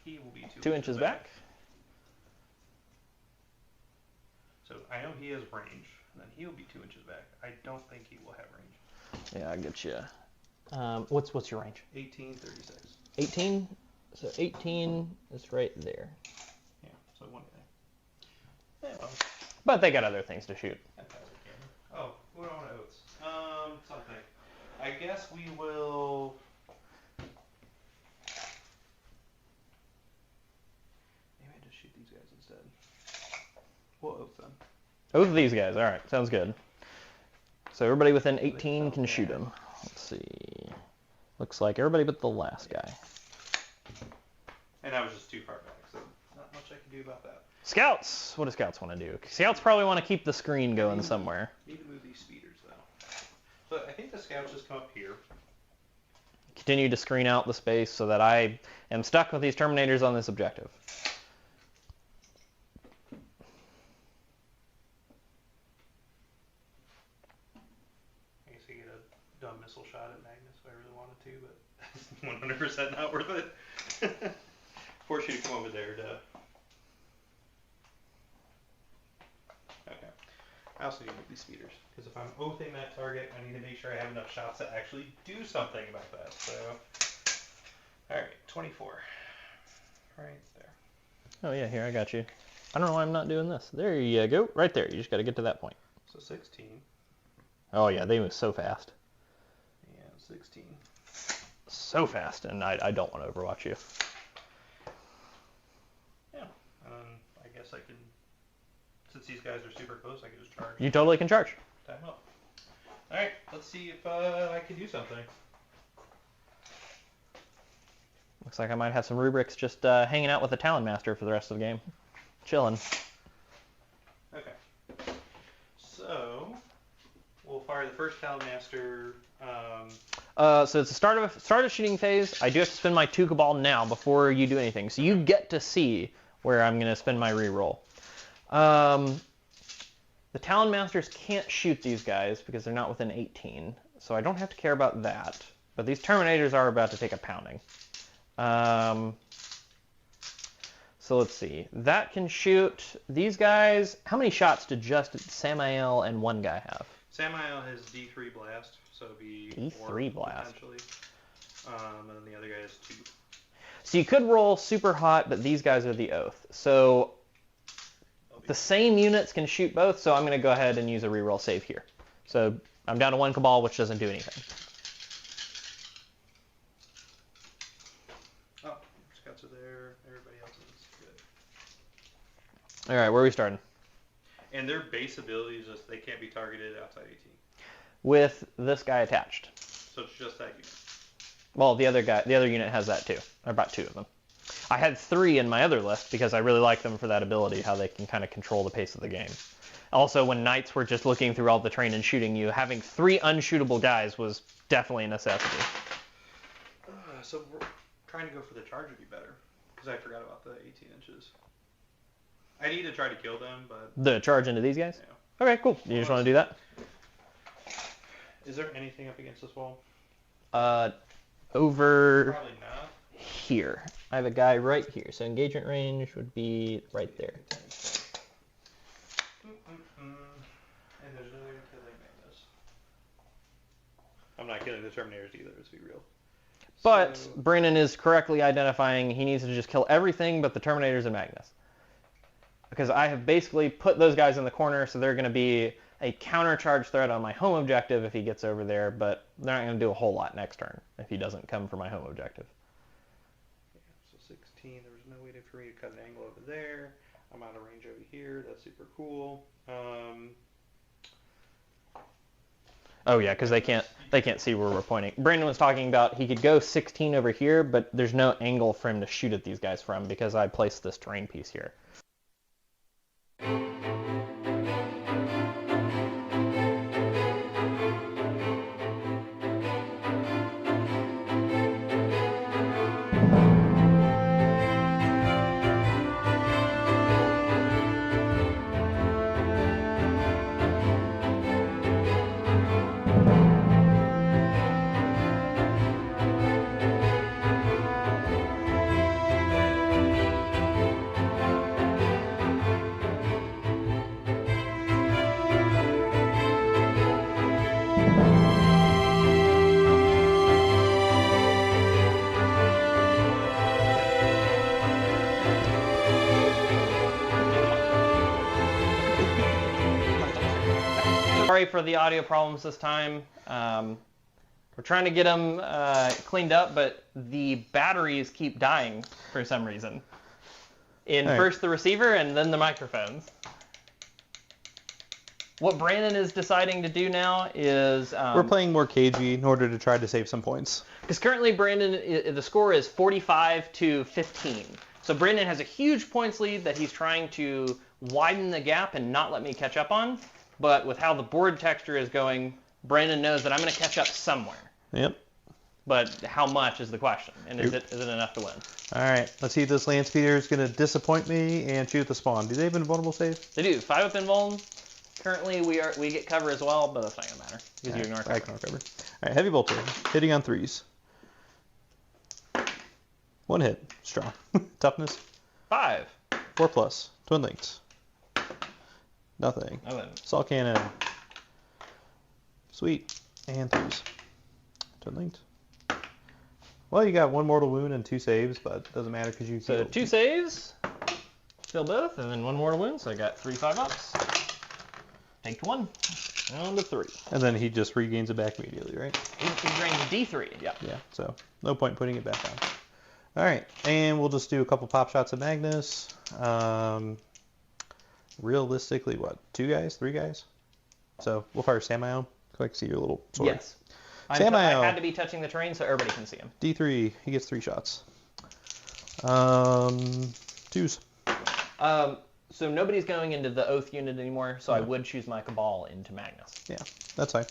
he will be 2 inches back. So I know he has range, and then he'll be 2 inches back. I don't think he will have range. Yeah, I get you. What's your range? 18, 36. 18? So 18 is right there. Yeah, so one guy. Yeah, well, But they got other things to shoot. oh, what do I want to oaths? Something. I guess we will... Maybe I just shoot these guys instead. We'll oath them. Both of these guys. All right, sounds good. So everybody within 18 can shoot him. Let's see. Looks like everybody but the last guy. And I was just too far back, so not much I can do about that. Scouts! What do scouts want to do? Scouts probably want to keep the screen going somewhere. Need to move these speeders, though. So I think the scouts just come up here. Continue to screen out the space so that I am stuck with these Terminators on this objective. I guess I get a dumb missile shot at Magnus if I really wanted to, but 100% not worth it. Force you to come over there to... Okay. I also need to move these speeders, because if I'm oathing that target, I need to make sure I have enough shots to actually do something about that. So, alright, 24. Right there. Oh yeah, here, I got you. I don't know why I'm not doing this. There you go. Right there. You just got to get to that point. So 16. Oh yeah, they move so fast. Yeah, 16. So fast, and I don't want to overwatch you. Yeah. I guess I can... Since these guys are super close, I can just charge. You totally can charge. Time up. Alright, let's see if I can do something. Looks like I might have some rubrics just hanging out with the Talon Master for the rest of the game. Chilling. Okay. So, we'll fire the first Talon Master. So it's the start of shooting phase. I do have to spend my 2 Cabal now before you do anything. So you get to see where I'm going to spend my reroll. The Talon Masters can't shoot these guys because they're not within 18. So I don't have to care about that. But these Terminators are about to take a pounding. So let's see. That can shoot these guys. How many shots did just Samael and one guy have? Samael has D3 blast, so it'd be D3 blast. Potentially. And then the other guy has 2. So you could roll super hot, but these guys are the Oath. So the same units can shoot both, so I'm going to go ahead and use a reroll save here. So I'm down to 1 Cabal, which doesn't do anything. Oh, Scots are there. Everybody else is good. All right, where are we starting? And their base ability is just they can't be targeted outside 18. With this guy attached. So it's just that unit. Well, the other unit has that too. Or about 2 of them. I had 3 in my other list because I really like them for that ability, how they can kind of control the pace of the game. Also, when Knights were just looking through all the terrain and shooting you, having 3 unshootable guys was definitely a necessity. So we're trying to go for the charge would be better, because I forgot about the 18 inches. I need to try to kill them, but... The charge into these guys? Yeah. Okay, cool. You just want to do that? Is there anything up against this wall? Over... Probably not. Here. I have a guy right here, so engagement range would be right there. And there's no way to killing Magnus. I'm not killing the Terminators either, let's be real. But So... Brandon is correctly identifying he needs to just kill everything but the Terminators and Magnus. Because I have basically put those guys in the corner, so they're going to be a counter-charge threat on my home objective if he gets over there, but they're not going to do a whole lot next turn if he doesn't come for my home objective. Yeah, so 16, there was no way for me to cut an angle over there. I'm out of range over here, that's super cool. Oh yeah, because they can't see where we're pointing. Brandon was talking about he could go 16 over here, but there's no angle for him to shoot at these guys from because I placed this terrain piece here. Sorry for the audio problems this time. We're trying to get them cleaned up, but the batteries keep dying for some reason. First the receiver and then the microphones. What Brandon is deciding to do now is... we're playing more cagey in order to try to save some points. Because currently Brandon, the score is 45-15. So Brandon has a huge points lead that he's trying to widen the gap and not let me catch up on. But with how the board texture is going, Brandon knows that I'm going to catch up somewhere. Yep. But how much is the question, and is it enough to win? All right, let's see if this land speeder is going to disappoint me and shoot the spawn. Do they have invulnerable save? They do. 5 up invuln. Currently, we get cover as well, but that's not going to matter because you ignore cover. I ignore cover. All right, heavy bolter, hitting on 3s. 1 hit, strong. Toughness? 5. 4+, twin linked. Nothing. Assault cannon. Sweet. And 3s. Twin linked. Well, you got 1 mortal wound and 2 saves, but it doesn't matter because you... So 2 saves, kill both, and then 1 mortal wound, so I got 3 5-ups. Take 1, down to 3. And then he just regains it back immediately, right? He drains D3, yeah. Yeah, so no point putting it back on. All right, and we'll just do a couple pop shots at Magnus. Realistically, what, 2 guys, 3 guys? So we'll fire Samael. So I can see your little sword. Yes. Samael. I had to be touching the terrain so everybody can see him. D3, he gets 3 shots. Twos. So nobody's going into the Oath unit anymore, so I would choose my Cabal into Magnus. Yeah, that's fine.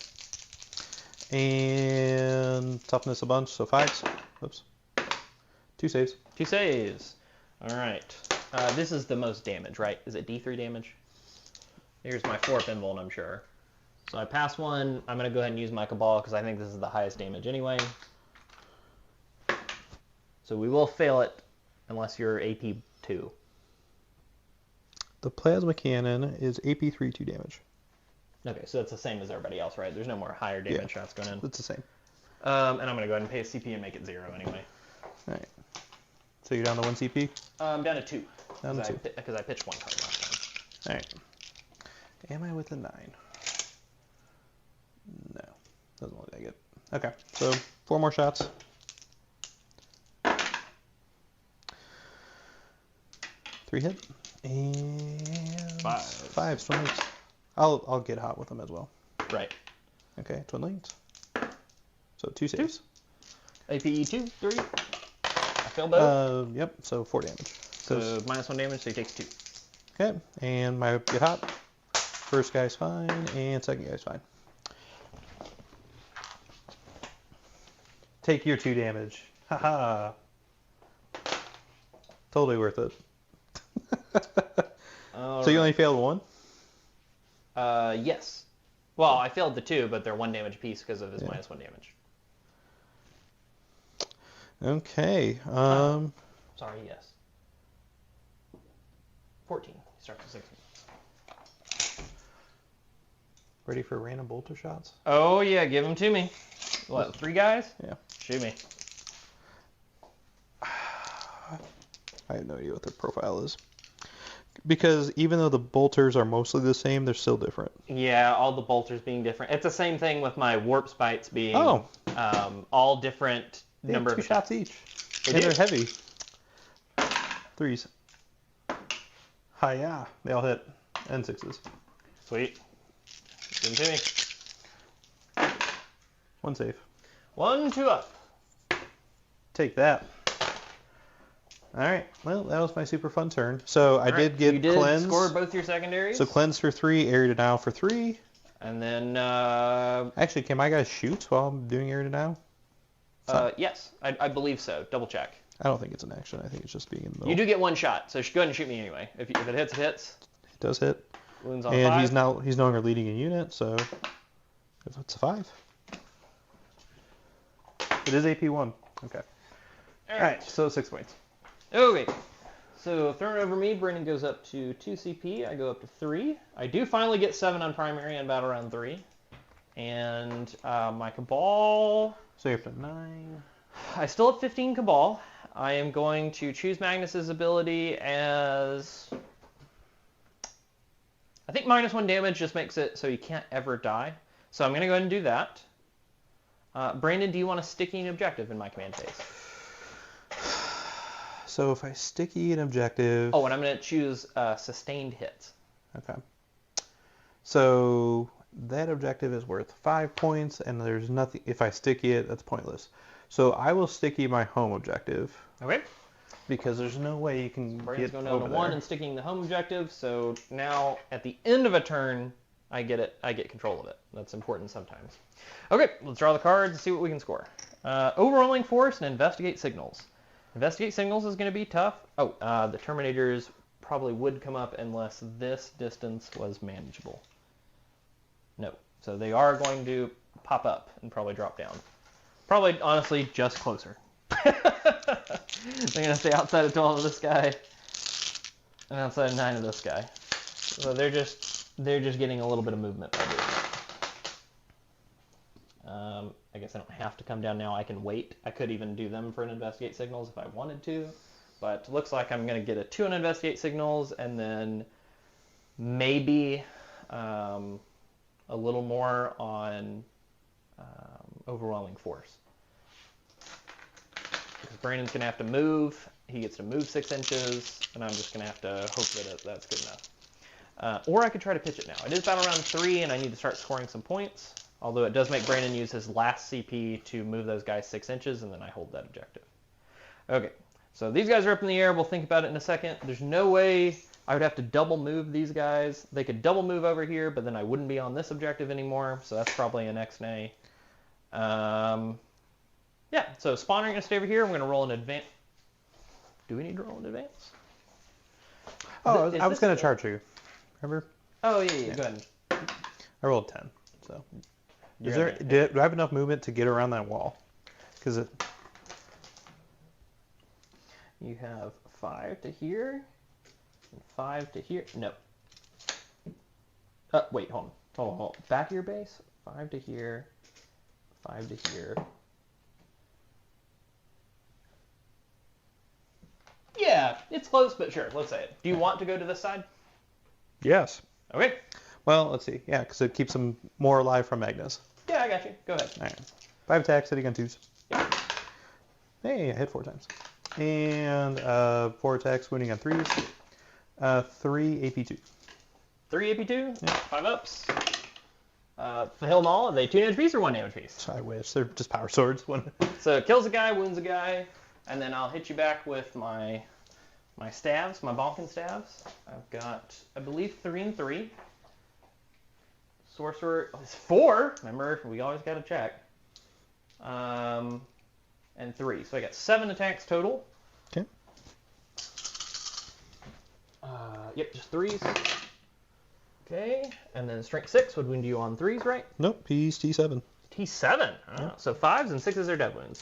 And toughness a bunch, so 5s. Oops. 2 saves. 2 saves. All right. This is the most damage, right? Is it D3 damage? Here's my 4th invuln, I'm sure. So I pass 1. I'm going to go ahead and use my Cabal because I think this is the highest damage anyway. So we will fail it unless you're AP 2. The plasma cannon is AP 3 2 damage. Okay, so that's the same as everybody else, right? There's no more higher damage shots going in. It's the same. And I'm going to go ahead and pay a CP and make it 0 anyway. All right. So you're down to 1 CP? I'm down to 2. Down to 2. Because I pitched 1 card last time. All right. Am I within 9? No. Doesn't look like it. Okay, so 4 more shots. 3 hit. And 5 twin links. I'll get hot with them as well. Right. Okay, twin links. So 2 saves. APE 2, 3. I failed both. Yep, so 4 damage. So -1 damage, so he takes 2. Okay, and my get hot. First guy's fine, and second guy's fine. Take your 2 damage. Haha. Totally worth it. So you only failed 1? Yes. Well, I failed the 2, but they're 1 damage apiece because of his -1 damage. Okay. Sorry, yes. 14. He starts at 6. Ready for random bolter shots? Oh, yeah, give them to me. What, 3 guys? Yeah. Shoot me. I have no idea what their profile is. Because even though the bolters are mostly the same, they're still different. Yeah, all the bolters being different. It's the same thing with my warp spites being all different number of 2 shots each. They and do. they're heavy. 3s. Hi-ya. They all hit. And 6s. Sweet. Give them to me. 1 save. 1, 2 up. Take that. Alright, well, that was my super fun turn. So I did get cleanse. You did score both your secondaries. So cleanse for 3, area to now for 3. And then... Actually, can my guys shoot while I'm doing area to now? yes, I believe so. Double check. I don't think it's an action. I think it's just being in the middle. You do get 1 shot, so go ahead and shoot me anyway. If it hits, it hits. It does hit. Wounds on and 5. he's no longer leading a unit, so if it's a 5. It is AP 1. Okay. Alright, so 6 points. Okay. So thrown over me, Brandon goes up to 2 CP. I go up to 3. I do finally get 7 on primary on battle round 3. And my Cabal... So you're up to 9. I still have 15 Cabal. I am going to choose Magnus's ability as... I think -1 damage just makes it so he can't ever die. So I'm going to go ahead and do that. Brandon, do you want a sticky objective in my command phase? So if I sticky an objective... Oh, and I'm going to choose sustained hits. Okay. So that objective is worth 5 points, and there's nothing... If I sticky it, that's pointless. So I will sticky my home objective. Okay. Because there's no way you can Brandon's get going down over to there. 1 and sticking the home objective. So now at the end of a turn, I get control of it. That's important sometimes. Okay, let's draw the cards and see what we can score. Overwhelming Force and Investigate Signals. Investigate Signals is going to be tough. Oh, the Terminators probably would come up unless this distance was manageable. No. So they are going to pop up and probably drop down. Probably, honestly, just closer. They're going to stay outside of 12 of this guy and outside of 9 of this guy. So they're just getting a little bit of movement by doing that. I guess I don't have to come down now. I can wait. I could even do them for an Investigate Signals if I wanted to. But looks like I'm going to get a 2 on Investigate Signals and then maybe a little more on Overwhelming Force. Because Brandon's going to have to move. He gets to move 6 inches, and I'm just going to have to hope that that's good enough. Or I could try to pitch it now. It is battle round 3, and I need to start scoring some points. Although it does make Brandon use his last CP to move those guys 6 inches, and then I hold that objective. Okay, So these guys are up in the air. We'll think about it in a second. There's no way I would have to double move these guys. They could double move over here, but then I wouldn't be on this objective anymore. So that's probably an X-nay. Yeah, so spawner going to stay over here. I'm going to roll an advance. Do we need to roll in advance? Oh, I was going to charge you. Remember? Oh, yeah. Go ahead. I rolled 10. So, do I have enough movement to get around that wall? Because you have 5 to here and 5 to here. No. Wait, hold on. Back of your base. 5 to here. 5 to here. Yeah, it's close, but sure, let's say it. Do you want to go to this side? Yes. Okay. Well, let's see. Yeah, because it keeps them more alive from Magnus. Yeah, I got you. Go ahead. All right. 5 attacks, hitting on 2s. Yep. Hey, I hit 4 times. And 4 attacks, wounding on 3s. 3 AP2. 3 AP2? Yeah. 5 ups. For Hill and all, are they 2 damage piece or 1 damage piece? I wish. They're just power swords. So it kills a guy, wounds a guy, and then I'll hit you back with my staves, my Balkan staves. I've got, I believe, 3 and 3. Sorcerer is 4. Remember, we always got to check. And 3. So I got 7 attacks total. Okay. Yep, just 3s. Okay, and then strength 6 would wound you on 3s, right? Nope, he's T7. T7. Oh, so 5s and 6s are dev wounds.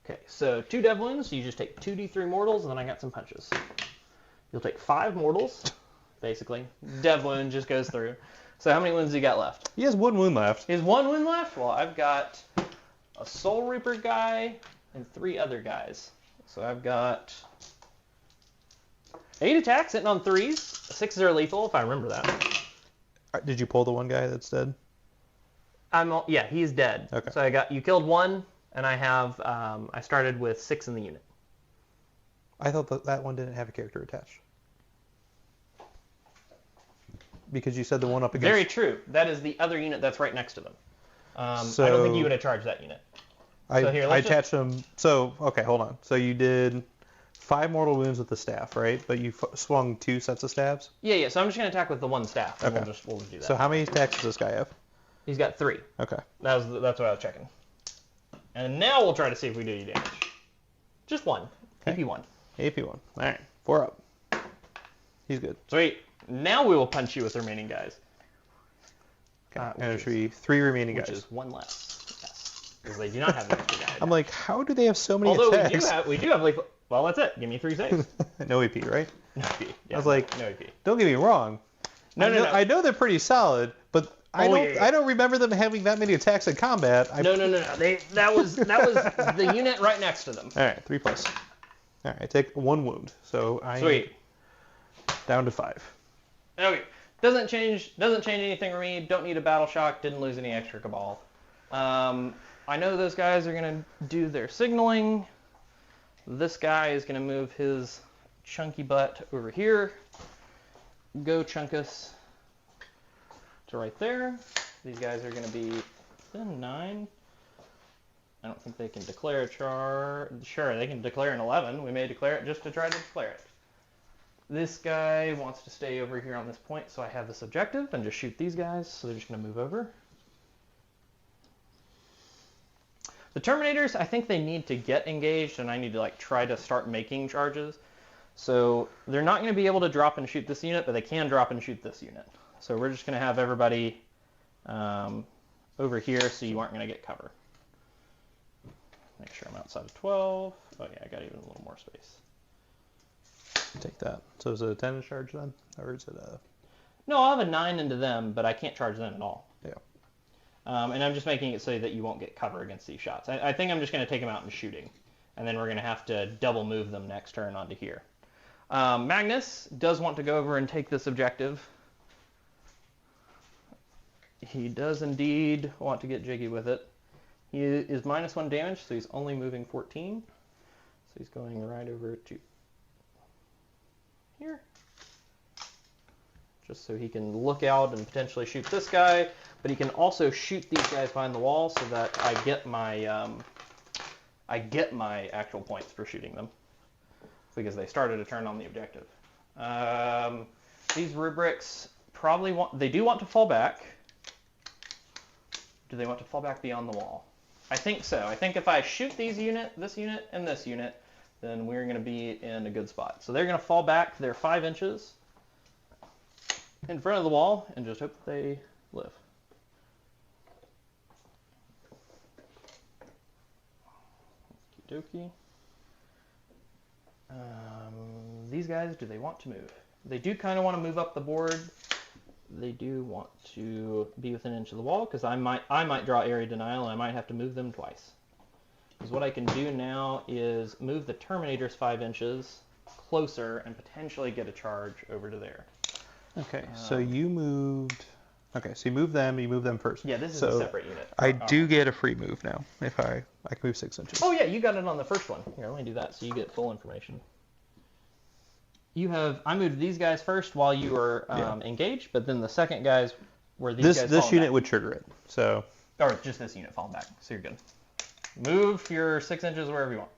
Okay, so 2 dev wounds, so you just take 2d3 mortals, and then I got some punches. You'll take 5 mortals, basically. Dev wound just goes through. So how many wounds do you got left? He has 1 wound left. He has 1 wound left? Well, I've got a Soul Reaper guy and 3 other guys. So I've got 8 attacks hitting on 3s. 6s are lethal, if I remember that. Did you pull the one guy that's dead? Yeah, he's dead. Okay. So you killed 1, and I have, I started with 6 in the unit. I thought that one didn't have a character attached. Because you said the one up against... Very true. That is the other unit that's right next to them. I don't think you would have charged that unit. I attached them... So, okay, hold on. So you did 5 mortal wounds with the staff, right? But you swung 2 sets of stabs? Yeah. So I'm just going to attack with the 1 staff, and okay. we'll just do that. So how many attacks does this guy have? He's got 3. Okay. That's what I was checking. And now we'll try to see if we do any damage. Just 1. Okay. AP1. AP1. All right. 4 up. He's good. Sweet. Now we will punch you with the remaining guys. Okay. And there should be 3 remaining guys. Which is 1 less. Yes. Because they do not have an extra guy. I'm like, how do they have so many Although attacks? we do have lethal. Well, that's it. Give me 3 saves. No AP, right? No AP. Yeah, I was like, no AP. Don't get me wrong. No. I know they're pretty solid, but I don't remember them having that many attacks in combat. No. That was the unit right next to them. All right, 3 plus. All right, I take 1 wound, so Sweet. Down to 5. Okay. Doesn't change anything for me. Don't need a battle shock. Didn't lose any extra cabal. I know those guys are gonna do their signaling. This guy is gonna move his chunky butt over here. Go Chunkus to right there. These guys are gonna be 9. I don't think they can declare a charge. Sure, they can declare an 11. We may declare it just to try to declare it. This guy wants to stay over here on this point, so I have this objective and just shoot these guys. So they're just going to move over. The Terminators, I think they need to get engaged, and I need to try to start making charges. So they're not going to be able to drop and shoot this unit, but they can drop and shoot this unit. So we're just going to have everybody over here, so you aren't going to get cover. Make sure I'm outside of 12. Oh yeah, I got even a little more space. Take that. So is it a 10 charge then? Or is it a... No, I'll have a 9 into them, but I can't charge them at all. Yeah. And I'm just making it so that you won't get cover against these shots. I think I'm just going to take them out and shooting. And then we're going to have to double move them next turn onto here. Magnus does want to go over and take this objective. He does indeed want to get jiggy with it. He is -1 damage, so he's only moving 14. So he's going right over to here. Just so he can look out and potentially shoot this guy, but he can also shoot these guys behind the wall so that I get my I get my actual points for shooting them because they started a turn on the objective. These rubrics they do want to fall back. Do they want to fall back beyond the wall? I think so. I think if I shoot this unit, and this unit, then we're going to be in a good spot. So they're going to fall back. They're 5 inches in front of the wall and just hope they live. Okie dokie. These guys, do they want to move? They do kind of want to move up the board. They do want to be within an inch of the wall because I might draw area denial and I might have to move them twice. Because what I can do now is move the Terminators 5 inches closer and potentially get a charge over to there. Okay, so you moved. Okay, so you move them first. Yeah, this is a separate unit. I do get a free move now if I can move 6 inches. Oh yeah, you got it on the first one. Here, let me do that so you get full information. I moved these guys first while you were engaged, but then the second guys were these guys. This unit would trigger it. So. Or just this unit falling back. So you're good. Move your 6 inches wherever you want.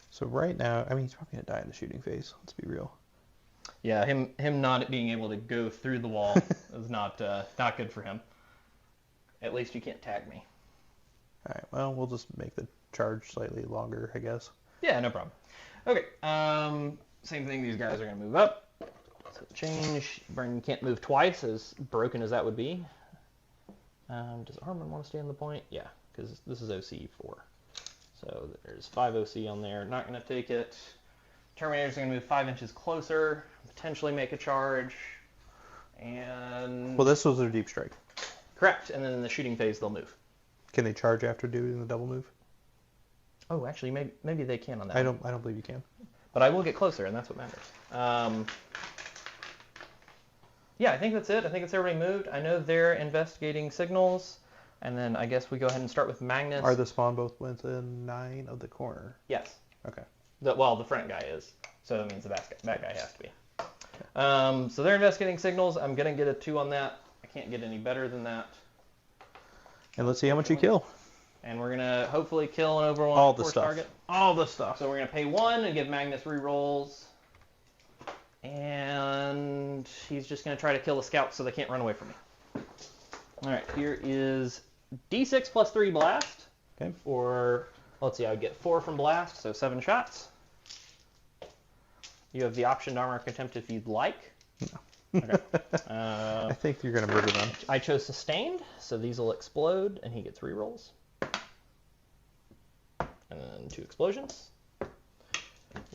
So right now, I mean, he's probably gonna die in the shooting phase. Let's be real. Yeah, him not being able to go through the wall is not good for him. At least you can't tag me. All right. Well, we'll just make the charge slightly longer, I guess. Yeah, no problem. Okay. Same thing. These guys are gonna move up. So change. Burn can't move twice, as broken as that would be. Does Armin want to stay on the point? Yeah, because this is OC 4. So there's 5 OC on there. Not gonna take it. Terminators are gonna move 5 inches closer, potentially make a charge, and. Well, this was their deep strike. Correct. And then in the shooting phase, they'll move. Can they charge after doing the double move? Oh, actually, maybe they can on that. I don't believe you can. But I will get closer, and that's what matters. Yeah, I think that's it. I think it's everybody moved. I know they're investigating signals, and then I guess we go ahead and start with Magnus. Are the spawn both within 9 of the corner? Yes. Okay. The front guy is, so that means the back guy has to be. Okay. So they're investigating signals. I'm gonna get a 2 on that. I can't get any better than that. And let's see how much you kill. And we're gonna hopefully kill an overwhelming all the force stuff. target. All the stuff. So we're gonna pay 1 and give Magnus rerolls. And he's just going to try to kill the scouts so they can't run away from me. All right, here is D6 plus 3 blast. Okay. Or, let's see, I would get 4 from blast, so 7 shots. You have the option to armor contempt if you'd like. No. Okay. I think you're going to murder them. I chose sustained, so these will explode, and he gets rerolls. And then 2 explosions.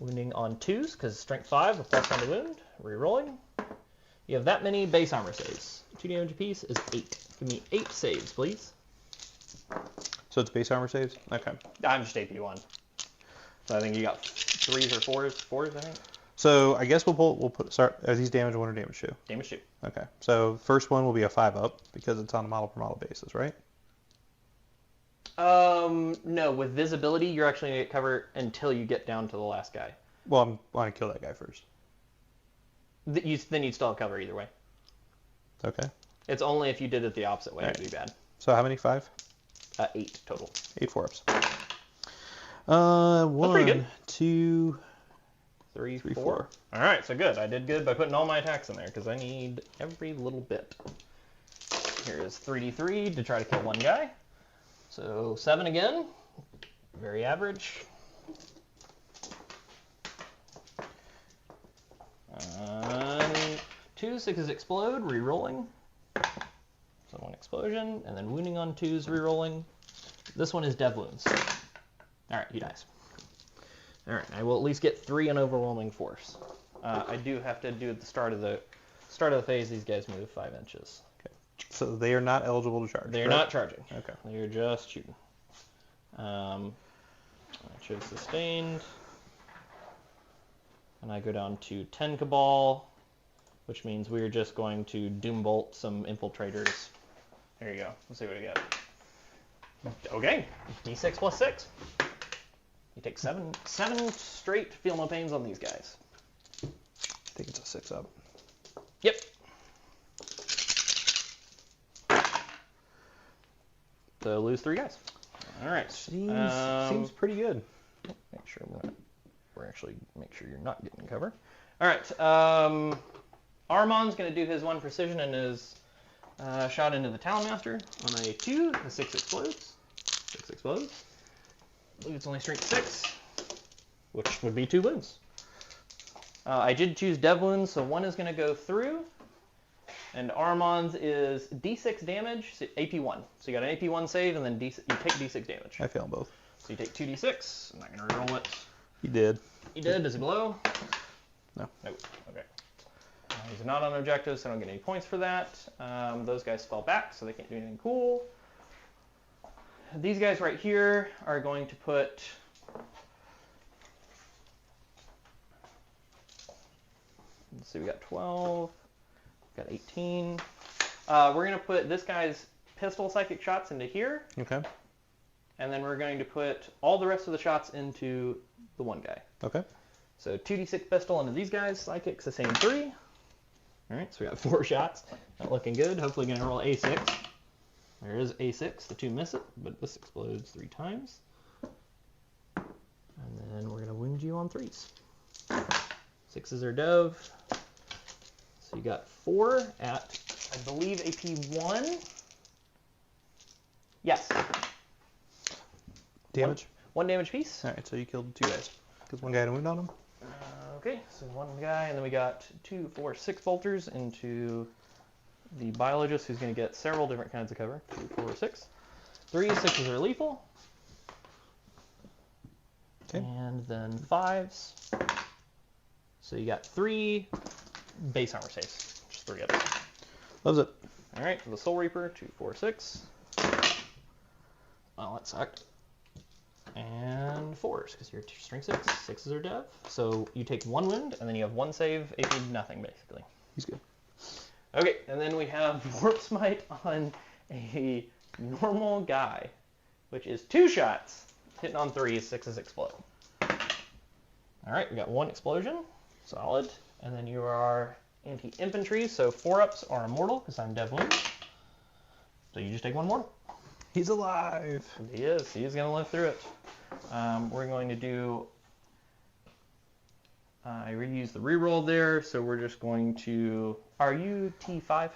Wounding on 2s, because strength 5 with plus 1 to wound. Rerolling. You have that many base armor saves. 2 damage apiece is 8. Give me 8 saves, please. So it's base armor saves? Okay. I'm just AP1. So I think you got 3s or 4s. 4s, I think. So I guess we'll start. Are these damage 1 or damage 2? Damage 2. Okay. So first one will be a 5-up because it's on a model per model basis, right? No, with visibility, you're actually going to get cover until you get down to the last guy. Well, I want to kill that guy first. Then you'd still have cover either way. Okay. It's only if you did it the opposite way it'd be bad. So how many? 5? 8 total. 8 4-ups. 1, That's pretty good. 2, 3, 3, 4. 4. All right, so good. I did good by putting all my attacks in there because I need every little bit. Here is 3d3 to try to kill one guy. So 7 again. Very average. 2 6s explode, re-rolling. So 1 explosion, and then wounding on 2s, re-rolling. This one is death wounds. All right, he dies. All right, I will at least get 3 in overwhelming force. I do have to do at the start of the phase. These guys move 5 inches. Okay. So they are not eligible to charge. They are not charging. Okay. They are just shooting. I chose sustained, and I go down to 10 Cabal, which means we are just going to Doombolt some infiltrators. There you go. Let's see what we get. Okay, D6 plus 6. You take 7 straight feel no pains on these guys. I think it's a 6-up. Yep. So lose 3 guys. All right. Seems pretty good. Make sure make sure you're not getting cover. All right. Armon's going to do his 1 precision and his shot into the Talonmaster on a 2. The 6 explodes. 6 explodes. I believe it's only strength 6, which would be 2 wounds. I did choose dev wounds, so 1 is going to go through. And Armon's is D6 damage, so AP1. So you got an AP1 save, and then you take D6 damage. I failed both. So you take 2D6. I'm not going to reroll it. He did. He did. Does he blow? No. Nope. Okay. He's not on objective, so I don't get any points for that. Those guys fell back, so they can't do anything cool. These guys right here are going to put... Let's see, we got 12. Got 18. We're going to put this guy's pistol psychic shots into here. Okay. And then we're going to put all the rest of the shots into the one guy. Okay. So 2d6 pistol into these guys. Psychics, the same 3. All right, so we got 4 shots. Not looking good. Hopefully going to roll A6. There is A6. The 2 miss it, but this explodes 3 times. And then we're going to wound you on 3s. 6s are dove. So you got 4 at, I believe, AP1. Yes. Damage? 1 damage piece. All right, so you killed 2 guys. Because 1 guy had a wound on him? Okay, so 1 guy, and then we got 2, 4, 6 bolters into the biologist, who's going to get several different kinds of cover. 2, 4, 6. 3 6s are lethal. Okay. And then 5s. So you got 3 base armor saves. Just 3 of them. Loves it. All right, the Soul Reaper, 2, 4, 6. Well, that sucked. And 4s, because you're strength 6. 6s are dev. So you take 1 wound, and then you have 1 save, AP nothing, basically. He's good. Okay, and then we have Warp Smite on a normal guy, which is 2 shots, hitting on 3s, 6s explode. All right, we got 1 explosion, solid. And then you are anti-infantry, so 4-ups are immortal, because I'm dev wound. So you just take 1 mortal. He's alive. He is. He is going to live through it. We're going to do... I reused the reroll there, so we're just going to... Are you T5?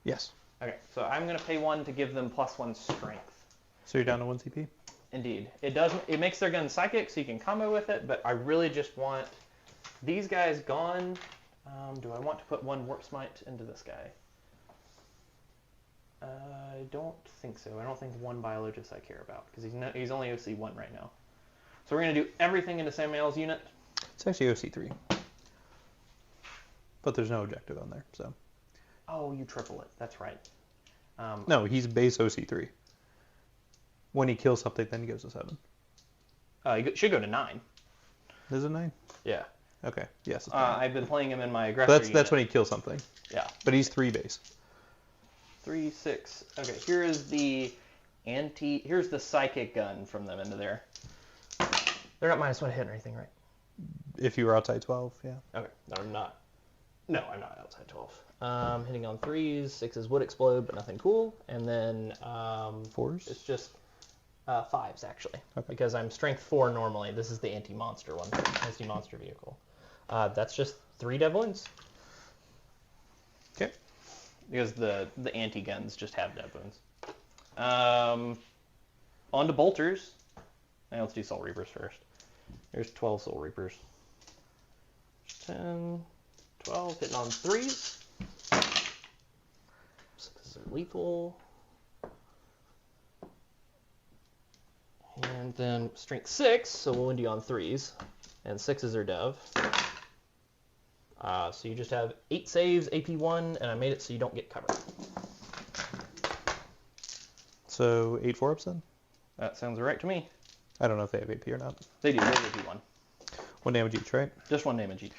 Yes. Okay, so I'm going to pay 1 to give them +1 strength. So you're down to 1 CP? Indeed. It makes their gun psychic, so you can combo with it, but I really just want these guys gone. Do I want to put 1 Warp Smite into this guy? I don't think so. I don't think 1 biologist I care about, because he's only OC1 right now. So we're going to do everything into Samuel's unit. It's actually OC3. But there's no objective on there, so. Oh, you triple it. That's right. No, he's base OC3. When he kills something, then he goes to 7. He should go to 9. Is it 9? Yeah. Okay. Yes. It's I've been playing him in my aggressor so that's when he kills something. Yeah. But he's 3 base. 3, 6. Okay, here's the psychic gun from them into there. They're not -1 hit or anything, right? If you were outside 12, yeah. Okay, no, I'm not. No, I'm not outside 12. Hitting on 3s, 6s would explode, but nothing cool. And then 4s? It's just 5s actually, Okay. because I'm strength 4 normally. This is the anti-monster one, anti-monster vehicle. That's just 3 dev wounds. Okay. Because the anti-guns just have dev wounds. On to bolters. Now let's do Soul Reapers first. There's 12 Soul Reapers. 10, 12, hitting on 3s. 6s are lethal. And then strength 6, so we'll wound you on 3s. And 6s are dev. So you just have 8 saves, AP1, and I made it so you don't get cover. So 8 4-ups then? That sounds right to me. I don't know if they have AP or not. They do, they have AP1. 1 damage each, right? Just 1 damage each.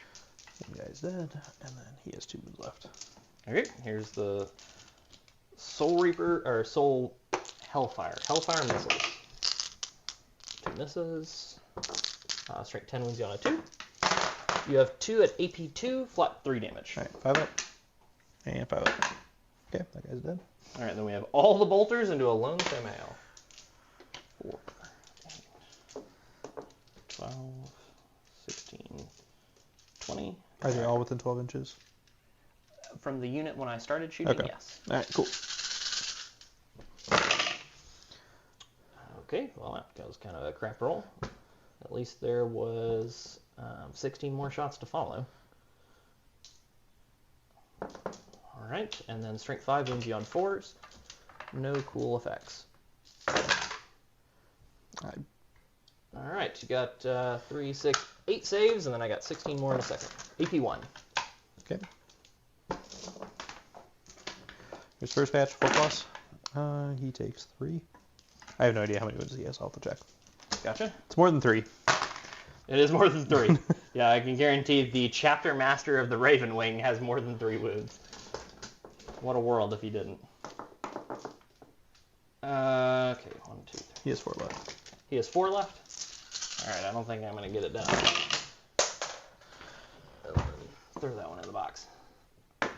One guy's dead, and then he has 2 moves left. Okay, here's the Soul Reaper, or Soul Hellfire. Hellfire missiles. 2 misses. Strength 10 wounds you on a 2. You have 2 at AP2, flat 3 damage. Alright, 5 up. And 5 up. Okay, that guy's dead. Alright, then we have all the bolters into a lone Samael. 4, 8, 12, 16, 20. Are they all within 12 inches? From the unit when I started shooting, Okay. yes. All right, cool. Okay, well that was kind of a crap roll. At least there was 16 more shots to follow. All right, and then strength 5 wins you on 4s. No cool effects. All right, you got 3, 6, 8 saves, and then I got 16 more in a second. AP 1. Okay. His first batch, 4 plus. He takes 3. I have no idea how many wounds he has. I'll have to check. Gotcha. It's more than 3. It is more than 3. Yeah, I can guarantee the chapter master of the Raven Wing has more than 3 wounds. What a world if he didn't. Okay, 1, 2, 3. He has 4 left. He has 4 left? Alright, I don't think I'm going to get it done. Throw that one in the box. Alright.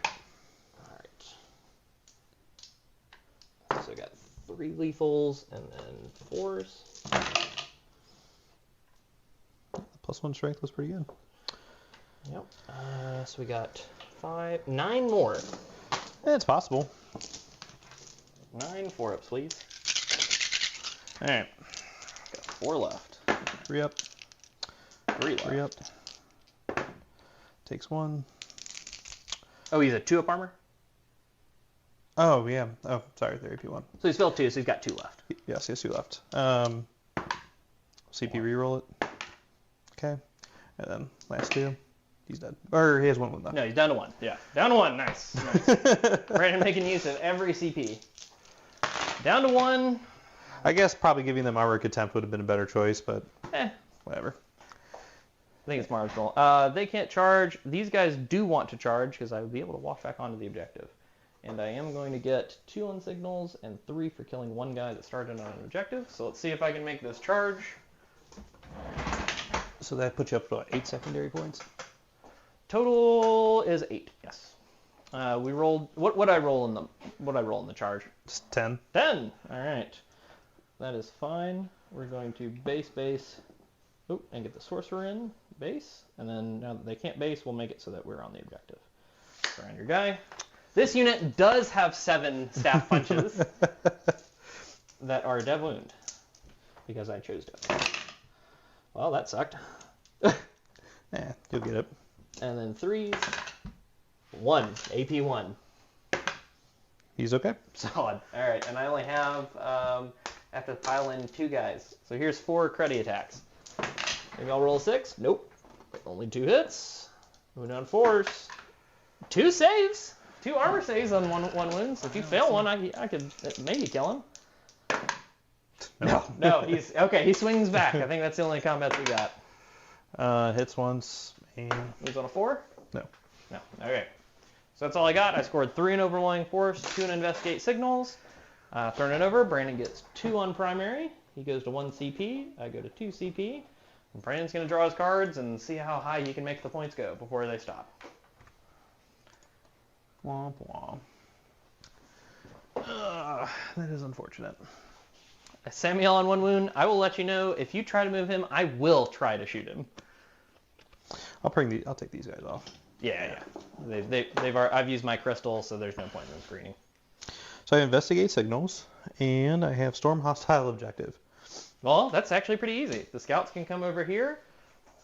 So I got 3 lethals and then 4s. +1 strength was pretty good. Yep. So we got 9 more. Yeah, it's possible. 9 4-ups, please. All right. Got 4 left. 3 up. 3 left. 3 up. Takes 1. Oh, he's a 2-up armor? Oh, yeah. Oh, sorry. They're AP1. So he's failed 2, so he's got 2 left. Yes, he has 2 left. CP reroll it. Okay. And then last 2. He's dead. Or he has 1 wound left. No, he's down to 1. Yeah, down to 1. Nice. Brandon making use of every CP. Down to 1. I guess probably giving them Armor Contempt would have been a better choice, but whatever. I think it's marginal. They can't charge. These guys do want to charge because I would be able to walk back onto the objective. And I am going to get 2 on signals and 3 for killing 1 guy that started on an objective. So let's see if I can make this charge. So that puts you up to what, 8 secondary points? Total is 8. Yes. We rolled. What I roll in the charge? Just 10. 10. All right. That is fine. We're going to base. Oh, and get the sorcerer in base, and then now that they can't base, we'll make it so that we're on the objective. Surround your guy. This unit does have 7 staff punches that are dev wound because I chose to. Well, that sucked. Yeah, you'll get it. And then 3s. 1. AP 1. He's okay. Solid. All right, and I only have I have to pile in 2 guys. So here's 4 credit attacks. Maybe I'll roll a 6. Nope. Only 2 hits. Moving on 4s. 2 saves. 2 armor saves on one wound. So if you fail one, I could maybe kill him. No, he's okay. He swings back. I think that's the only combat we got. Hits once and Moves on a 4. no. Okay. So that's all I got. I scored 3 in overwhelming force, 2 in investigate signals. Turn it over. Brandon gets 2 on primary. He goes to 1 CP. I go to 2 CP. And Brandon's going to draw his cards and see how high he can make the points go before they stop. Womp womp. That is unfortunate. Samuel on 1 wound. I will let you know if you try to move him. I will try to shoot him. I'll take these guys off. Yeah. I've used my crystal, so there's no point in screening. So I investigate signals, and I have storm hostile objective. Well, that's actually pretty easy. The scouts can come over here.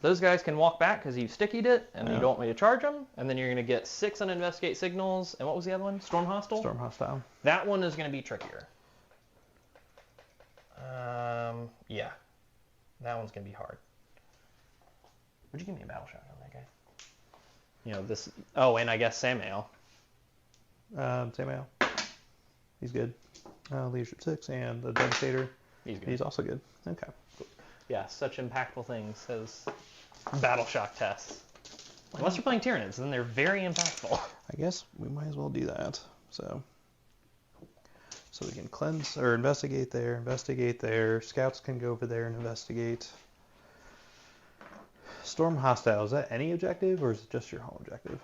Those guys can walk back because you've stickied it, and you don't want me to charge them. And then you're going to get 6 on investigate signals. And what was the other one? Storm hostile? Storm hostile. That one is going to be trickier. Yeah. That one's going to be hard. Would you give me a battle shot on that guy? You know, this... Oh, and I guess Samuel. Samuel. He's good. Leadership 6 and the Devastator. He's good. He's also good. Okay. Yeah, such impactful things as battle shock tests. Unless you're playing Tyranids, then they're very impactful. I guess we might as well do that. So we can cleanse or investigate there. Scouts can go over there and investigate. Storm hostile, is that any objective or is it just your home objective?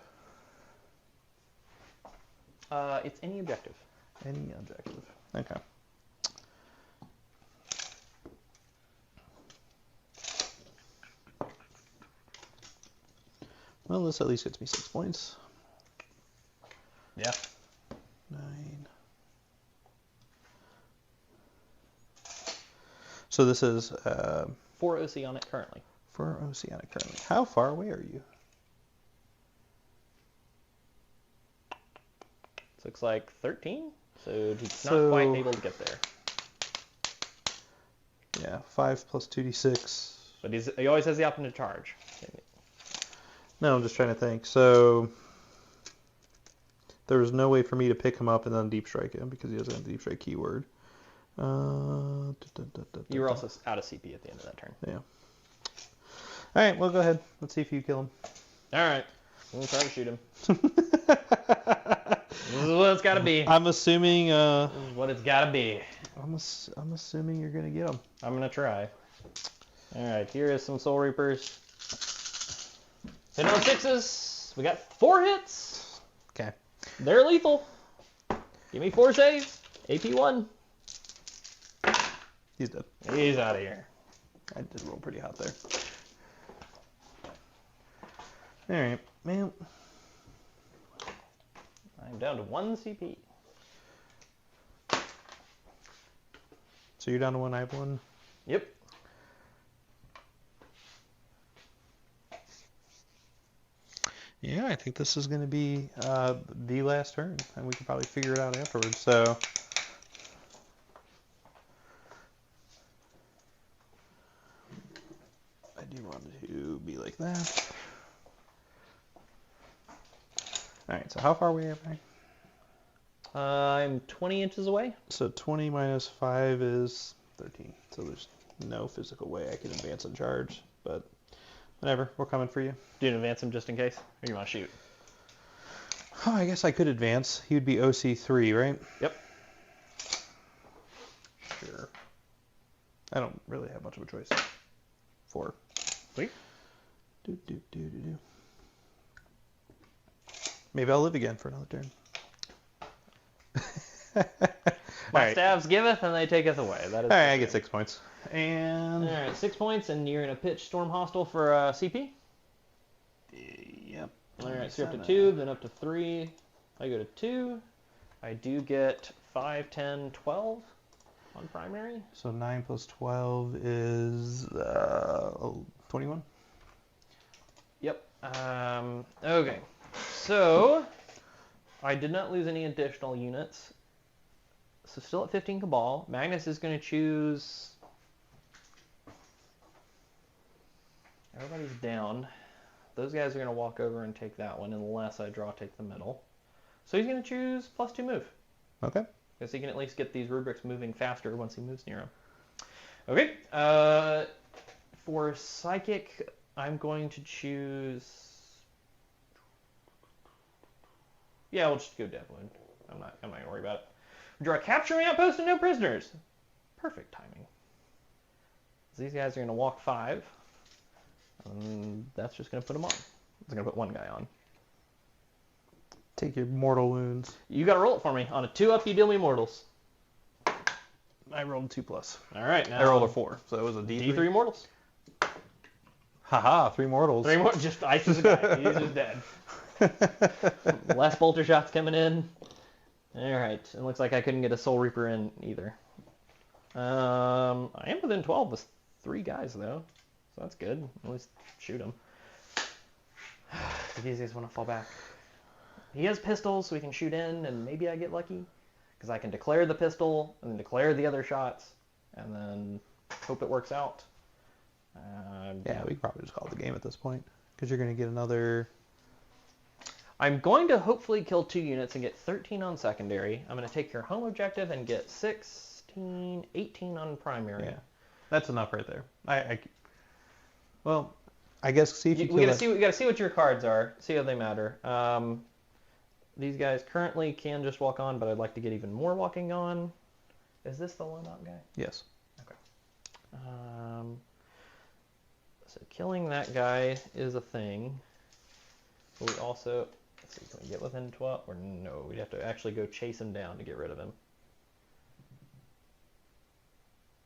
It's any objective. Any objective. Okay. Well, this at least gets me 6 points. Yeah. 9. So this is 4 OC on it currently. 4 oceanic currently. How far away are you? This looks like 13, so he's not quite able to get there. Yeah, 5 plus 2d6. But he always has the option to charge. No, I'm just trying to think. So there was no way for me to pick him up and then deep strike him because he doesn't have the deep strike keyword. You were also out of CP at the end of that turn. Yeah. All right, well, go ahead. Let's see if you kill him. All right. I'm going to try to shoot him. This is what it's got to be. I'm assuming... This is what it's got to be. I'm assuming you're going to get him. I'm going to try. All right, here is some Soul Reapers. Hit on 6s. We got 4 hits. Okay. They're lethal. Give me 4 saves. AP 1. He's dead. He's out of here. I did roll pretty hot there. All right, man. I'm down to 1 CP. So you're down to 1, I have 1. Yep. Yeah, I think this is going to be the last turn, and we can probably figure it out afterwards. So, I do want to be like that. All right, so how far away am I? I'm 20 inches away. So 20 minus 5 is 13. So there's no physical way I can advance and charge, but whatever, we're coming for you. Do you advance him just in case? Or you want to shoot? Oh, I guess I could advance. He would be OC3, right? Yep. Sure. I don't really have much of a choice. 4. Sweet. Do. Maybe I'll live again for another turn. My staves giveth and they taketh away. That is all right, I get 6 points. And... All right, 6 points, and you're going to pitch Storm Hostile for CP? Yep. All right, so you're up to 2, then up to 3. I go to 2. I do get 5, 10, 12 on primary. So 9 plus 12 is 21? Yep. Okay. So, I did not lose any additional units. So still at 15 Cabal. Magnus is going to choose... Everybody's down. Those guys are going to walk over and take that one unless I take the middle. So he's going to choose +2 move. Okay. Because he can at least get these rubrics moving faster once he moves near him. Okay. For Psychic, I'm going to choose... Yeah, we'll just go Death Wound. I'm not going to worry about it. Draw a capturing outpost and no prisoners. Perfect timing. These guys are going to walk 5. That's just going to put them on. It's going to put 1 guy on. Take your mortal wounds. You got to roll it for me. On a 2-up, you deal me mortals. I rolled 2+. All right, now I rolled a 4, so it was a D3. D3 mortals. Haha, 3 mortals. 3 more, just ice the guy. He's just dead. Less bolter shots coming in. All right, it looks like I couldn't get a Soul Reaper in either. I am within 12 with 3 guys though, so that's good. At least shoot them. These guys want to fall back. He has pistols, so we can shoot in, and maybe I get lucky because I can declare the pistol and then declare the other shots, and then hope it works out. Yeah, we can probably just call it the game at this point because you're going to get another... I'm going to hopefully kill 2 units and get 13 on secondary. I'm going to take your home objective and get 16, 18 on primary. Yeah, that's enough right there. Well, I guess see if you we gotta see what your cards are. See how they matter. These guys currently can just walk on, but I'd like to get even more walking on. Is this the one-up guy? Yes. Okay. So killing that guy is a thing. But we also... Let's see, can we get within 12? Or no, we'd have to actually go chase him down to get rid of him.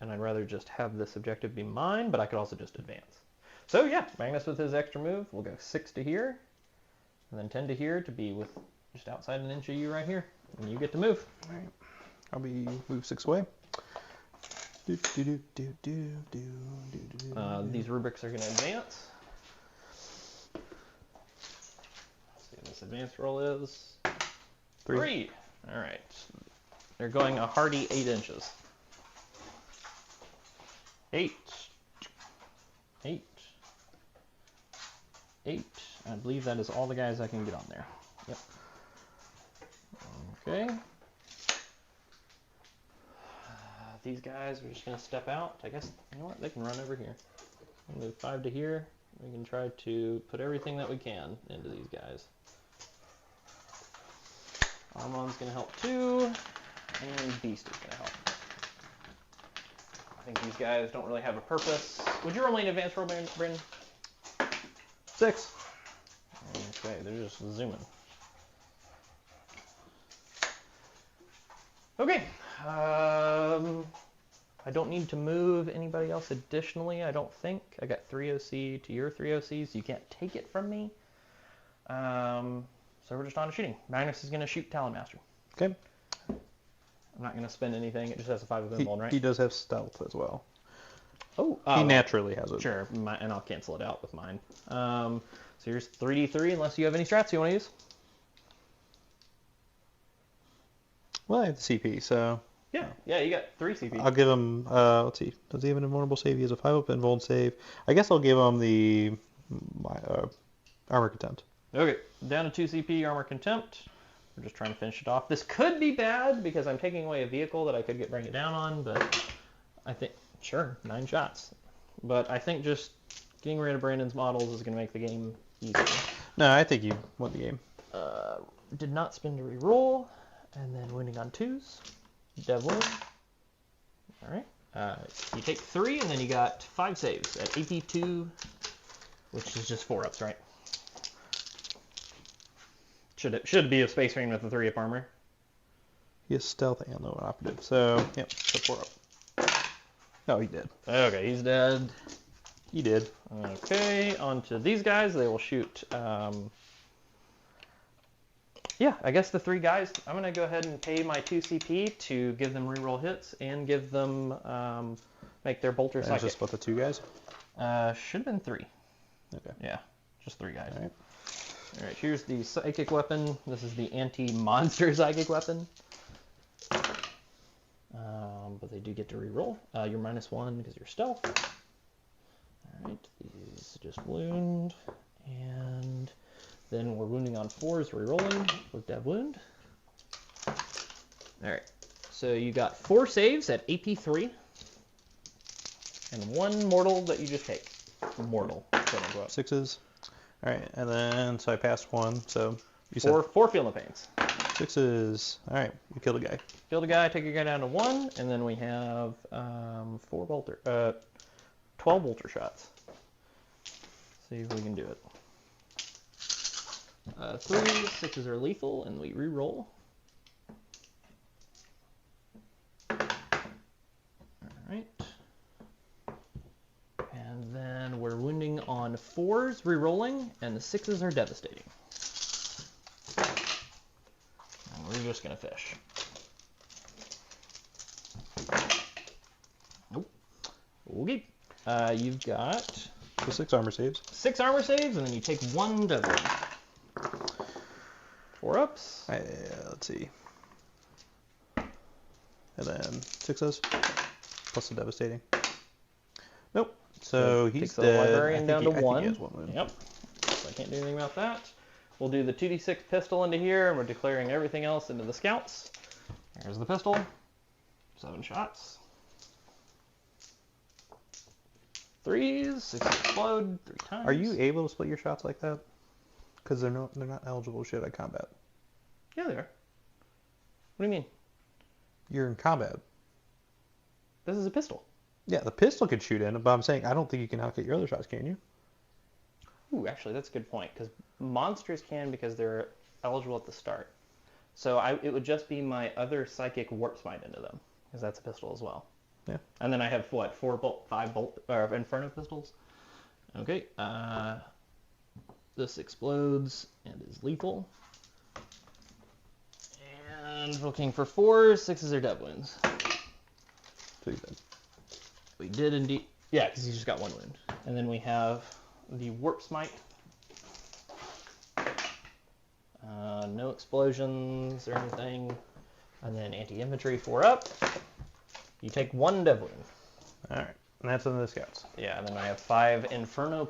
And I'd rather just have this objective be mine, but I could also just advance. So yeah, Magnus with his extra move, we'll go 6 to here. And then 10 to here to be with just outside an inch of you right here. And you get to move. All right. I'll be move 6 away. These rubrics are going to advance. Let's see what this advance roll is. 3. All right. They're going a hearty 8 inches. 8. 8. 8. I believe that is all the guys I can get on there. Yep. Okay. These guys, we're just going to step out. I guess, you know what, they can run over here. We'll move 5 to here. We can try to put everything that we can into these guys. Armon's going to help too, and Beast is going to help. I think these guys don't really have a purpose. Would you roll me an advance roll, Brandon? 6. Okay, they're just zooming. Okay. I don't need to move anybody else additionally, I don't think. I got 3 OC to your 3 OC, so you can't take it from me. So we're just on to shooting. Magnus is going to shoot Talonmaster. Okay. I'm not going to spend anything. It just has a 5 of involved, right? He does have stealth as well. Oh. He naturally has it. Sure, and I'll cancel it out with mine. So here's 3d3 unless you have any strats you want to use. Well, I have the CP, so... Yeah, you got 3 CP. I'll give him, let's see, does he have an invulnerable save? He has a 5-up invuln save. I guess I'll give him the armor contempt. Okay, down to 2 CP, armor contempt. We're just trying to finish it off. This could be bad because I'm taking away a vehicle that I could bring it down on, but I think, sure, 9 shots. But I think just getting rid of Brandon's models is going to make the game easier. No, I think you won the game. Did not spend a reroll, and then winning on 2s. Devlin. Alright. You take 3, and then you got 5 saves at AP2, which is just 4-ups, right? Should be a Space Marine with a 3-up armor. He has stealth and low operative, so, yep, so 4-up. No, he did. Okay, he's dead. He did. Okay, on to these guys. They will shoot... yeah, I guess the 3 guys, I'm going to go ahead and pay my 2 CP to give them reroll hits and give them, make their bolter psychic. Just about the 2 guys? Should have been 3. Okay. Yeah, just 3 guys. All right. All right, here's the psychic weapon. This is the anti-monster psychic weapon. But they do get to reroll. You're -1 because you're stealth. All right, these just wound. And... then we're wounding on 4s, rerolling with Dev Wound. Alright, so you got 4 saves at AP3, and 1 mortal that you just take. Mortal. 6s. Alright, and then, so I passed 1, so you said... 4 Feel No Pains. 6s. Alright, you killed a guy. Killed a guy, take a guy down to 1, and then we have 12 bolter shots. See if we can do it. 3, 6s are lethal, and we re-roll. Alright. And then we're wounding on 4s, re-rolling, and the 6s are devastating. And we're just going to fish. Nope. Okay. You've got... So 6 armor saves. 6 armor saves, and then you take 1 devil. 4-ups. Let's see. And then 6s. Plus the devastating. Nope. So he's takes dead. the librarian down to 1. I think he has 1 wound. Yep. So I can't do anything about that. We'll do the 2d6 pistol into here, and we're declaring everything else into the scouts. There's the pistol. 7 shots. 3s. 6 explode 3 times. Are you able to split your shots like that? Because they're not eligible to shoot at combat. Yeah, they are. What do you mean? You're in combat. This is a pistol. Yeah, the pistol could shoot in, but I'm saying I don't think you can outget your other shots, can you? Ooh, actually, that's a good point, because monsters can because they're eligible at the start. So it would just be my other psychic warp smite into them, because that's a pistol as well. Yeah. And then I have, what, 5 Inferno pistols? Okay, This explodes and is lethal. And looking for 4s, 6s are dev wounds. So you did. We did indeed. Yeah, because he just got 1 wound. And then we have the Warp Smite. No explosions or anything. And then anti-infantry 4 up. You take 1 dev wound. All right, and that's on the scouts. Yeah, and then I have 5 Inferno.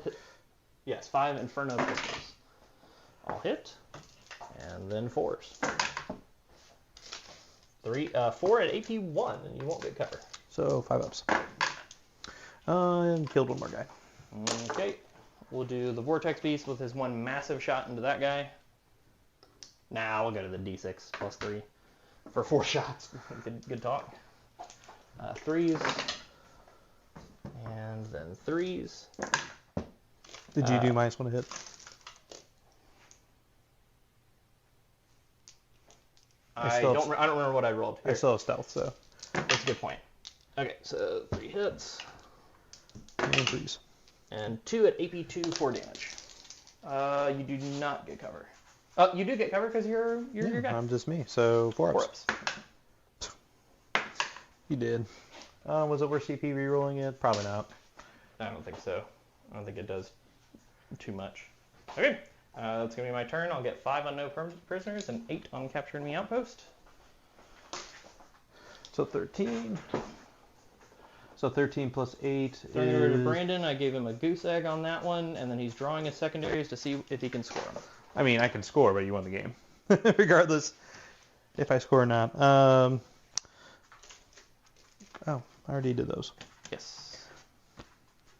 Yes, 5 Inferno pistols. All hit, and then 4s. 4 at AP 1, and you won't get cover. So 5 ups. And killed 1 more guy. Okay, we'll do the Vortex Beast with his 1 massive shot into that guy. Now we'll go to the D6 plus 3 for 4 shots. Good talk. 3s, and then 3s. Did you do -1 to hit? I don't remember what I rolled. Here. I still have stealth, so. That's a good point. Okay, so 3 hits. And 3s. And 2 at AP2, 4 damage. You do not get cover. Oh, you do get cover because you're your guy. I'm just me, so 4 ups. 4 ups. You did. Was it worth CP rerolling it? Probably not. I don't think so. I don't think it does too much. Okay, that's going to be my turn. I'll get 5 on no prisoners and 8 on capture enemy outpost. So 13. So 13 plus 8 Turn it over to is... Brandon. I gave him a goose egg on that one, and then he's drawing his secondaries to see if he can score them. I mean, I can score, but you won the game. Regardless if I score or not. Oh, I already did those. Yes.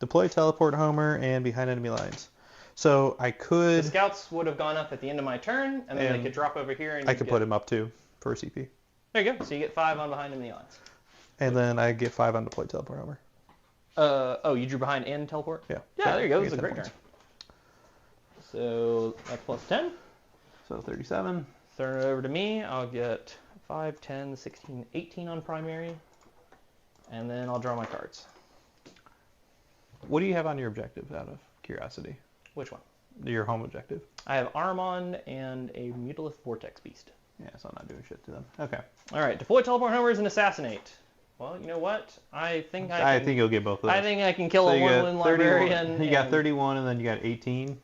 Deploy, teleport, Homer, and behind enemy lines. So I could... The scouts would have gone up at the end of my turn, and then they could drop over here. And I could put him up too for CP. There you go. So you get 5 on behind enemy lines. And then I get 5 on deploy, teleport, Homer. Oh, you drew behind and teleport? Yeah. Yeah, there you go. This is a great points. turn. So that's plus 10. So 37. Turn it over to me. I'll get 5, 10, 16, 18 on primary. And then I'll draw my cards. What do you have on your objective, out of curiosity? Which one? Your home objective. I have Armon and a Mutalith Vortex Beast. Yeah, so I'm not doing shit to them. Okay. All right. Deploy, teleport, homers, and assassinate. Well, you know what? I think you'll get both of those. I think I can kill a 1-wound librarian. You got 31, and then you got 18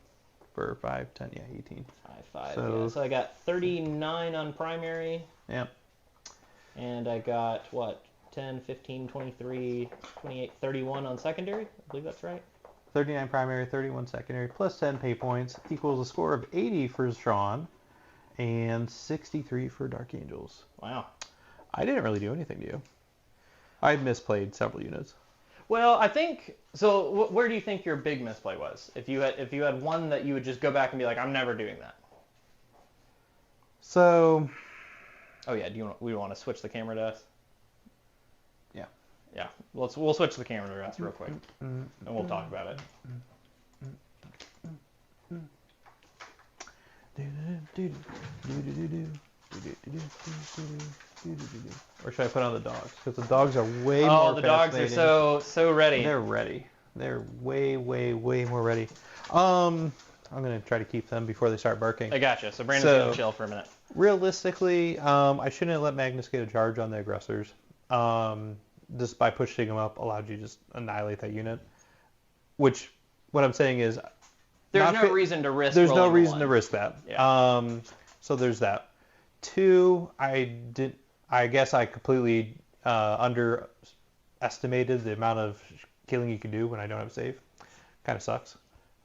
for 5, 10, yeah, 18. 5. So, yeah. So I got 39 on primary. Yep. And I got, what, 10, 15, 23, 28, 31 on secondary? I believe that's right. 39 primary, 31 secondary, plus 10 pay points equals a score of 80 for Sean and 63 for Dark Angels. Wow. I didn't really do anything to you. I misplayed several units. Well, I think so. Where do you think your big misplay was? If you had one that you would just go back and be like, I'm never doing that. So. Oh yeah. We want to switch the camera to us? Yeah. Yeah. We'll switch the camera to us real quick, and we'll talk about it. Or should I put on the dogs? Because the dogs are way more Oh, the dogs are so ready. They're ready. They're way more ready. I'm going to try to keep them before they start barking. I gotcha. So Brandon's going to chill for a minute. Realistically, I shouldn't have let Magnus get a charge on the aggressors. Just by pushing them up allowed you to just annihilate that unit. Which, what I'm saying is... There's no reason to risk There's no rolling reason one. to risk that. Yeah. So there's that. 2, I guess I completely underestimated the amount of killing you can do when I don't have save. Kind of sucks.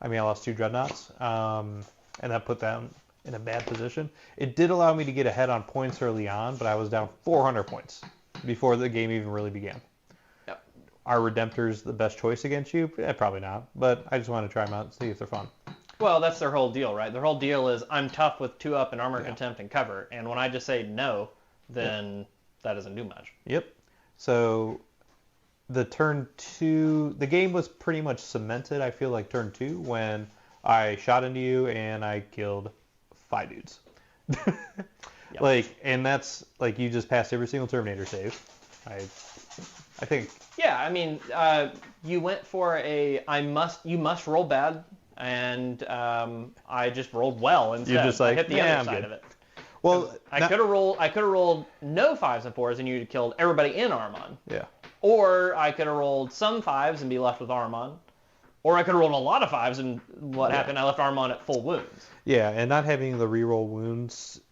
I mean, I lost 2 dreadnoughts, and that put them in a bad position. It did allow me to get ahead on points early on, but I was down 400 points before the game even really began. Yep. Are Redemptors the best choice against you? Probably not, but I just want to try them out and see if they're fun. Well, that's their whole deal, right? Their whole deal is I'm tough with 2 up and armor contempt and cover, and when I just say no, then that doesn't do much. Yep. So the turn 2, the game was pretty much cemented, I feel like, turn 2, when I shot into you and I killed 5 dudes. Yep. And that's, you just passed every single Terminator save. I think. Yeah, I mean, you went for you must roll bad and I just rolled well instead. You're just like, I hit the yeah, other I'm side good. of it. Well, I could have rolled no 5s and 4s, and you'd have killed everybody in Armon. Yeah. Or I could have rolled some 5s and be left with Armon. Or I could have rolled a lot of 5s, and what happened? I left Armon at full wounds. Yeah, and not having the reroll wounds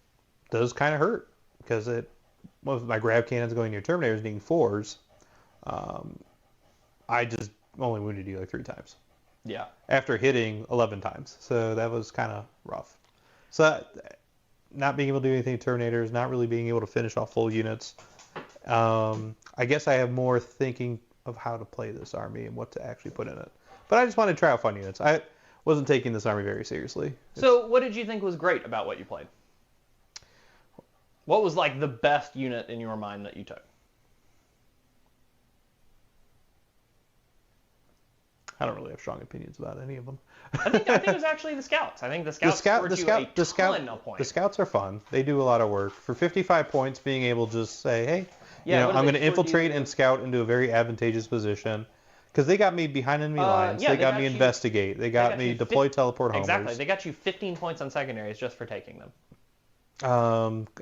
does kind of hurt, because with my grab cannons going to your Terminators being 4s, I just only wounded you like 3 times. Yeah. After hitting 11 times. So that was kind of rough. So not being able to do anything to Terminators, not really being able to finish off full units. I guess I have more thinking of how to play this army and what to actually put in it. But I just wanted to try out fun units. I wasn't taking this army very seriously. So what did you think was great about what you played? What was like the best unit in your mind that you took? I don't really have strong opinions about any of them. I think it was actually the Scouts. I think the Scouts scored you a ton of points. The Scouts are fun. They do a lot of work. For 55 points, being able to just say, hey, I'm going to infiltrate and scout into a very advantageous position. Because they got me behind enemy lines. They got me investigate. They got me deploy teleport homers. Exactly. They got you 15 points on secondaries just for taking them.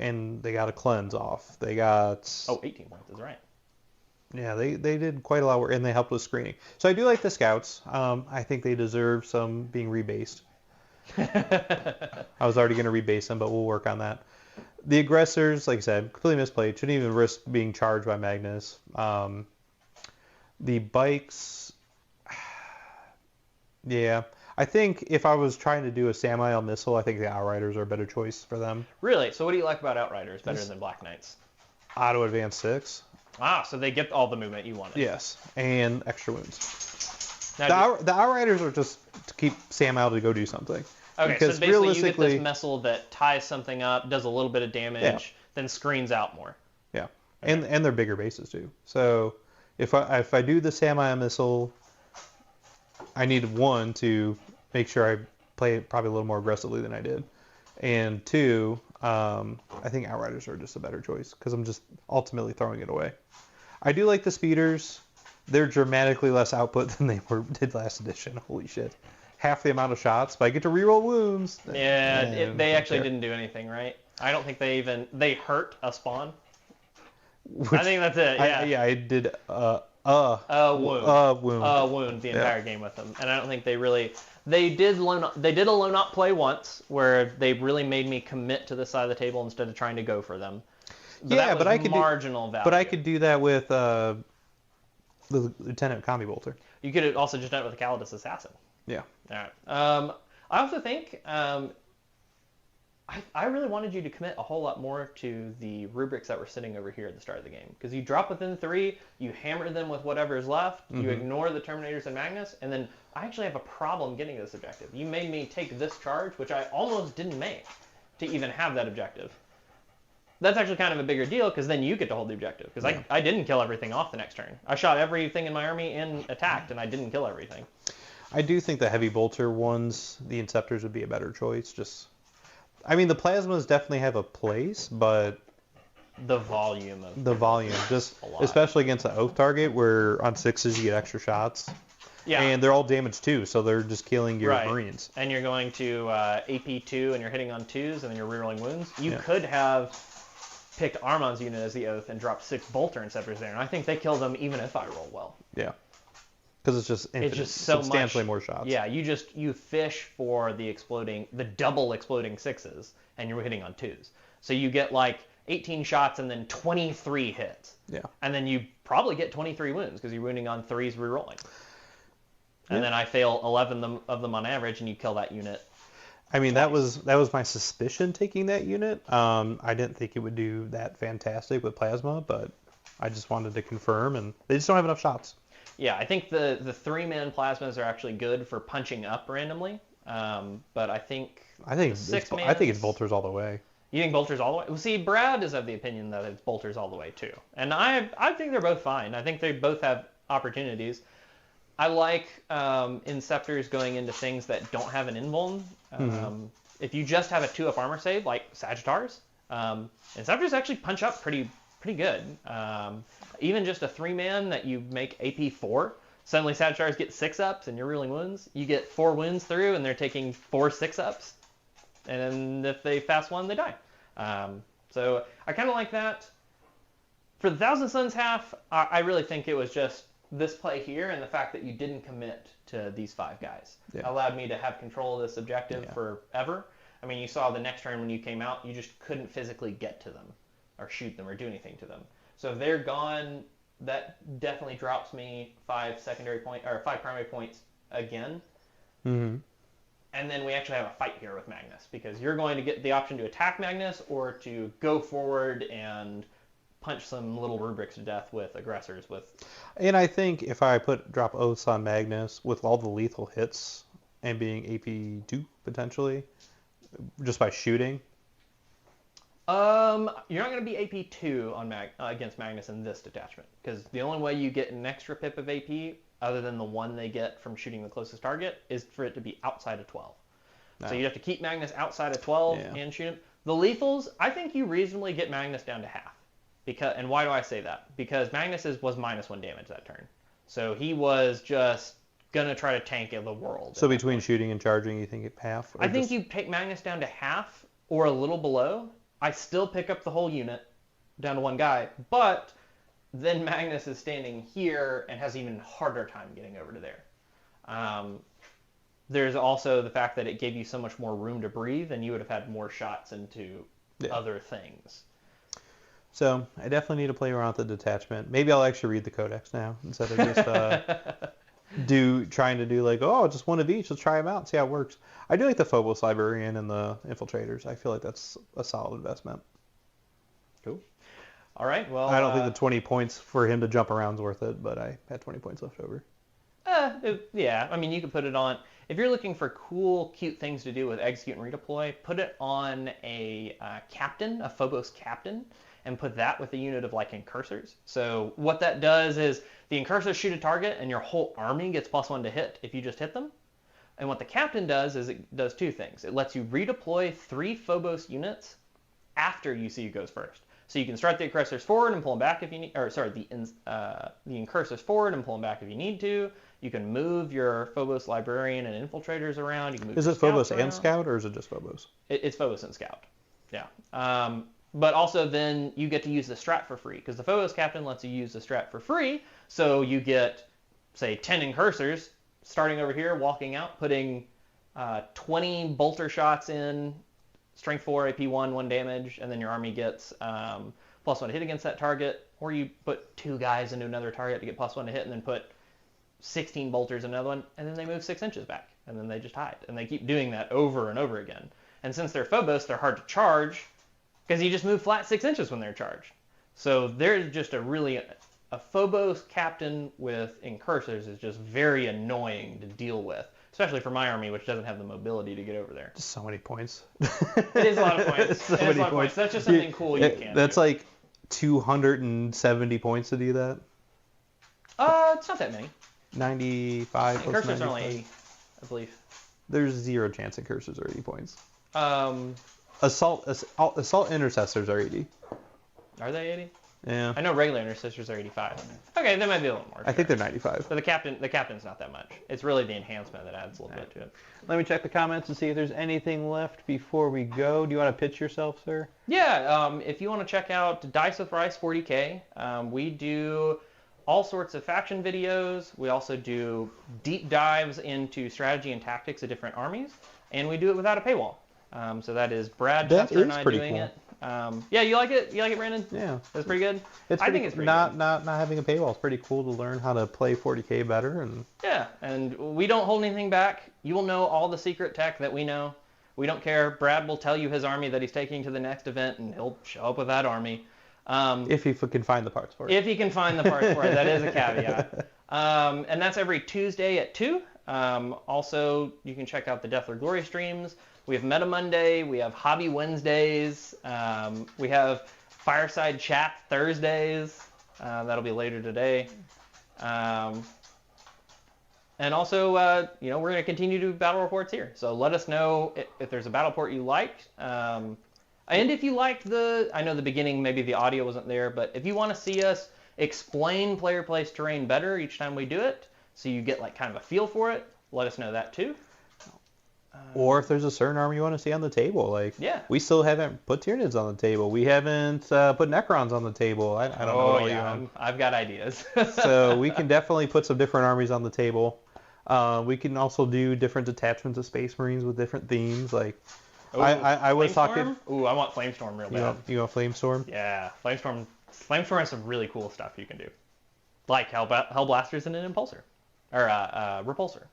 And they got a cleanse off. They got... 18 points is right. Yeah, they did quite a lot of work, and they helped with screening. So I do like the Scouts. I think they deserve some being rebased. I was already going to rebase them, but we'll work on that. The Aggressors, like I said, completely misplayed. Shouldn't even risk being charged by Magnus. The Bikes... Yeah. I think if I was trying to do a Samael missile, I think the Outriders are a better choice for them. Really? So what do you like about Outriders better than Black Knights? Auto advance 6. So they get all the movement you wanted. Yes, and extra wounds. Now, the Outriders are just to keep Sam out to go do something. Okay, because so basically you get this missile that ties something up, does a little bit of damage, then screens out more. Yeah, okay. and they're bigger bases too. So if I do the Samurai missile, I need 1 to make sure I play it probably a little more aggressively than I did, and 2, I think Outriders are just a better choice because I'm just ultimately throwing it away. I do like the Speeders. They're dramatically less output than they did last edition. Holy shit. Half the amount of shots, but I get to reroll wounds. Yeah, they actually didn't do anything, right? I don't think they hurt a spawn. I think that's it, yeah. I did wound the entire game with them. And I don't think they did a loan up play once where they really made me commit to this side of the table instead of trying to go for them. But I could marginal value. But I could do that with the Lieutenant Combi Bolter. You could have also just done it with a Calidus Assassin. Yeah. All right. I also think I really wanted you to commit a whole lot more to the rubrics that were sitting over here at the start of the game. Because you drop within 3, you hammer them with whatever's left, you ignore the Terminators and Magnus, and then I actually have a problem getting this objective. You made me take this charge, which I almost didn't make, to even have that objective. That's actually kind of a bigger deal, because then you get to hold the objective. Because I didn't kill everything off the next turn. I shot everything in my army and attacked, and I didn't kill everything. I do think the Heavy Bolter ones, the Inceptors, would be a better choice. The Plasmas definitely have a place, but... The volume, especially against an Oath target, where on 6s you get extra shots. Yeah. And they're all damaged too, so they're just killing your Marines. And you're going to AP2 and you're hitting on 2s and then you're rerolling wounds. You could have picked Armon's unit as the Oath and dropped 6 Bolter Inceptors there, and I think they kill them even if I roll well. Yeah. Because it's just infinite, it's just so substantially more shots. Yeah, you fish for the double exploding 6s, and you're hitting on 2s. So you get like 18 shots and then 23 hits. Yeah. And then you probably get 23 wounds because you're wounding on 3s rerolling. And then I fail 11 of them on average, and you kill that unit. That was my suspicion taking that unit. I didn't think it would do that fantastic with Plasma, but I just wanted to confirm, and they just don't have enough shots. Yeah, I think the 3-man Plasmas are actually good for punching up randomly, but I think it's Bolters all the way. You think Bolters all the way? Well, see, Brad is of the opinion that it's Bolters all the way too, and I think they're both fine. I think they both have opportunities. I like Inceptors going into things that don't have an invuln. If you just have a 2-up armor save, like Sagittars, Inceptors actually punch up pretty good. Even just a 3-man that you make AP4 Suddenly Sagitars get 6-ups and you're reeling wounds. You get 4 wounds through and they're taking 4 6-ups. And if they fast 1, they die. So I kind of like that. For the Thousand Suns half, I really think it was just this play here and the fact that you didn't commit to these 5 guys. Yeah. Allowed me to have control of this objective forever. I mean, you saw the next turn when you came out, you just couldn't physically get to them or shoot them or do anything to them. So if they're gone, that definitely drops me 5 primary points again. Mm-hmm. And then we actually have a fight here with Magnus because you're going to get the option to attack Magnus or to go forward and punch some little rubrics to death with aggressors. And I think if I drop oaths on Magnus with all the lethal hits and being AP2 potentially, just by shooting. You're not going to be AP2 on against Magnus in this detachment because the only way you get an extra pip of AP, other than the one they get from shooting the closest target, is for it to be outside of 12. So you have to keep Magnus outside of 12 and shoot him. The lethals, I think you reasonably get Magnus down to half. And why do I say that? Because Magnus was -1 damage that turn. So he was just going to try to tank the world. So between shooting and charging, you think it half? I think you take Magnus down to half or a little below. I still pick up the whole unit down to 1 guy, but then Magnus is standing here and has an even harder time getting over to there. There's also the fact that it gave you so much more room to breathe, and you would have had more shots into other things. So I definitely need to play around with the detachment. Maybe I'll actually read the Codex now instead of just trying to do like, oh, just one of each. Let's try them out and see how it works. I do like the Phobos Librarian and the Infiltrators. I feel like that's a solid investment. Cool. All right. Well, I don't think the 20 points for him to jump around is worth it, but I had 20 points left over. Yeah. I mean, you could put it on. If you're looking for cool, cute things to do with execute and redeploy, put it on a captain, a Phobos captain, and put that with a unit of like incursors. So what that does is the incursors shoot a target and your whole army gets +1 to hit if you just hit them. And what the captain does is it does 2 things. It lets you redeploy 3 Phobos units after you see who goes first. So you can start the incursors forward and pull them back if you need, the incursors forward and pull them back if you need to. You can move your Phobos Librarian and Infiltrators around. You can move is it Phobos and Scout, or is it just Phobos? It's Phobos and Scout. Yeah. But also then you get to use the strat for free because the Phobos captain lets you use the strat for free. So you get, say, 10 incursors starting over here, walking out, putting 20 bolter shots in, strength 4, AP 1 damage, and then your army gets +1 to hit against that target. Or you put 2 guys into another target to get +1 to hit, and then put 16 bolters in another one, and then they move 6 inches back, and then they just hide. And they keep doing that over and over again. And since they're Phobos, they're hard to charge because you just move flat 6 inches when they're charged. So there's just a Phobos captain with incursors is just very annoying to deal with, especially for my army, which doesn't have the mobility to get over there. Just so many points. It is a lot of points. So many points. That's just something cool you can That's do. like 270 points to do that. It's not that many. 95 plus Incursors 95. are only 80, I believe. There's 0 chance incursors are 80 points. Um, Assault intercessors are 80. Are they 80? Yeah. I know regular intercessors are 85. Okay, they might be a little more. I think they're 95. But the captain's not that much. It's really the enhancement that adds a little bit to it. Let me check the comments and see if there's anything left before we go. Do you want to pitch yourself, sir? Yeah, if you want to check out Dice with Rice 40K, we do all sorts of faction videos. We also do deep dives into strategy and tactics of different armies, and we do it without a paywall. So that is Brad, Chester, and I doing cool. it. Yeah, you like it? You like it, Brandon? Yeah. That's pretty good? I think it's pretty not good. Not having a paywall is pretty cool to learn how to play 40K better. And Yeah, and we don't hold anything back. You will know all the secret tech that we know. We don't care. Brad will tell you his army that he's taking to the next event, and he'll show up with that army. If he can find the parts for it. If he can find the parts for it, that is a caveat. And that's every Tuesday at 2. Also, you can check out the Death or Glory streams. We have Meta Monday. We have Hobby Wednesdays. We have Fireside Chat Thursdays. That'll be later today. And also, we're going to continue to do battle reports here. So let us know if there's a battle report you liked. And if you liked I know the beginning, maybe the audio wasn't there, but if you want to see us explain player place terrain better each time we do it, so you get like kind of a feel for it, let us know that too. Or if there's a certain army you want to see on the table, like Yeah. we still haven't put Tyranids on the table. We haven't put Necrons on the table. I don't know. Oh what all you yeah, want. I've got ideas. So we can definitely put some different armies on the table. We can also do different detachments of Space Marines with different themes. Like Ooh, I was talking. Flamestorm? Ooh, I want Flamestorm real bad. You want Flamestorm? Yeah, Flamestorm. Flamestorm has some really cool stuff you can do, like Hellblasters and an Impulsor, or Repulsor.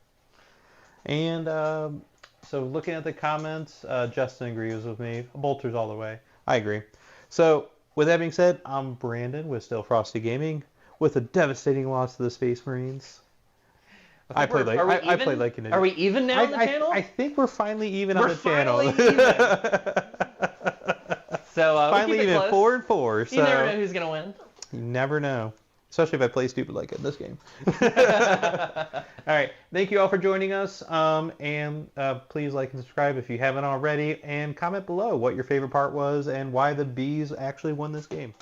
And so looking at the comments, Justin agrees with me. Bolters all the way. I agree. So with that being said, I'm Brandon with Still Frosty Gaming with a devastating loss to the Space Marines. I played like an idiot. Are we even now on the channel? I think we're finally even We're on the channel. finally even. So finally we'll keep it even close. 4-4. So You never know who's gonna win. You never know. Especially if I play stupid like in this game. All right. Thank you all for joining us. And please like and subscribe if you haven't already. And comment below what your favorite part was and why the Bees actually won this game.